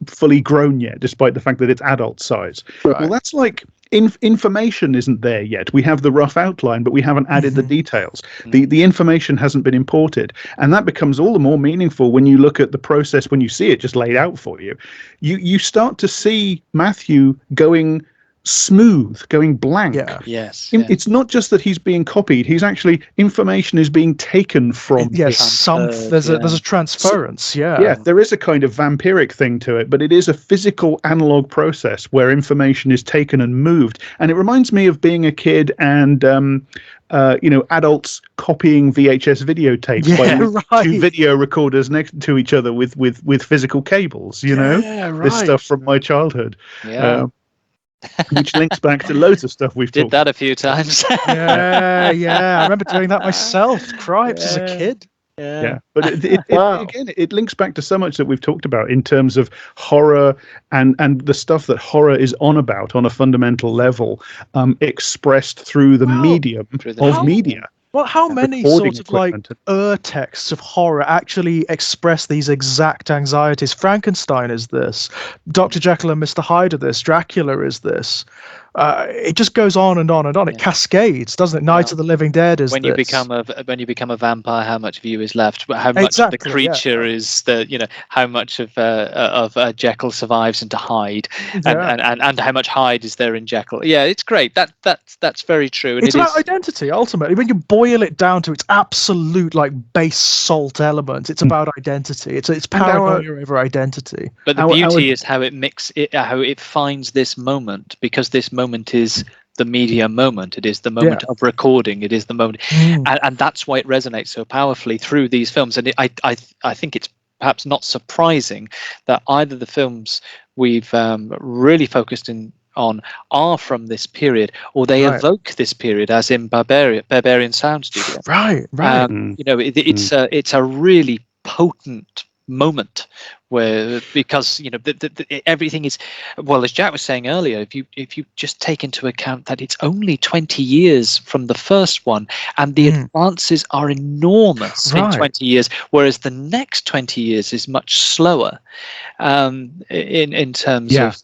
fully grown yet, despite the fact that it's adult size. Right. Well, that's like information isn't there yet. We have the rough outline, but we haven't added the details. The information hasn't been imported, and that becomes all the more meaningful when you look at the process. When you see it just laid out for you, you start to see Matthew going smooth, going blank. It's not just that he's being copied, he's actually, information is being taken from there's a transference. There is a kind of vampiric thing to it, but it is a physical analog process where information is taken and moved. And it reminds me of being a kid and adults copying VHS videotapes by two video recorders next to each other with physical cables. This stuff from my childhood. Which links back to loads of stuff we've did that a few times. I remember doing that myself. Cripes as a kid. But it links back to so much that we've talked about in terms of horror and the stuff that horror is on about on a fundamental level, expressed through the medium of media. Well, how many sort of like texts of horror actually express these exact anxieties? Frankenstein is this. Dr. Jekyll and Mr. Hyde are this. Dracula is this. It just goes on and on and on. It cascades, doesn't it? Night of the Living Dead is when this. when you become a vampire, how much of you is left? How much of the creature is how much of Jekyll survives into Hyde, and how much Hyde is there in Jekyll? Yeah, it's great. That's very true. And it's about identity ultimately. When you boil it down to its absolute base salt element, it's about identity. It's paranoia over identity. But the beauty is how it finds this moment, because this moment is the media moment. It is the moment of recording. It is the moment, and that's why it resonates so powerfully through these films. And I think it's perhaps not surprising that either the films we've really focused on are from this period, or they evoke this period, as in Barbarian Sound Studio. Right. It's a really potent moment where, because everything is, well, as Jack was saying earlier, if you just take into account that it's only 20 years from the first one, and the advances are enormous in 20 years, whereas the next 20 years is much slower in terms of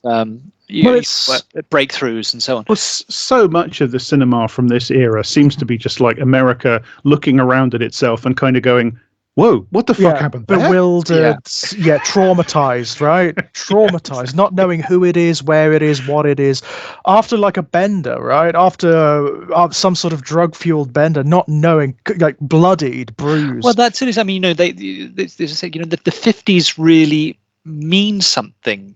breakthroughs and so on. Well, so much of the cinema from this era seems to be just like America looking around at itself and kind of going, whoa, what the fuck happened there? Bewildered, traumatized, right? Traumatized, not knowing who it is, where it is, what it is. After like a bender, right? After some sort of drug-fueled bender, not knowing, like bloodied, bruised. Well, that's it. I mean, the 50s really mean something,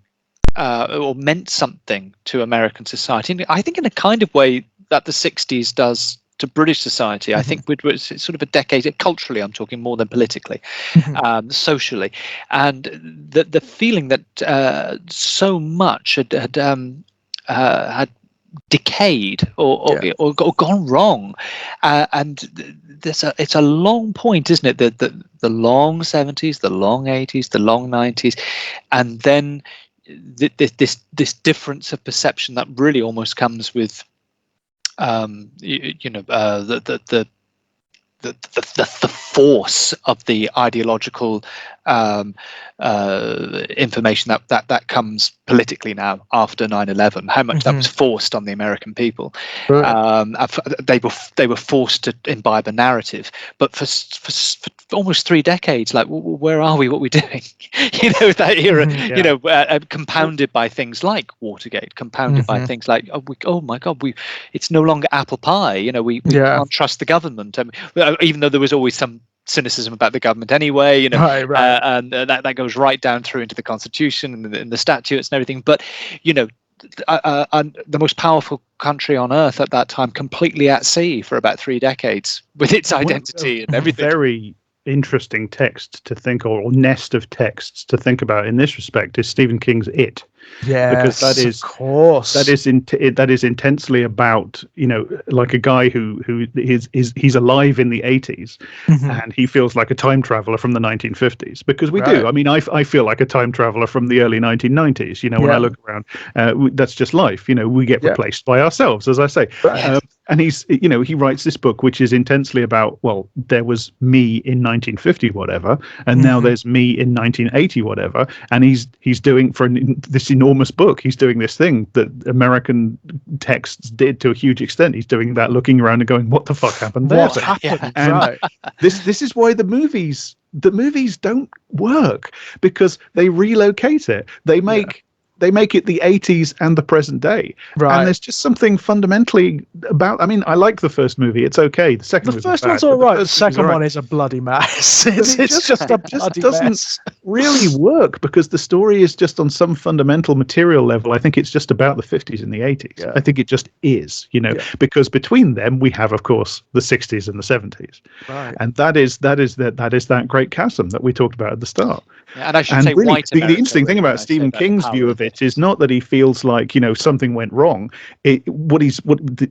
or meant something to American society. And I think in a kind of way that the 60s does to British society. I think it's sort of a decade, culturally I'm talking more than politically, socially, and the feeling that so much had decayed or gone wrong, and it's a long point, isn't it? The long 70s, the long 80s, the long 90s, and then this difference of perception that really almost comes with the force of the ideological information that comes politically now after 9/11. How much that was forced on the American people. They were forced to imbibe a narrative, but for almost 3 decades, like, where are we? What are we doing? That era, compounded by things like Watergate, compounded by things like, oh my God, it's no longer apple pie. We can't trust the government. Even though there was always some cynicism about the government anyway, and that goes right down through into the Constitution and the statutes and everything. But the most powerful country on earth at that time, completely at sea for about 3 decades with its identity and everything. Very interesting text to think, or nest of texts to think about in this respect, is Stephen King's It. Yes, because of course, that is intensely about, like a guy who he's alive in the 80s, and he feels like a time traveler from the 1950s, because we do. I mean, I feel like a time traveler from the early 1990s. When I look around, that's just life. We get replaced by ourselves, as I say. And he's, he writes this book which is intensely about, well, there was me in 1950 whatever, and now there's me in 1980 whatever, and he's doing this enormous book. He's doing this thing that American texts did to a huge extent. He's doing that, looking around and going, "What the fuck happened there?" What happened? And this is why the movies don't work, because they relocate it. They make it the 80s and the present day. Right. And there's just something fundamentally about, I mean, I like the first movie. It's okay. The second first one's all right. The second one is a bloody mess. It's just a bloody mess. Really work, because the story is just on some fundamental material level. I think it's just about the 50s and the 80s. I think it just is, because between them we have, of course, the 60s and the 70s. Right. And that is that great chasm that we talked about at the start. Yeah, and I should say, really, white the interesting thing about Stephen King's view of it is not that he feels like something went wrong. The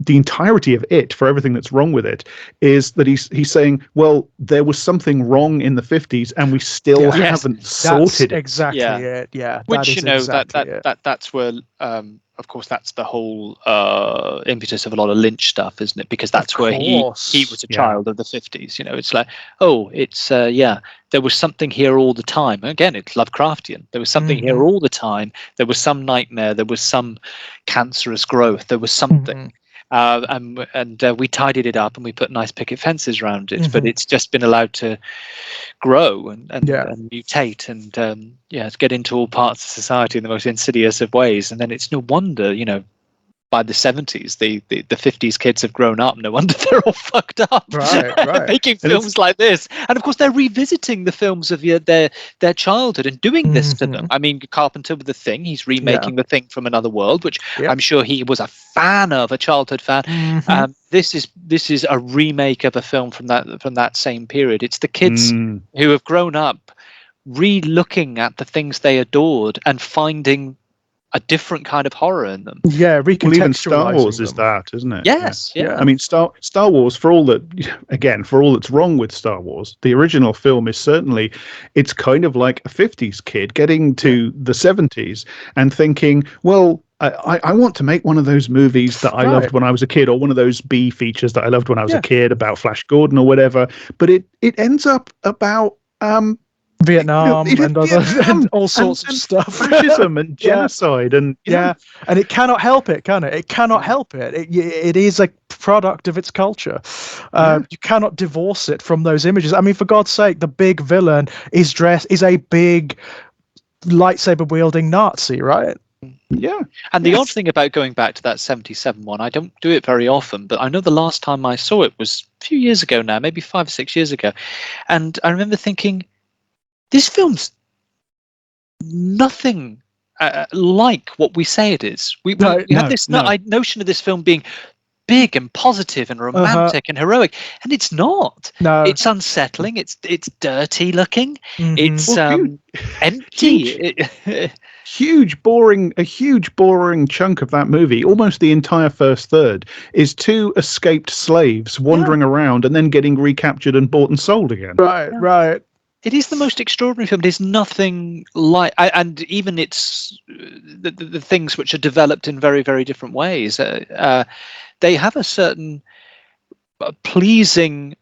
entirety of it, for everything that's wrong with it, is that he's saying, well, there was something wrong in the 50s, and we still haven't sorted it. Exactly it. Yeah, which that's where. Of course, that's the whole impetus of a lot of Lynch stuff, isn't it? Because that's where he was a child of the 50s. It's like, there was something here all the time. Again, it's Lovecraftian. There was something here all the time. There was some nightmare. There was some cancerous growth. There was something. And we tidied it up and we put nice picket fences around it, but it's just been allowed to grow and mutate and get into all parts of society in the most insidious of ways. And then it's no wonder, by the 70s, the 50s kids have grown up. No wonder they're all fucked up, making films like this. And of course, they're revisiting the films of their childhood and doing this to them. I mean, Carpenter with The Thing, he's remaking The Thing from Another World, which I'm sure he was a fan of, a childhood fan. This is a remake of a film from that same period. It's the kids who have grown up re-looking at the things they adored and finding a different kind of horror in them. Yeah, Well, even Star recontextualizing Wars is them. that, isn't it? Yes, yeah. I mean, Star Wars, for all that, again, for all that's wrong with Star Wars, the original film is certainly, it's kind of like a 50s kid getting to the 70s and thinking, well, I want to make one of those movies that I loved when I was a kid, or one of those B features that I loved when I was a kid about Flash Gordon or whatever. But it ends up about Vietnam and all sorts of stuff, fascism and genocide, and and it cannot help it, can it? It cannot help it. It is a product of its culture. You cannot divorce it from those images. I mean, for God's sake, the big villain is a big lightsaber wielding Nazi, right? Yeah. And the odd thing about going back to that 77 one, I don't do it very often, but I know the last time I saw it was a few years ago now, maybe 5 or 6 years ago. And I remember thinking, this film's nothing like what we say it is. We have this notion of this film being big and positive and romantic and heroic, and it's not. No, it's unsettling. It's dirty looking. It's empty. huge boring chunk of that movie, almost the entire first third, is two escaped slaves wandering around and then getting recaptured and bought and sold again. Right. It is the most extraordinary film. There's nothing like, and even it's the things which are developed in very, very different ways. They have a certain pleasing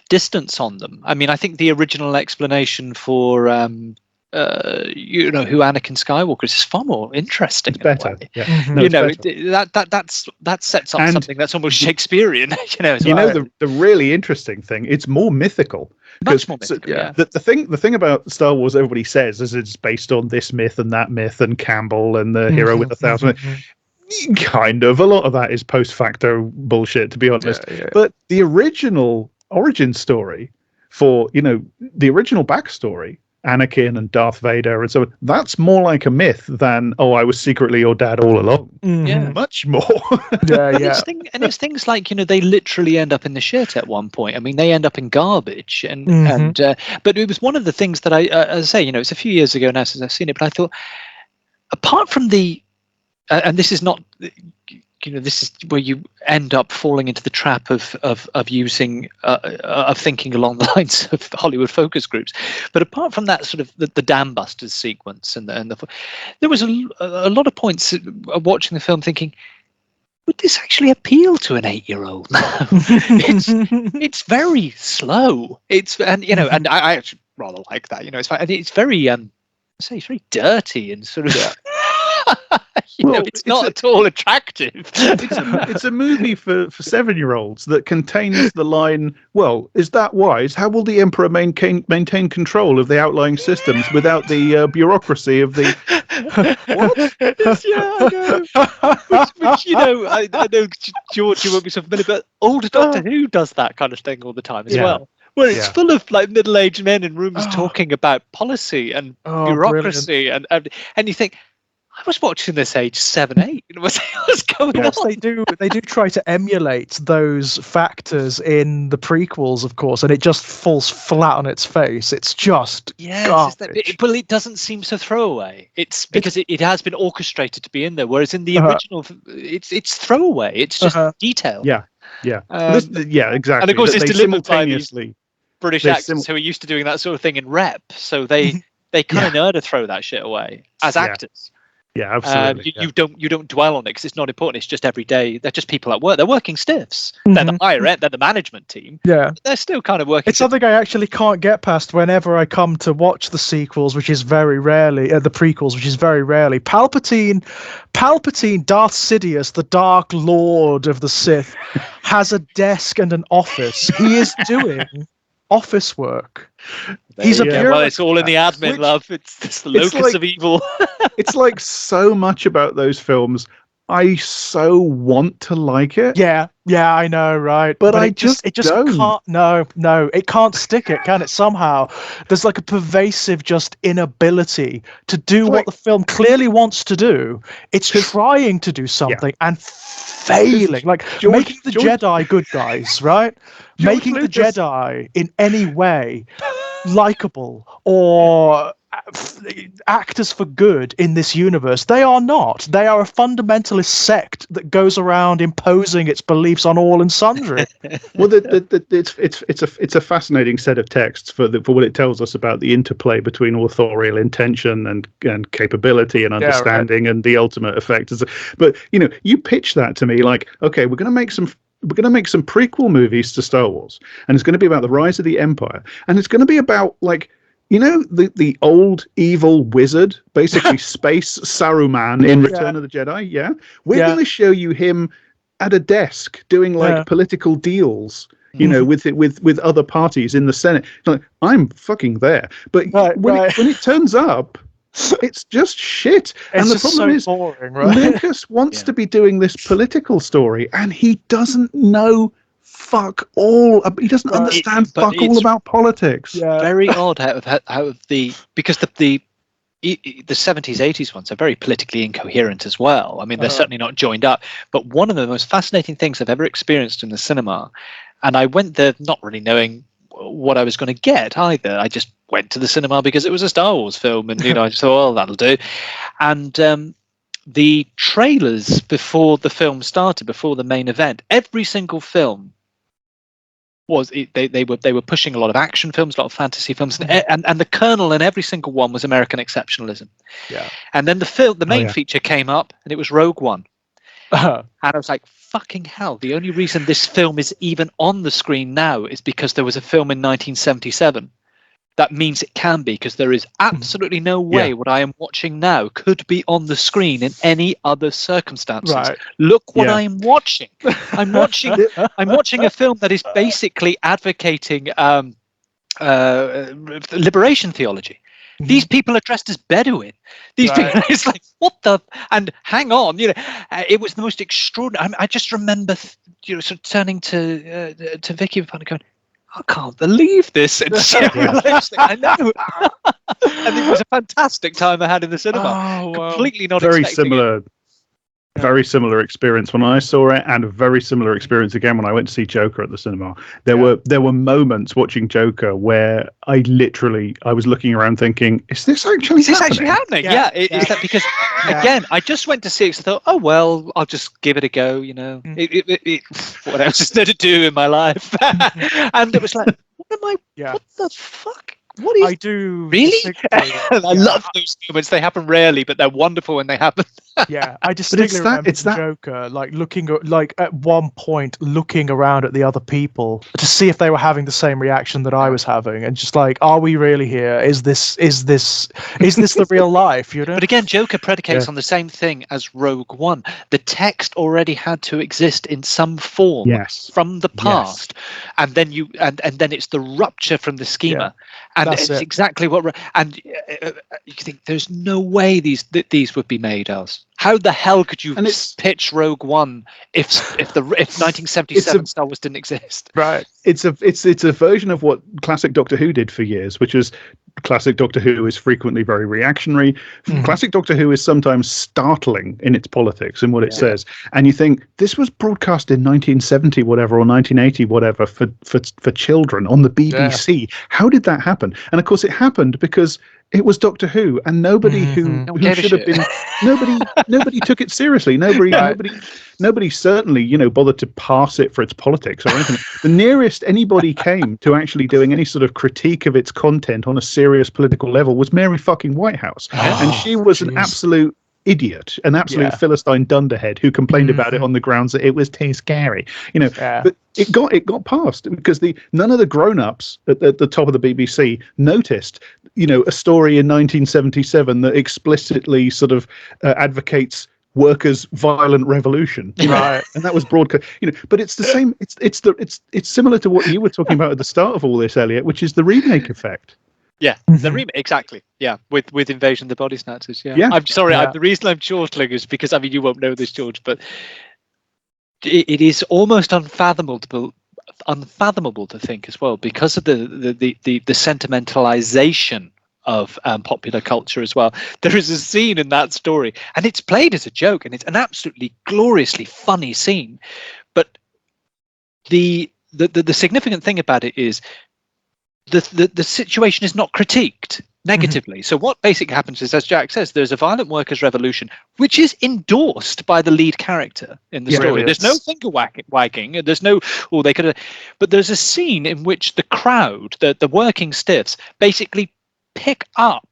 distance on them. I mean, I think the original explanation for who Anakin Skywalker is far more interesting. It's better. Yeah. No, that sets up something that's almost Shakespearean. The really interesting thing, it's more mythical. Much more mythical. The thing about Star Wars, everybody says, is it's based on this myth and that myth and Campbell and the hero with 1,000. Kind of. A lot of that is post facto bullshit, to be honest. But the original origin story for, the original backstory, Anakin and Darth Vader and so on, that's more like a myth than, I was secretly your dad all along. Much more. It's things like, they literally end up in the shit at one point. I mean, they end up in garbage, but it was one of the things that as I say, it's a few years ago now since I've seen it, but I thought, apart from the and this is not, this is where you end up falling into the trap of using of thinking along the lines of Hollywood focus groups. But apart from that, sort of the Dam Busters sequence and there was a lot of points of watching the film thinking, would this actually appeal to an 8-year-old? It's very slow. And I actually rather like that. It's fine. And it's very it's very dirty and sort of. It's not at all attractive. It's a movie for 7-year-olds that contains the line, well, is that wise? How will the Emperor maintain control of the outlying systems without the bureaucracy of the... What? I know George, you won't be so familiar, but older Doctor Who does that kind of thing all the time as well. Where it's full of like middle-aged men in rooms talking about policy and bureaucracy, and you think, I was watching this age 7, 8. What's going on? They do try to emulate those factors in the prequels, of course, and it just falls flat on its face. It's just garbage. But it doesn't seem so throwaway. It's because it has been orchestrated to be in there, whereas in the original, it's throwaway. It's just detail. Exactly. And of course, it's delivered by these British actors who are used to doing that sort of thing in rep, so they kind of know to throw that shit away as actors. Yeah, absolutely. You don't dwell on it because it's not important. It's just every day. They're just people at work. They're working stiffs. They're the higher end. They're the management team. Yeah, they're still kind of working. It's something I actually can't get past whenever I come to watch the sequels, which is very rarely the prequels, which is very rarely. Palpatine, Darth Sidious, the Dark Lord of the Sith, has a desk and an office. He is doing office work. He's a well, it's all in the admin, love. It's the locus of evil. It's like so much about those films. I so want to like it. Yeah, I know, right? But it just don't. Can't. No, it can't stick it, can it? Somehow, there's like a pervasive just inability to do what the film clearly wants to do. It's trying to do something and failing, like making the Jedi good guys, right? Making the Jedi in any way likable or actors for good in this universe. They are not. They are a fundamentalist sect that goes around imposing its beliefs on all and sundry. Well, it's a fascinating set of texts for what it tells us about the interplay between authorial intention and capability and understanding and the ultimate effect. But you pitch that to me like, okay, we're going to make some prequel movies to Star Wars, and it's going to be about the rise of the Empire, and it's going to be about like, the old evil wizard, basically space Saruman in Return of the Jedi. Yeah, we're going to show you him at a desk doing like political deals, with other parties in the Senate. Like, I'm fucking there, but when it turns up, it's just shit. And the problem is, boring, right? Lucas wants to be doing this political story, and he doesn't know fuck all. He doesn't understand fuck all about politics. Very odd because the 70s, 80s ones are very politically incoherent as well. I mean, they're certainly not joined up. But one of the most fascinating things I've ever experienced in the cinema, and I went there not really knowing what I was going to get either. I just went to the cinema because it was a Star Wars film, and I just thought, well, that'll do. And the trailers before the film started, before the main event, every single film they were pushing a lot of action films, a lot of fantasy films, and the kernel in every single one was American exceptionalism. And then the main feature came up, and it was Rogue One. And I was like, fucking hell, the only reason this film is even on the screen now is because there was a film in 1977. That means it can be, because there is absolutely no way what I am watching now could be on the screen in any other circumstances. Look what I am watching. I'm watching a film that is basically advocating liberation theology. These people are dressed as Bedouin. These people, it's like, what the? And hang on, it was the most extraordinary. I just remember, sort of turning to Vicky and going, I can't believe this. It's I know. And it was a fantastic time I had in the cinema. Completely not very expecting similar. it. Very similar experience when I saw it, and a very similar experience again when I went to see Joker at the cinema. There were moments watching Joker where I was looking around thinking, "Is this actually happening?" Yeah, it's that, because again, I just went to see it, so I thought, oh well, I'll just give it a go. What else is there to do in my life? And it was like, what the fuck? What is? I do really. I love those moments. They happen rarely, but they're wonderful when they happen. I distinctly remember Joker at one point looking around at the other people to see if they were having the same reaction that I was having, and just like, are we really here? Is this the real life? But again, Joker predicates on the same thing as Rogue One. The text already had to exist in some form from the past, and then then it's the rupture from the schema. And it's exactly what. And you think there's no way these would be made else. How the hell could you pitch Rogue One if 1977 Star Wars didn't exist? Right. It's a version of what classic Doctor Who did for years, which is classic Doctor Who is frequently very reactionary. Classic Doctor Who is sometimes startling in its politics and what it says. And you think, this was broadcast in 1970 whatever or 1980 whatever for children on the BBC. Yeah. How did that happen? And of course it happened because it was Doctor Who, and nobody who should have been nobody took it seriously. Nobody certainly bothered to pass it for its politics or anything. The nearest anybody came to actually doing any sort of critique of its content on a serious political level was Mary fucking Whitehouse, and she was an absolute idiot, an absolute Philistine dunderhead who complained about it on the grounds that it was too scary. But it got passed because none of the grown-ups at the top of the BBC noticed a story in 1977 that explicitly sort of advocates workers' violent revolution, right? And that was broadcast. But it's the same. It's similar to what you were talking about at the start of all this, Elliot, which is the remake effect. Yeah, the remake, exactly. Yeah, with Invasion of the Body Snatchers. Yeah. I'm sorry. The reason I'm chortling is because you won't know this, George, but it is almost unfathomable to think as well, because of the sentimentalization of popular culture as well. There is a scene in that story, and it's played as a joke, and it's an absolutely gloriously funny scene. But the significant thing about it is the situation is not critiqued. negatively. So what basically happens is, as Jack says, there's a violent workers' revolution, which is endorsed by the lead character in the story. Brilliant. There's no finger wagging. There's no, oh, they could have, but there's a scene in which the crowd, the working stiffs, basically pick up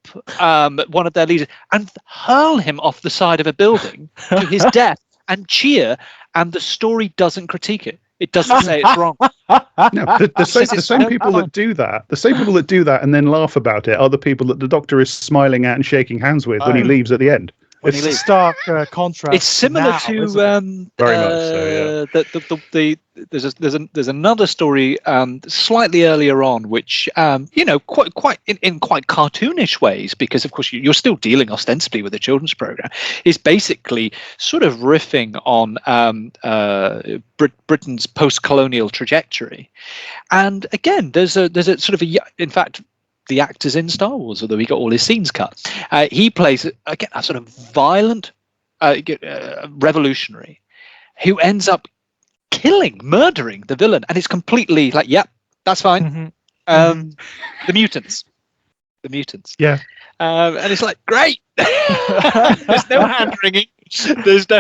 one of their leaders and hurl him off the side of a building to his death and cheer, and the story doesn't critique it. It doesn't say it's wrong. No, the same people that do that, and then laugh about it, are the people that the Doctor is smiling at and shaking hands with when he leaves at the end. It's a stark contrast. It's similar now, isn't it? Very much so, yeah. There's another story slightly earlier on, which quite in quite cartoonish ways, because of course you're still dealing ostensibly with a children's program, is basically sort of riffing on Britain's post-colonial trajectory, and again there's a sort of in fact, the actor's in Star Wars, although he got all his scenes cut. He plays again a sort of violent revolutionary who ends up murdering the villain, and it's completely like, yep, that's fine. The mutants, Yeah. and it's like, great. There's no hand wringing. There's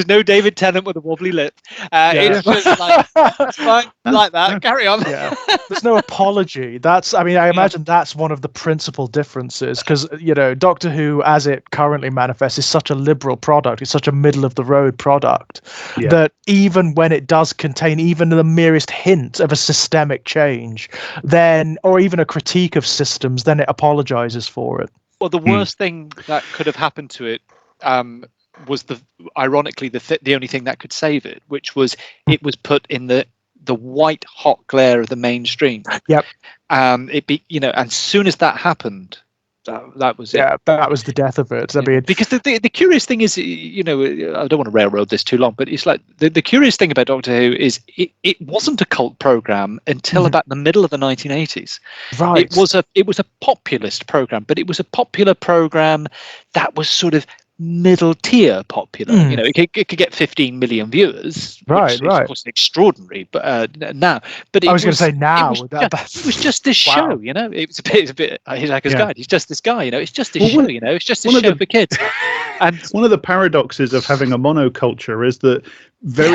no David Tennant with a wobbly lip. It's just like, it's fine, like that. Carry on. Yeah. There's no apology. I imagine that's one of the principal differences, because Doctor Who, as it currently manifests, is such a liberal product. It's such a middle of the road product that even when it does contain even the merest hint of a systemic change, then, or even a critique of systems, then it apologizes for it. Well, the worst thing that could have happened to it was ironically the only thing that could save it, which was it was put in the white hot glare of the mainstream. Yep. And soon as that happened, that was it. Yeah, that was the death of it. I mean, because the curious thing is, I don't want to railroad this too long, but it's like the curious thing about Doctor Who is it wasn't a cult program until about the middle of the 1980s. Right. It was a populist program, but it was a popular program that was sort of middle tier popular. It could get 15 million viewers, right, which is of course extraordinary, but I was going to say now it was just this show. It's a bit Hitchhiker's Guide. He's just this guy. It's just this show. It's just this show for kids. And one of the paradoxes of having a monoculture is that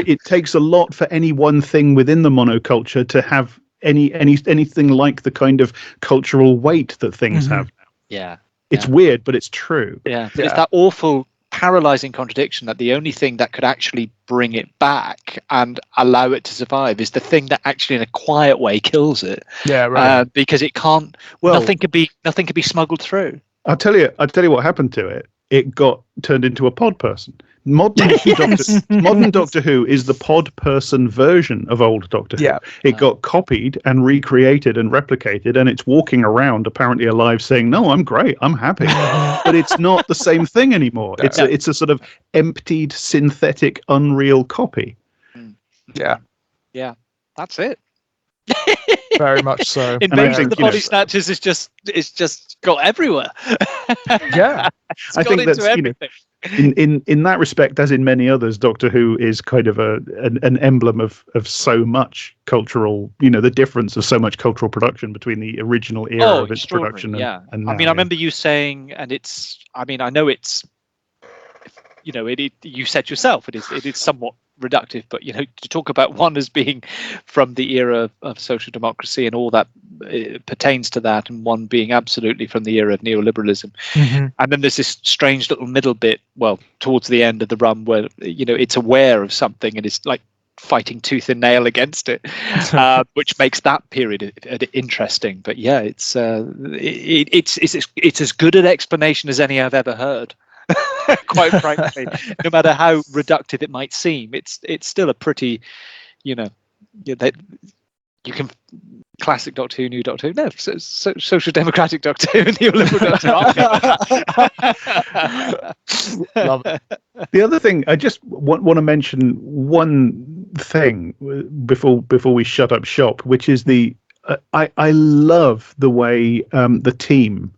it takes a lot for any one thing within the monoculture to have anything like the kind of cultural weight that things have now. Yeah. It's weird, but it's true. Yeah, but it's that awful, paralyzing contradiction that the only thing that could actually bring it back and allow it to survive is the thing that actually, in a quiet way, kills it. Yeah, right. Because it can't. Well, nothing could be smuggled through. I'll tell you what happened to it. It got turned into a pod person. Modern Doctor Who is the pod person version of old Doctor Who. Yeah. It got copied and recreated and replicated, and it's walking around apparently alive saying, "No, I'm great, I'm happy," but it's not the same thing anymore. It's a sort of emptied, synthetic, unreal copy. Yeah, that's it. Very much so. Invasion of the Body Snatchers is just got everywhere. Yeah, I think that's everything. In that respect, as in many others, Doctor Who is kind of an emblem of so much cultural, the difference of so much cultural production between the original era of its production and now. I remember you saying, and I know it's, you said yourself, it is somewhat reductive, but to talk about one as being from the era of social democracy and all that pertains to that, and one being absolutely from the era of neoliberalism, and then there's this strange little middle bit, well, towards the end of the run, where it's aware of something and it's like fighting tooth and nail against it, which makes that period interesting. But yeah, it's as good an explanation as any I've ever heard. Quite frankly, no matter how reductive it might seem, it's still a pretty, that you can classic Doctor Who, new Doctor Who, no, social democratic Doctor Who, neoliberal Doctor Who. Love it. The other thing, I just want to mention one thing before we shut up shop, which is I love the way the team.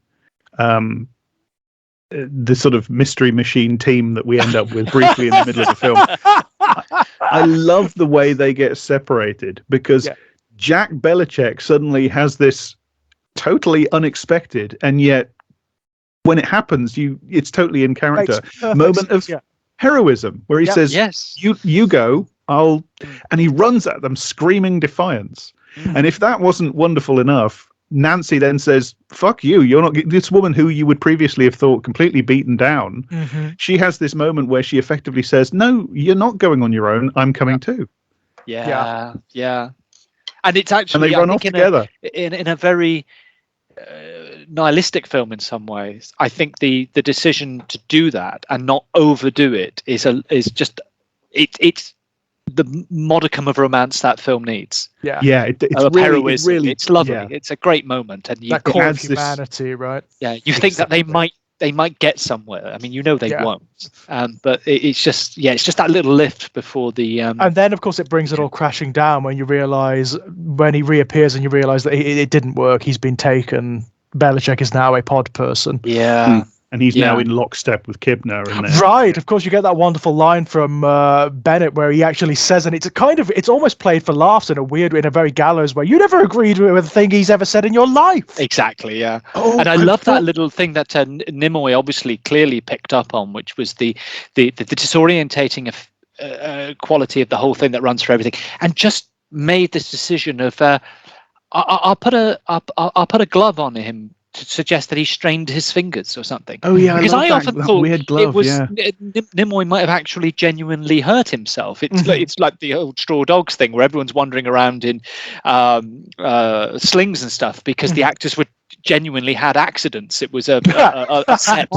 The sort of mystery machine team that we end up with briefly in the middle of the film. I love the way they get separated, because Jack Belichick suddenly has this totally unexpected and yet when it happens, it's totally in character. Perfect Moment of sense, heroism where he says, Yes. you go, and he runs at them screaming defiance. And if that wasn't wonderful enough, Nancy then says, fuck you, you're not this woman who you would previously have thought completely beaten down. She has this moment where she effectively says, no, you're not going on your own, I'm coming too. Yeah. And it's actually, And they run off together in a very nihilistic film in some ways. I think the decision to do that and not overdo it is just it's the modicum of romance that film needs. It's Heroism. really, it's lovely. It's a great moment, and that core of humanity, right? Yeah, you think that they might get somewhere. I mean, they won't. But it's just that little lift before the. And then, of course, it brings it all crashing down when he reappears and you realise that it didn't work. He's been taken. Belichick is now a pod person. Yeah. And he's now in lockstep with Kibner. Right, of course, you get that wonderful line from Bennett where he actually says, and it's almost played for laughs in a very gallows way. You never agreed with a thing he's ever said in your life. Exactly, yeah. And I love that little thing that Nimoy obviously clearly picked up on, which was the disorientating quality of the whole thing that runs through everything, and just made this decision of I'll put a glove on him to suggest that he strained his fingers or something. Oh yeah, because I often thought weird glove, it was Nimoy might have actually genuinely hurt himself. It's like the old Straw Dogs thing where everyone's wandering around in slings and stuff because the actors would genuinely had accidents. It was a set,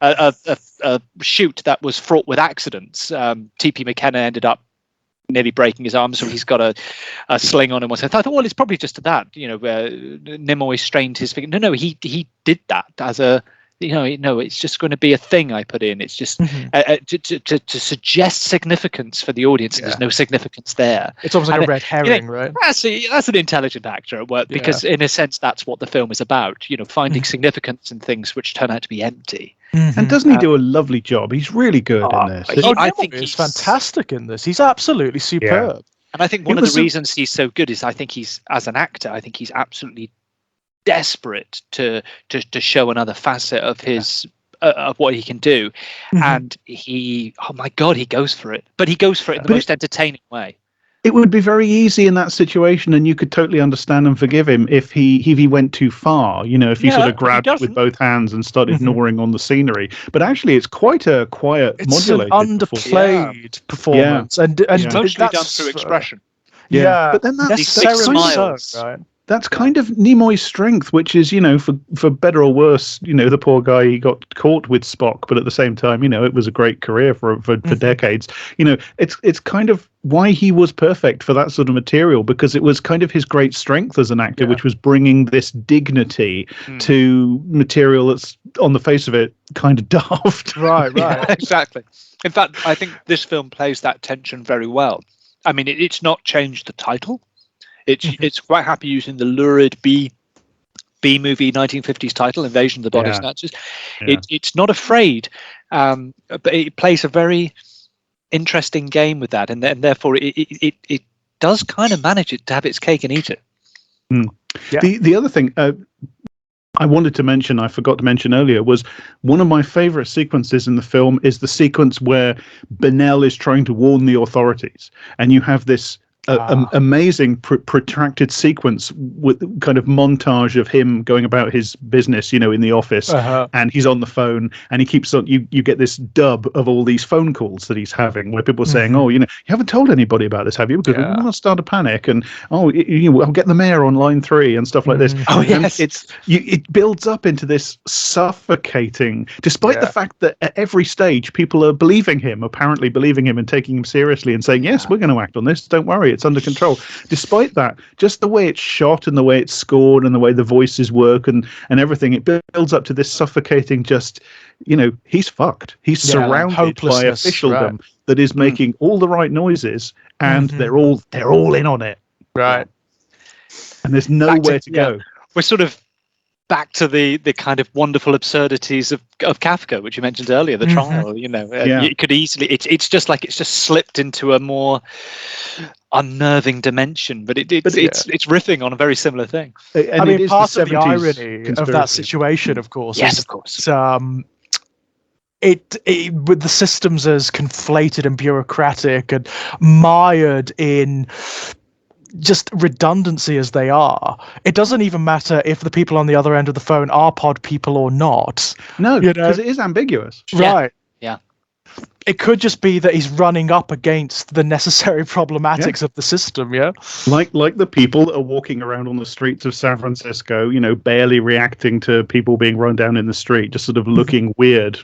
a shoot that was fraught with accidents. T.P. McKenna ended up nearly breaking his arm, so he's got a sling on him. I thought, well, it's probably just that, Nimoy strained his finger. No, he did that as a, it's just going to be a thing I put in. It's just to suggest significance for the audience. There's no significance there. It's almost like a red herring, right? That's an intelligent actor at work because, in a sense, that's what the film is about. Finding significance in things which turn out to be empty. And doesn't he do a lovely job? He's really good in this. I think he's fantastic in this. He's absolutely superb. And I think one of the reasons he's so good is I think he's, as an actor, I think he's absolutely desperate to show another facet of his of what he can do. And he goes for it. But he goes for it in the most entertaining way. It would be very easy in that situation, and you could totally understand and forgive him if he went too far. If he sort of grabbed it with both hands and started gnawing on the scenery. But actually, it's quite a quiet, modulated, underplayed performance, and mostly done through expression. But then that's right. That's kind of Nimoy's strength, which is, for better or worse, the poor guy, he got caught with Spock, but at the same time, it was a great career for decades. It's kind of why he was perfect for that sort of material, because it was kind of his great strength as an actor, which was bringing this dignity to material that's, on the face of it, kind of daft. Right. Yeah, exactly. In fact, I think this film plays that tension very well. I mean, it's not changed the title. It's quite happy using the lurid B movie 1950s title, Invasion of the Body Snatchers. It's not afraid, but it plays a very interesting game with that, and therefore it does kind of manage it to have its cake and eat it. The other thing I wanted to mention, I forgot to mention earlier, was one of my favorite sequences in the film is the sequence where Bennell is trying to warn the authorities, and you have this amazing protracted sequence with kind of montage of him going about his business, in the office, and he's on the phone, and he keeps on. You get this dub of all these phone calls that he's having, where people are saying, "Oh, you haven't told anybody about this, have you? Because we want to start a panic." And I'll get the mayor on line 3 and stuff like this. Oh yes, and it builds up into this suffocating, despite the fact that at every stage people are apparently believing him and taking him seriously and saying, "Yes, we're going to act on this. Don't worry. It's under control." Despite that, just the way it's shot and the way it's scored and the way the voices work and everything, it builds up to this suffocating, just, he's fucked. He's surrounded by officialdom that is making all the right noises, and they're all in on it. Right. And there's nowhere to go. We're sort of back to the kind of wonderful absurdities of Kafka, which you mentioned earlier, the trial. It could easily, it's just like it's just slipped into a more unnerving dimension, but it's riffing on a very similar thing. And I mean, it is part the of the 70s irony of that conspiracy. situation, of course, Yes, is of course. it with the systems as conflated and bureaucratic and mired in just redundancy as they are, it doesn't even matter if the people on the other end of the phone are pod people or not. No, because it is ambiguous. Right. Yeah. It could just be that he's running up against the necessary problematics of the system, Like the people that are walking around on the streets of San Francisco, barely reacting to people being run down in the street, just sort of looking weird.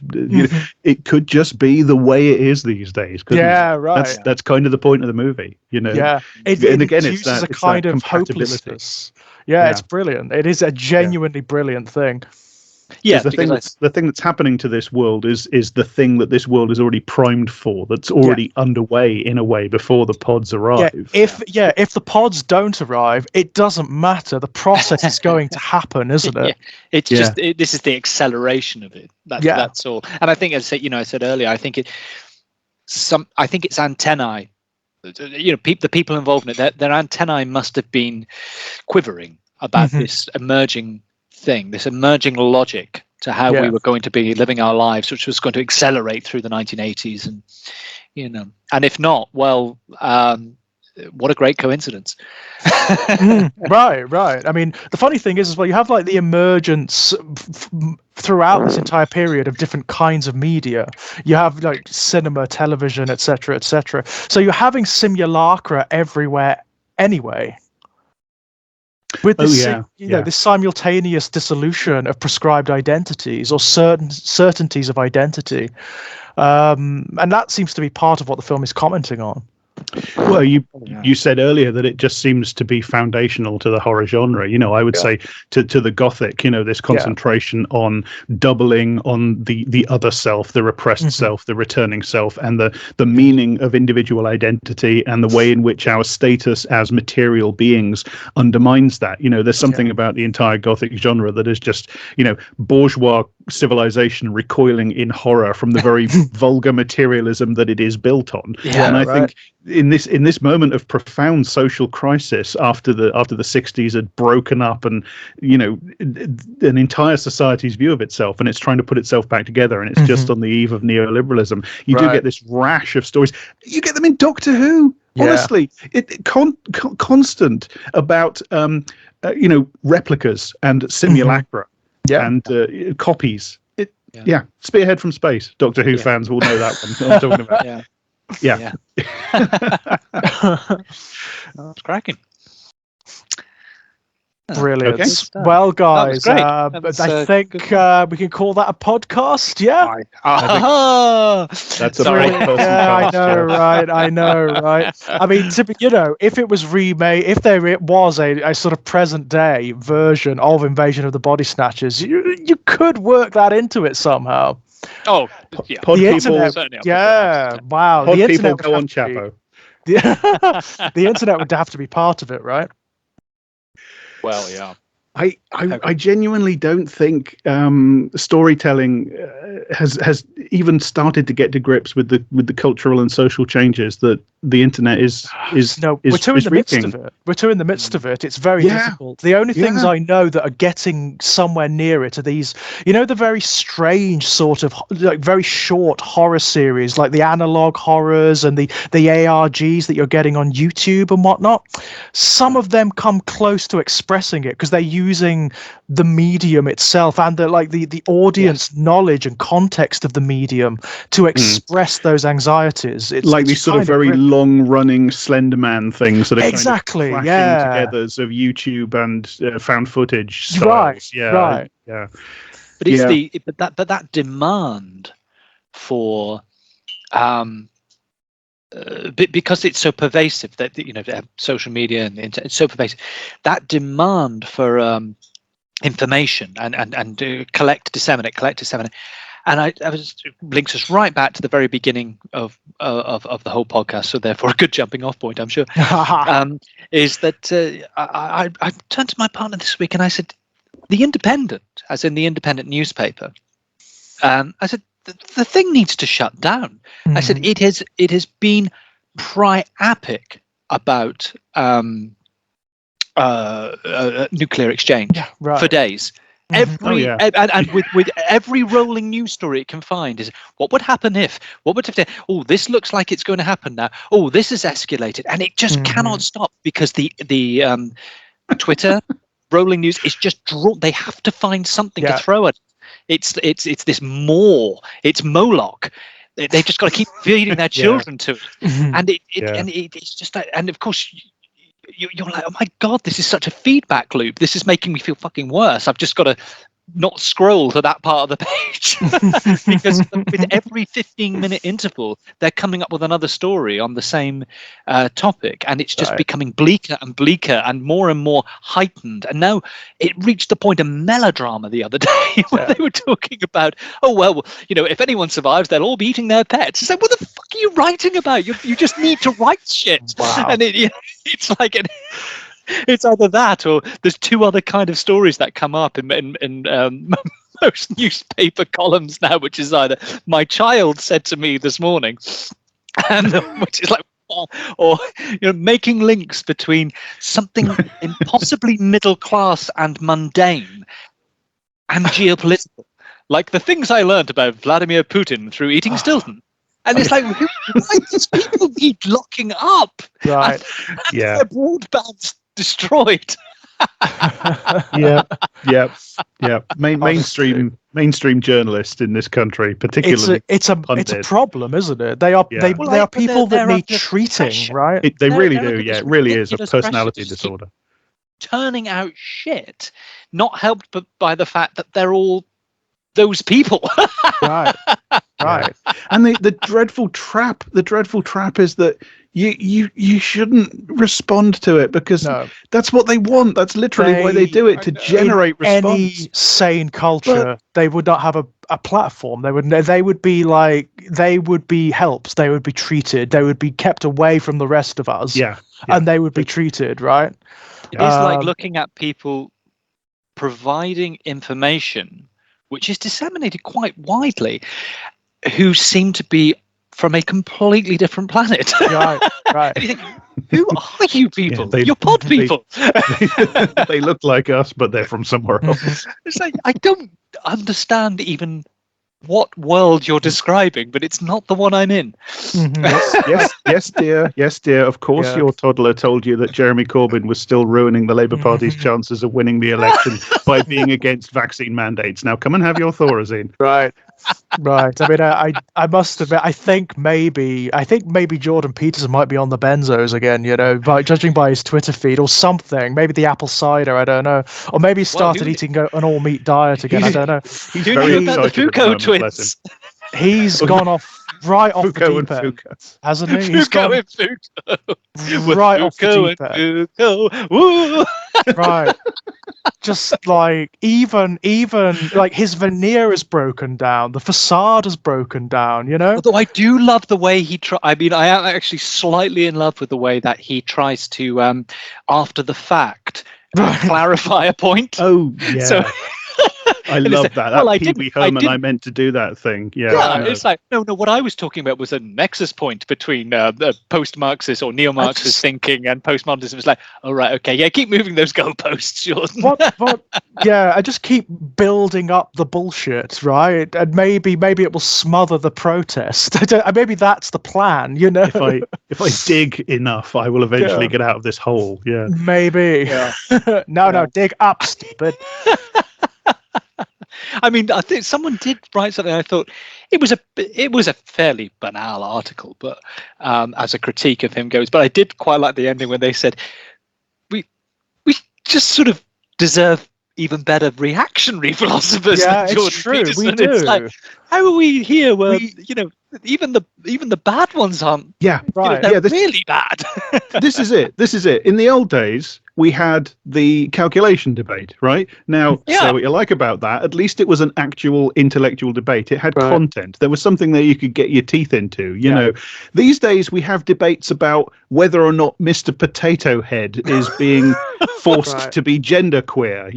It could just be the way it is these days. Yeah, right. That's kind of the point of the movie, Yeah. And again, it's uses that a kind of compatibility. hopelessness. Yeah, it's brilliant. It is a genuinely brilliant thing. Yeah, the thing that's happening to this world is the thing that this world is already primed for, that's already underway in a way before the pods arrive. If the pods don't arrive, it doesn't matter. The process is going to happen, isn't it? It's just this is the acceleration of it. That's all. And I think, as I said earlier, I think it's antennae. The people involved in it, their antennae must have been quivering about this emerging thing, this emerging logic to how we were going to be living our lives, which was going to accelerate through the 1980s, and and if not, well, what a great coincidence. Right. I mean, the funny thing is as well, you have like the emergence throughout this entire period of different kinds of media. You have like cinema, television, etc., etc. So you're having simulacra everywhere anyway. With this, this simultaneous dissolution of prescribed identities or certainties of identity, and that seems to be part of what the film is commenting on. Well, you said earlier that it just seems to be foundational to the horror genre. I would say to the Gothic, this concentration on doubling on the other self, the repressed self, the returning self, and the meaning of individual identity and the way in which our status as material beings undermines that. There's something about the entire Gothic genre that is just, bourgeois civilization recoiling in horror from the very vulgar materialism that it is built on. And I think in this moment of profound social crisis after the 60s had broken up and an entire society's view of itself, and it's trying to put itself back together, and it's just on the eve of neoliberalism, you do get this rash of stories. You get them in Doctor Who. Honestly, constant about replicas and simulacra and copies. Spearhead from Space. Doctor Who fans will know that one I'm talking about. That's cracking. Brilliant. Okay. Well, guys, I think we can call that a podcast. Yeah. That's a person I know, right? I mean, if it was remade, if there was a sort of present day version of Invasion of the Body Snatchers, you could work that into it somehow. Oh, Pod the people, internet, wow. Pod the people internet go on Chapo. The internet would have to be part of it, right? Well, yeah. I genuinely don't think storytelling has even started to get to grips with the cultural and social changes that the internet is we're too in the midst of it. We're too in the midst of it. It's very difficult. The only things I know that are getting somewhere near it are these, the very strange sort of like very short horror series, like the analog horrors and the ARGs that you're getting on YouTube and whatnot. Some of them come close to expressing it because they're using the medium itself and the audience knowledge and context of the medium to express those anxieties. It's like these sort of very long-running Slender Man things that are kind of crashing together of YouTube and found footage styles. Right. But it's but that demand for because it's so pervasive that social media and the internet, it's so pervasive, that demand for information and collect, disseminate, and I was links us right back to the very beginning of the whole podcast. So therefore, a good jumping off point, I'm sure, is that I turned to my partner this week and I said, "The Independent," as in the Independent newspaper. I said, the thing needs to shut down. I said, it has been priapic about nuclear exchange for days. And with every rolling news story it can find is what would happen if, oh, this looks like it's going to happen now, oh, this is escalated, and it just cannot stop because the Twitter rolling news is just they have to find something to throw at it. It's this it's Moloch. They've just got to keep feeding their children to it, and it's just that, and of course you're like, oh my god, this is such a feedback loop. This is making me feel fucking worse. I've just got to not scroll to that part of the page because with every 15-minute interval they're coming up with another story on the same topic, and it's just becoming bleaker and bleaker and more heightened. And now it reached the point of melodrama the other day where they were talking about, oh well, if anyone survives they'll all be eating their pets. It's like, what the fuck are you writing about? You just need to write shit. And it's like it's either that or there's two other kind of stories that come up in most newspaper columns now, which is either my child said to me this morning, and which is like, or making links between something impossibly middle class and mundane and geopolitical, like the things I learned about Vladimir Putin through eating Stilton. And it's like, why these people need locking up? Right. Yeah. Their broadband's destroyed. Yeah. Mainstream journalists in this country, particularly, it's a problem, isn't it? They are people that need treating, right? They really do. Yeah, it really is a personality disorder. Turning out shit, not helped by the fact that they're all those people. Right. And the dreadful trap is that you shouldn't respond to it because that's what they want. That's literally why they do it, to generate response. Any sane culture, they would not have a platform. They would be helped. They would be treated. They would be kept away from the rest of us. And they would be treated, right? It's like looking at people providing information which is disseminated quite widely, who seem to be from a completely different planet. Right. And you think, who are you people? You're pod people. They look like us, but they're from somewhere else. It's like, I don't understand even what world you're describing, but it's not the one I'm in. Yes, dear. Of course, your toddler told you that Jeremy Corbyn was still ruining the Labour Party's chances of winning the election by being against vaccine mandates. Now, come and have your Thorazine. Right. I mean, I must admit, I think maybe Jordan Peterson might be on the benzos again. Judging by his Twitter feed or something. Maybe the apple cider. I don't know. Or maybe he started eating an all meat diet again. I don't know. He's very excited the Foucault twins. He's gone off right off the deep end, hasn't he? He's gone right off the deep end. Woo! Right. Just like even like his veneer is broken down, the facade is broken down, Although I do love the way he I am actually slightly in love with the way that he tries to after the fact clarify a point. Oh yeah. So I love that. Well, Pee-wee Herman, I meant to do that thing. Yeah, it's like, no, what I was talking about was a nexus point between post-Marxist or neo-Marxist thinking and postmodernism. It's like, all right, okay, yeah, keep moving those goalposts, Jordan. What? Yeah, I just keep building up the bullshit, right? And maybe it will smother the protest. Maybe that's the plan, If I dig enough, I will eventually get out of this hole. Yeah, maybe. Yeah. No, dig up, stupid. I mean, I think someone did write something. I thought it was a fairly banal article, but as a critique of him goes. But I did quite like the ending when they said we just sort of deserve even better reactionary philosophers. Yeah, than Jordan it's true. Peterson. We do. It's like, how are we here where even the bad ones aren't? Yeah, right. They're really bad. This is it. In the old days, we had the calculation debate, right? Now, say what you like about that. At least it was an actual intellectual debate. It had content. There was something that you could get your teeth into. You know, these days we have debates about whether or not Mr. Potato Head is being forced to be genderqueer.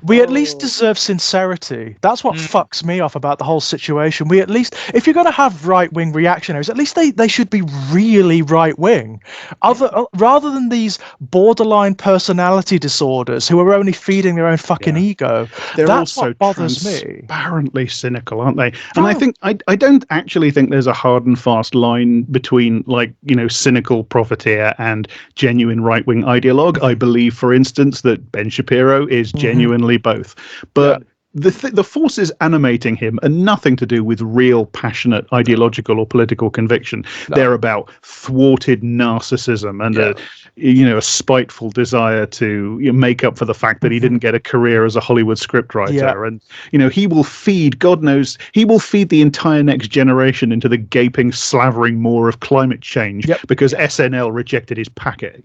We at least deserve sincerity. That's what fucks me off about the whole situation. We at least, if you're going to have right-wing reactionaries, at least they should be really right-wing. Rather than these borderline personality disorders who are only feeding their own fucking ego. They're That's also what bothers me. transparently cynical, aren't they? And I think I don't actually think there's a hard and fast line between, like, cynical profiteer and genuine right-wing ideologue. I believe, for instance, that Ben Shapiro is genuinely both. But the forces animating him are nothing to do with real passionate ideological or political conviction. They're about thwarted narcissism and a spiteful desire to make up for the fact that he didn't get a career as a Hollywood scriptwriter. And he will feed, God knows, he will feed the entire next generation into the gaping, slavering maw of climate change because SNL rejected his packet.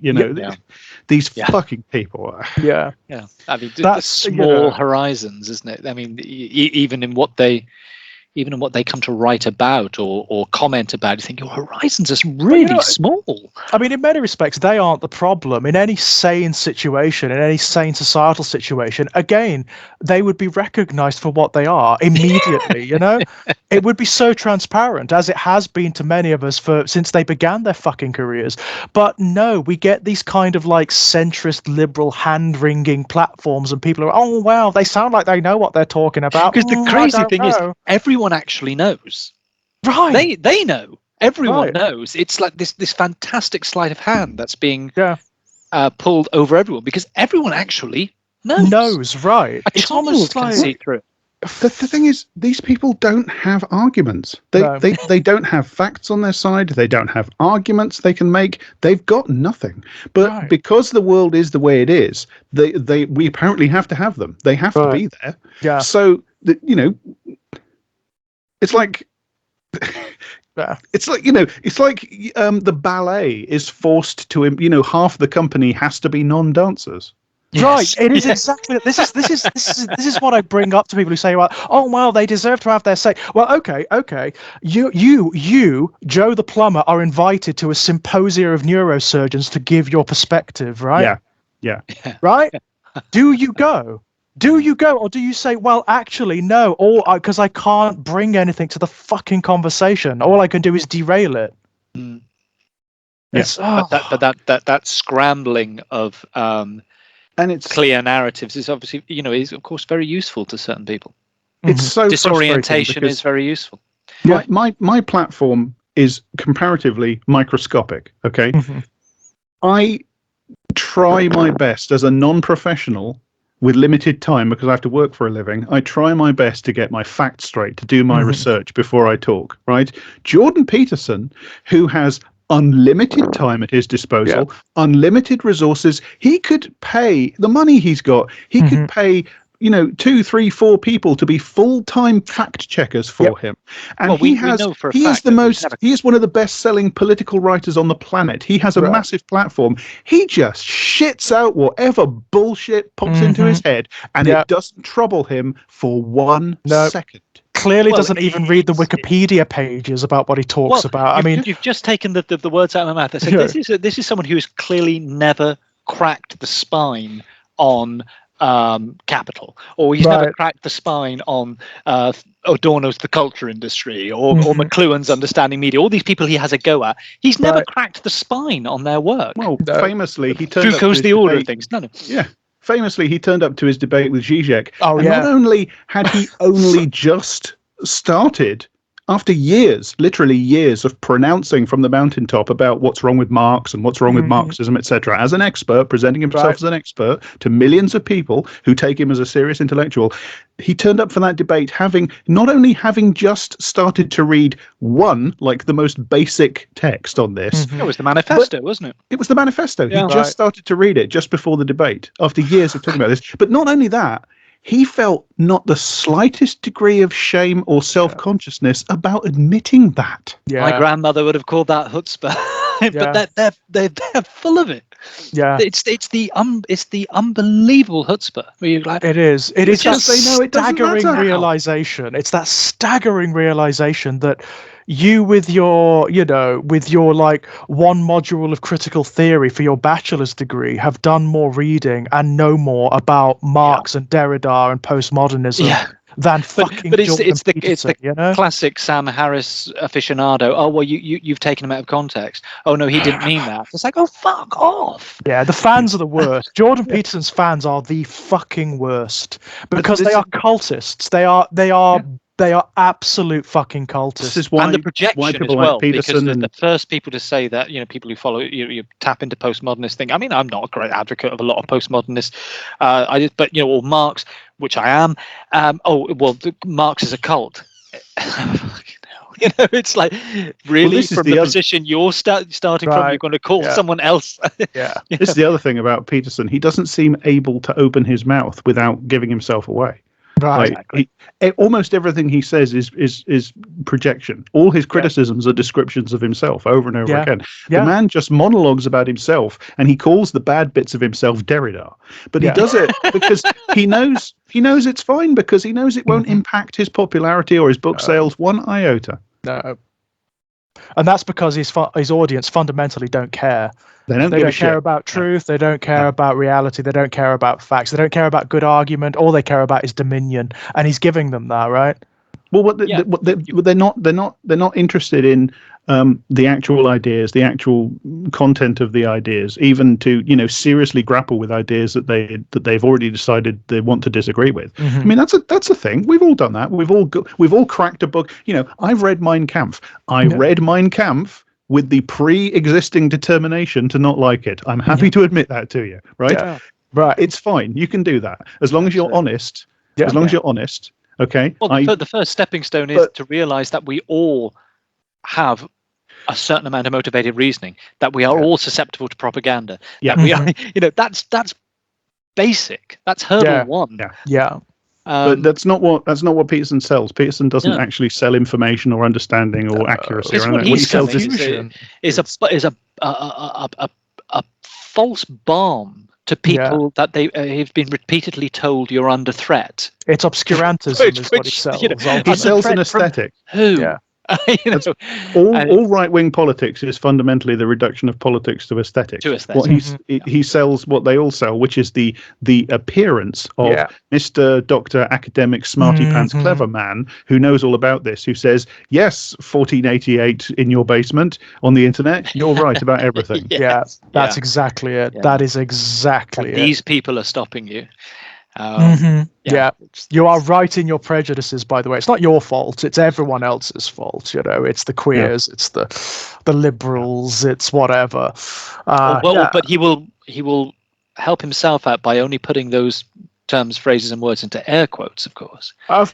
These fucking people. I mean, that's small horizons, isn't it? I mean, even in what they come to write about or comment about, you think your horizons are really small. I mean, in many respects, they aren't the problem. In any sane situation, in any sane societal situation, again, they would be recognized for what they are immediately. It would be so transparent, as it has been to many of us since they began their fucking careers. But no, we get these kind of like centrist, liberal, hand-wringing platforms, and people are, oh wow, they sound like they know what they're talking about. Because the crazy thing is, everyone actually knows. Right. They know. Everyone knows. It's like this fantastic sleight of hand that's being pulled over everyone, because everyone actually knows. Right. It's almost like see through. The thing is, these people don't have arguments. They don't have facts on their side. They don't have arguments they can make. They've got nothing. But because the world is the way it is, we apparently have to have them. They have to be there. Yeah. So it's like. It's like the ballet is forced to half the company has to be non-dancers. Yes. Right, it is exactly. This is what I bring up to people who say, "Well, oh well, they deserve to have their say." Well, okay. You, Joe the plumber, are invited to a symposium of neurosurgeons to give your perspective, right? Yeah. Right? Do you go? Or do you say, well, actually, no, because I can't bring anything to the fucking conversation. All I can do is derail it. Yes, but that scrambling of and it's clear narratives is obviously, is of course very useful to certain people. It's so disorientation is very useful. My platform is comparatively microscopic. Okay, I try my best as a non-professional with limited time, because I have to work for a living. I try my best to get my facts straight, to do my research before I talk. Right, Jordan Peterson, who has unlimited time at his disposal, unlimited resources. He could pay the money he's got. He could pay 2, 3, 4 people to be full-time fact checkers for him. And he is one of the best-selling political writers on the planet. He has a massive platform. He just shits out whatever bullshit pops into his head, and it doesn't trouble him for 1 second. Clearly doesn't even read the Wikipedia pages about what he talks about. You've just taken the words out of my mouth. I said, this is someone who has clearly never cracked the spine on Capital, or he's never cracked the spine on Adorno's The Culture Industry, or McLuhan's Understanding Media. All these people he has a go at. He's never cracked the spine on their work. Well, famously, he turned Foucault's The Order of Things. No. Yeah. Famously, he turned up to his debate with Zizek. Not only had he only just started, after years, literally years of pronouncing from the mountaintop about what's wrong with Marx and what's wrong with Marxism, etc., as an expert, presenting himself as an expert to millions of people who take him as a serious intellectual, he turned up for that debate not only having just started to read the most basic text on this. It was the manifesto, wasn't it? It was the manifesto. He just started to read it just before the debate, after years of talking about this. But not only that, he felt not the slightest degree of shame or self-consciousness about admitting that. My grandmother would have called that chutzpah, but they're full of it. Yeah, it's the unbelievable chutzpah. Where you're like, it is that staggering realization. It's that staggering realization that you with your, with your like one module of critical theory for your bachelor's degree have done more reading and know more about Marx and Derrida and postmodernism than fucking but Jordan it's the Peterson, classic Sam Harris aficionado. Oh well, you've taken him out of context. Oh no, he didn't mean that. It's like, oh fuck off. Yeah, the fans are the worst. Jordan Peterson's fans are the fucking worst because they are cultists. They are absolute fucking cultists. This is why, and the projection people as well, like Peterson because the first people to say that, people who follow you tap into postmodernist thing. I mean, I'm not a great advocate of a lot of postmodernists. Or Marx, which I am. Marx is a cult. It's like, really, from the position you're starting from, you're going to call someone else. This is the other thing about Peterson. He doesn't seem able to open his mouth without giving himself away. Right. Exactly. Almost everything he says is projection. All his criticisms are descriptions of himself over and over again. The man just monologues about himself, and he calls the bad bits of himself Derrida. But he does it because he knows it's fine, because he knows it won't impact his popularity or his book sales one iota. No. And that's because his audience fundamentally don't care. They don't care about truth. They don't care about reality. They don't care about facts. They don't care about good argument. All they care about is dominion, and he's giving them that, right? Well, they're not interested in the actual ideas, the actual content of the ideas, even to seriously grapple with ideas that they've already decided they want to disagree with. I mean, that's a thing. We've all done that. We've all cracked a book. I've read Mein Kampf. I read Mein Kampf with the pre-existing determination to not like it. I'm happy to admit that to you, right? Yeah. Right. It's fine. You can do that as long as you're honest. As long as you're honest. Okay. Well, the first stepping stone is to realize that we all have a certain amount of motivated reasoning, that we are all susceptible to propaganda. That we are, that's basic. That's hurdle one. Yeah. But that's not what Peterson sells. Peterson doesn't actually sell information or understanding or accuracy. What he sells is a false bomb to people that they have been repeatedly told you're under threat. It's obscurantism is what he sells. He sells an aesthetic. Who? Yeah. All right-wing politics is fundamentally the reduction of politics to aesthetics. What he sells, what they all sell, which is the appearance of Mr. Dr. Academic Smarty Pants Clever Man who knows all about this, who says, yes, 1488 in your basement on the internet, you're right about everything. That's exactly it. That is exactly it. These people are stopping you. You are right in your prejudices, by the way. It's not your fault, it's everyone else's fault. It's the queers, it's the liberals, it's whatever. But he will help himself out by only putting those terms, phrases, and words into air quotes. Of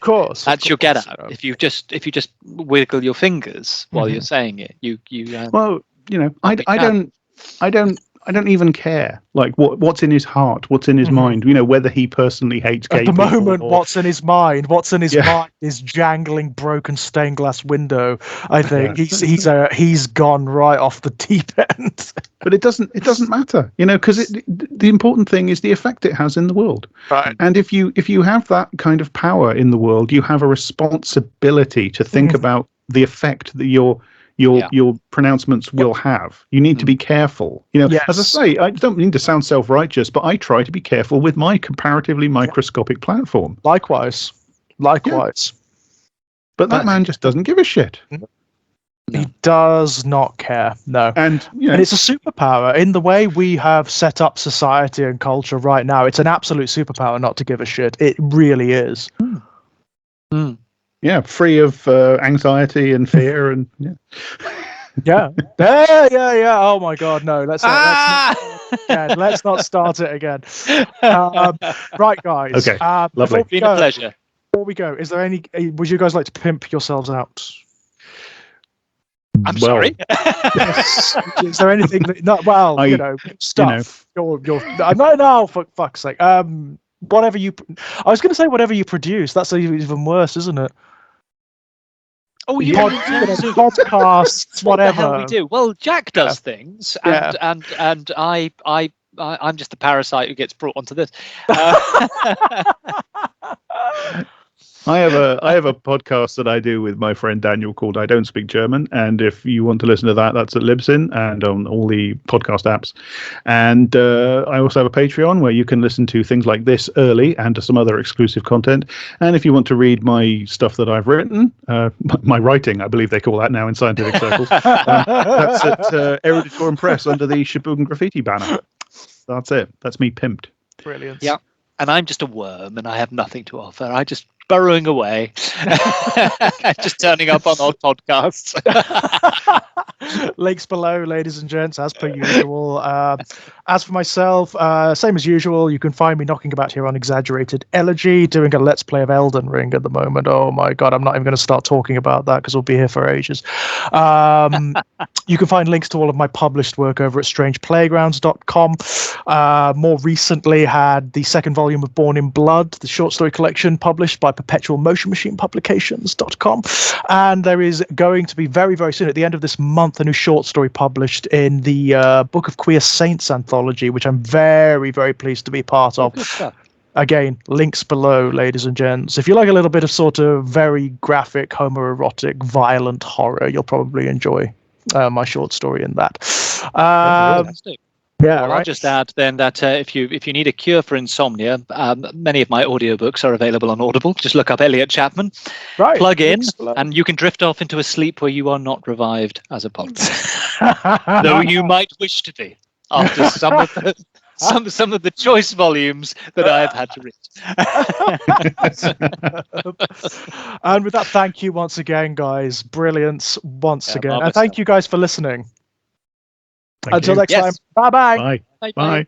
course, that's your get out. If you just wiggle your fingers while you're saying it, I don't even care, like what's in his heart, what's in his mind. Whether he personally hates gay people. At the moment, what's in his mind? What's in his mind is jangling, broken stained glass window. I think he's gone right off the deep end. But it doesn't matter, because the important thing is the effect it has in the world. Right. And if you have that kind of power in the world, you have a responsibility to think about the effect that your pronouncements will have. You need to be careful. As I say, I don't mean to sound self-righteous, but I try to be careful with my comparatively microscopic platform. Likewise. But that man just doesn't give a shit. He does not care. No. And it's a superpower in the way we have set up society and culture right now. It's an absolute superpower not to give a shit. It really is. Yeah, free of anxiety and fear and yeah. Oh my God, no! Let's not start it again. Right, guys. Okay. Lovely. It's been a pleasure. Before we go, is there any? Would you guys like to pimp yourselves out? I'm sorry. Is there anything that? Stuff. No, for fuck's sake. Whatever you. I was going to say whatever you produce. That's even worse, isn't it? Oh, you podcasts, whatever. What the hell we do? Well, Jack does things, and I'm just the parasite who gets brought onto this. I have a podcast that I do with my friend Daniel called I Don't Speak German, and if you want to listen to that, that's at Libsyn and on all the podcast apps. And I also have a Patreon where you can listen to things like this early and to some other exclusive content. And if you want to read my stuff that I've written, my writing, I believe they call that now in scientific circles, that's at Eruditorium Press under the Shibugan Graffiti banner. That's it. That's me pimped. Brilliant. Yeah. And I'm just a worm and I have nothing to offer. I just burrowing away, just turning up on odd podcasts. Links below, ladies and gents, as per usual. As for myself, same as usual, you can find me knocking about here on Exaggerated Elegy, doing a Let's Play of Elden Ring at the moment. Oh my god, I'm not even going to start talking about that because we'll be here for ages. You can find links to all of my published work over at strangeplaygrounds.com. More recently had the second volume of Born in Blood, the short story collection published by Perpetual Motion Machine Publications.com. And there is going to be very, very soon, at the end of this month, a new short story published in the Book of Queer Saints anthology, which I'm very, very pleased to be part of. Again, links below, ladies and gents. If you like a little bit of sort of very graphic, homoerotic, violent horror, you'll probably enjoy my short story in that. Fantastic. Yeah, well, right. I'll just add then that if you need a cure for insomnia, many of my audiobooks are available on Audible. Just look up Elliot Chapman, Right. plug in, Links below. and you can drift off into a sleep where you are not revived as a podcast. Though you might wish to be after some of the choice volumes that I have had to read. And with that, thank you once again, guys. Brilliance once again. marvelous. And thank you guys for listening. Thank Until you. next time. Yes. Bye-bye. Bye. Bye.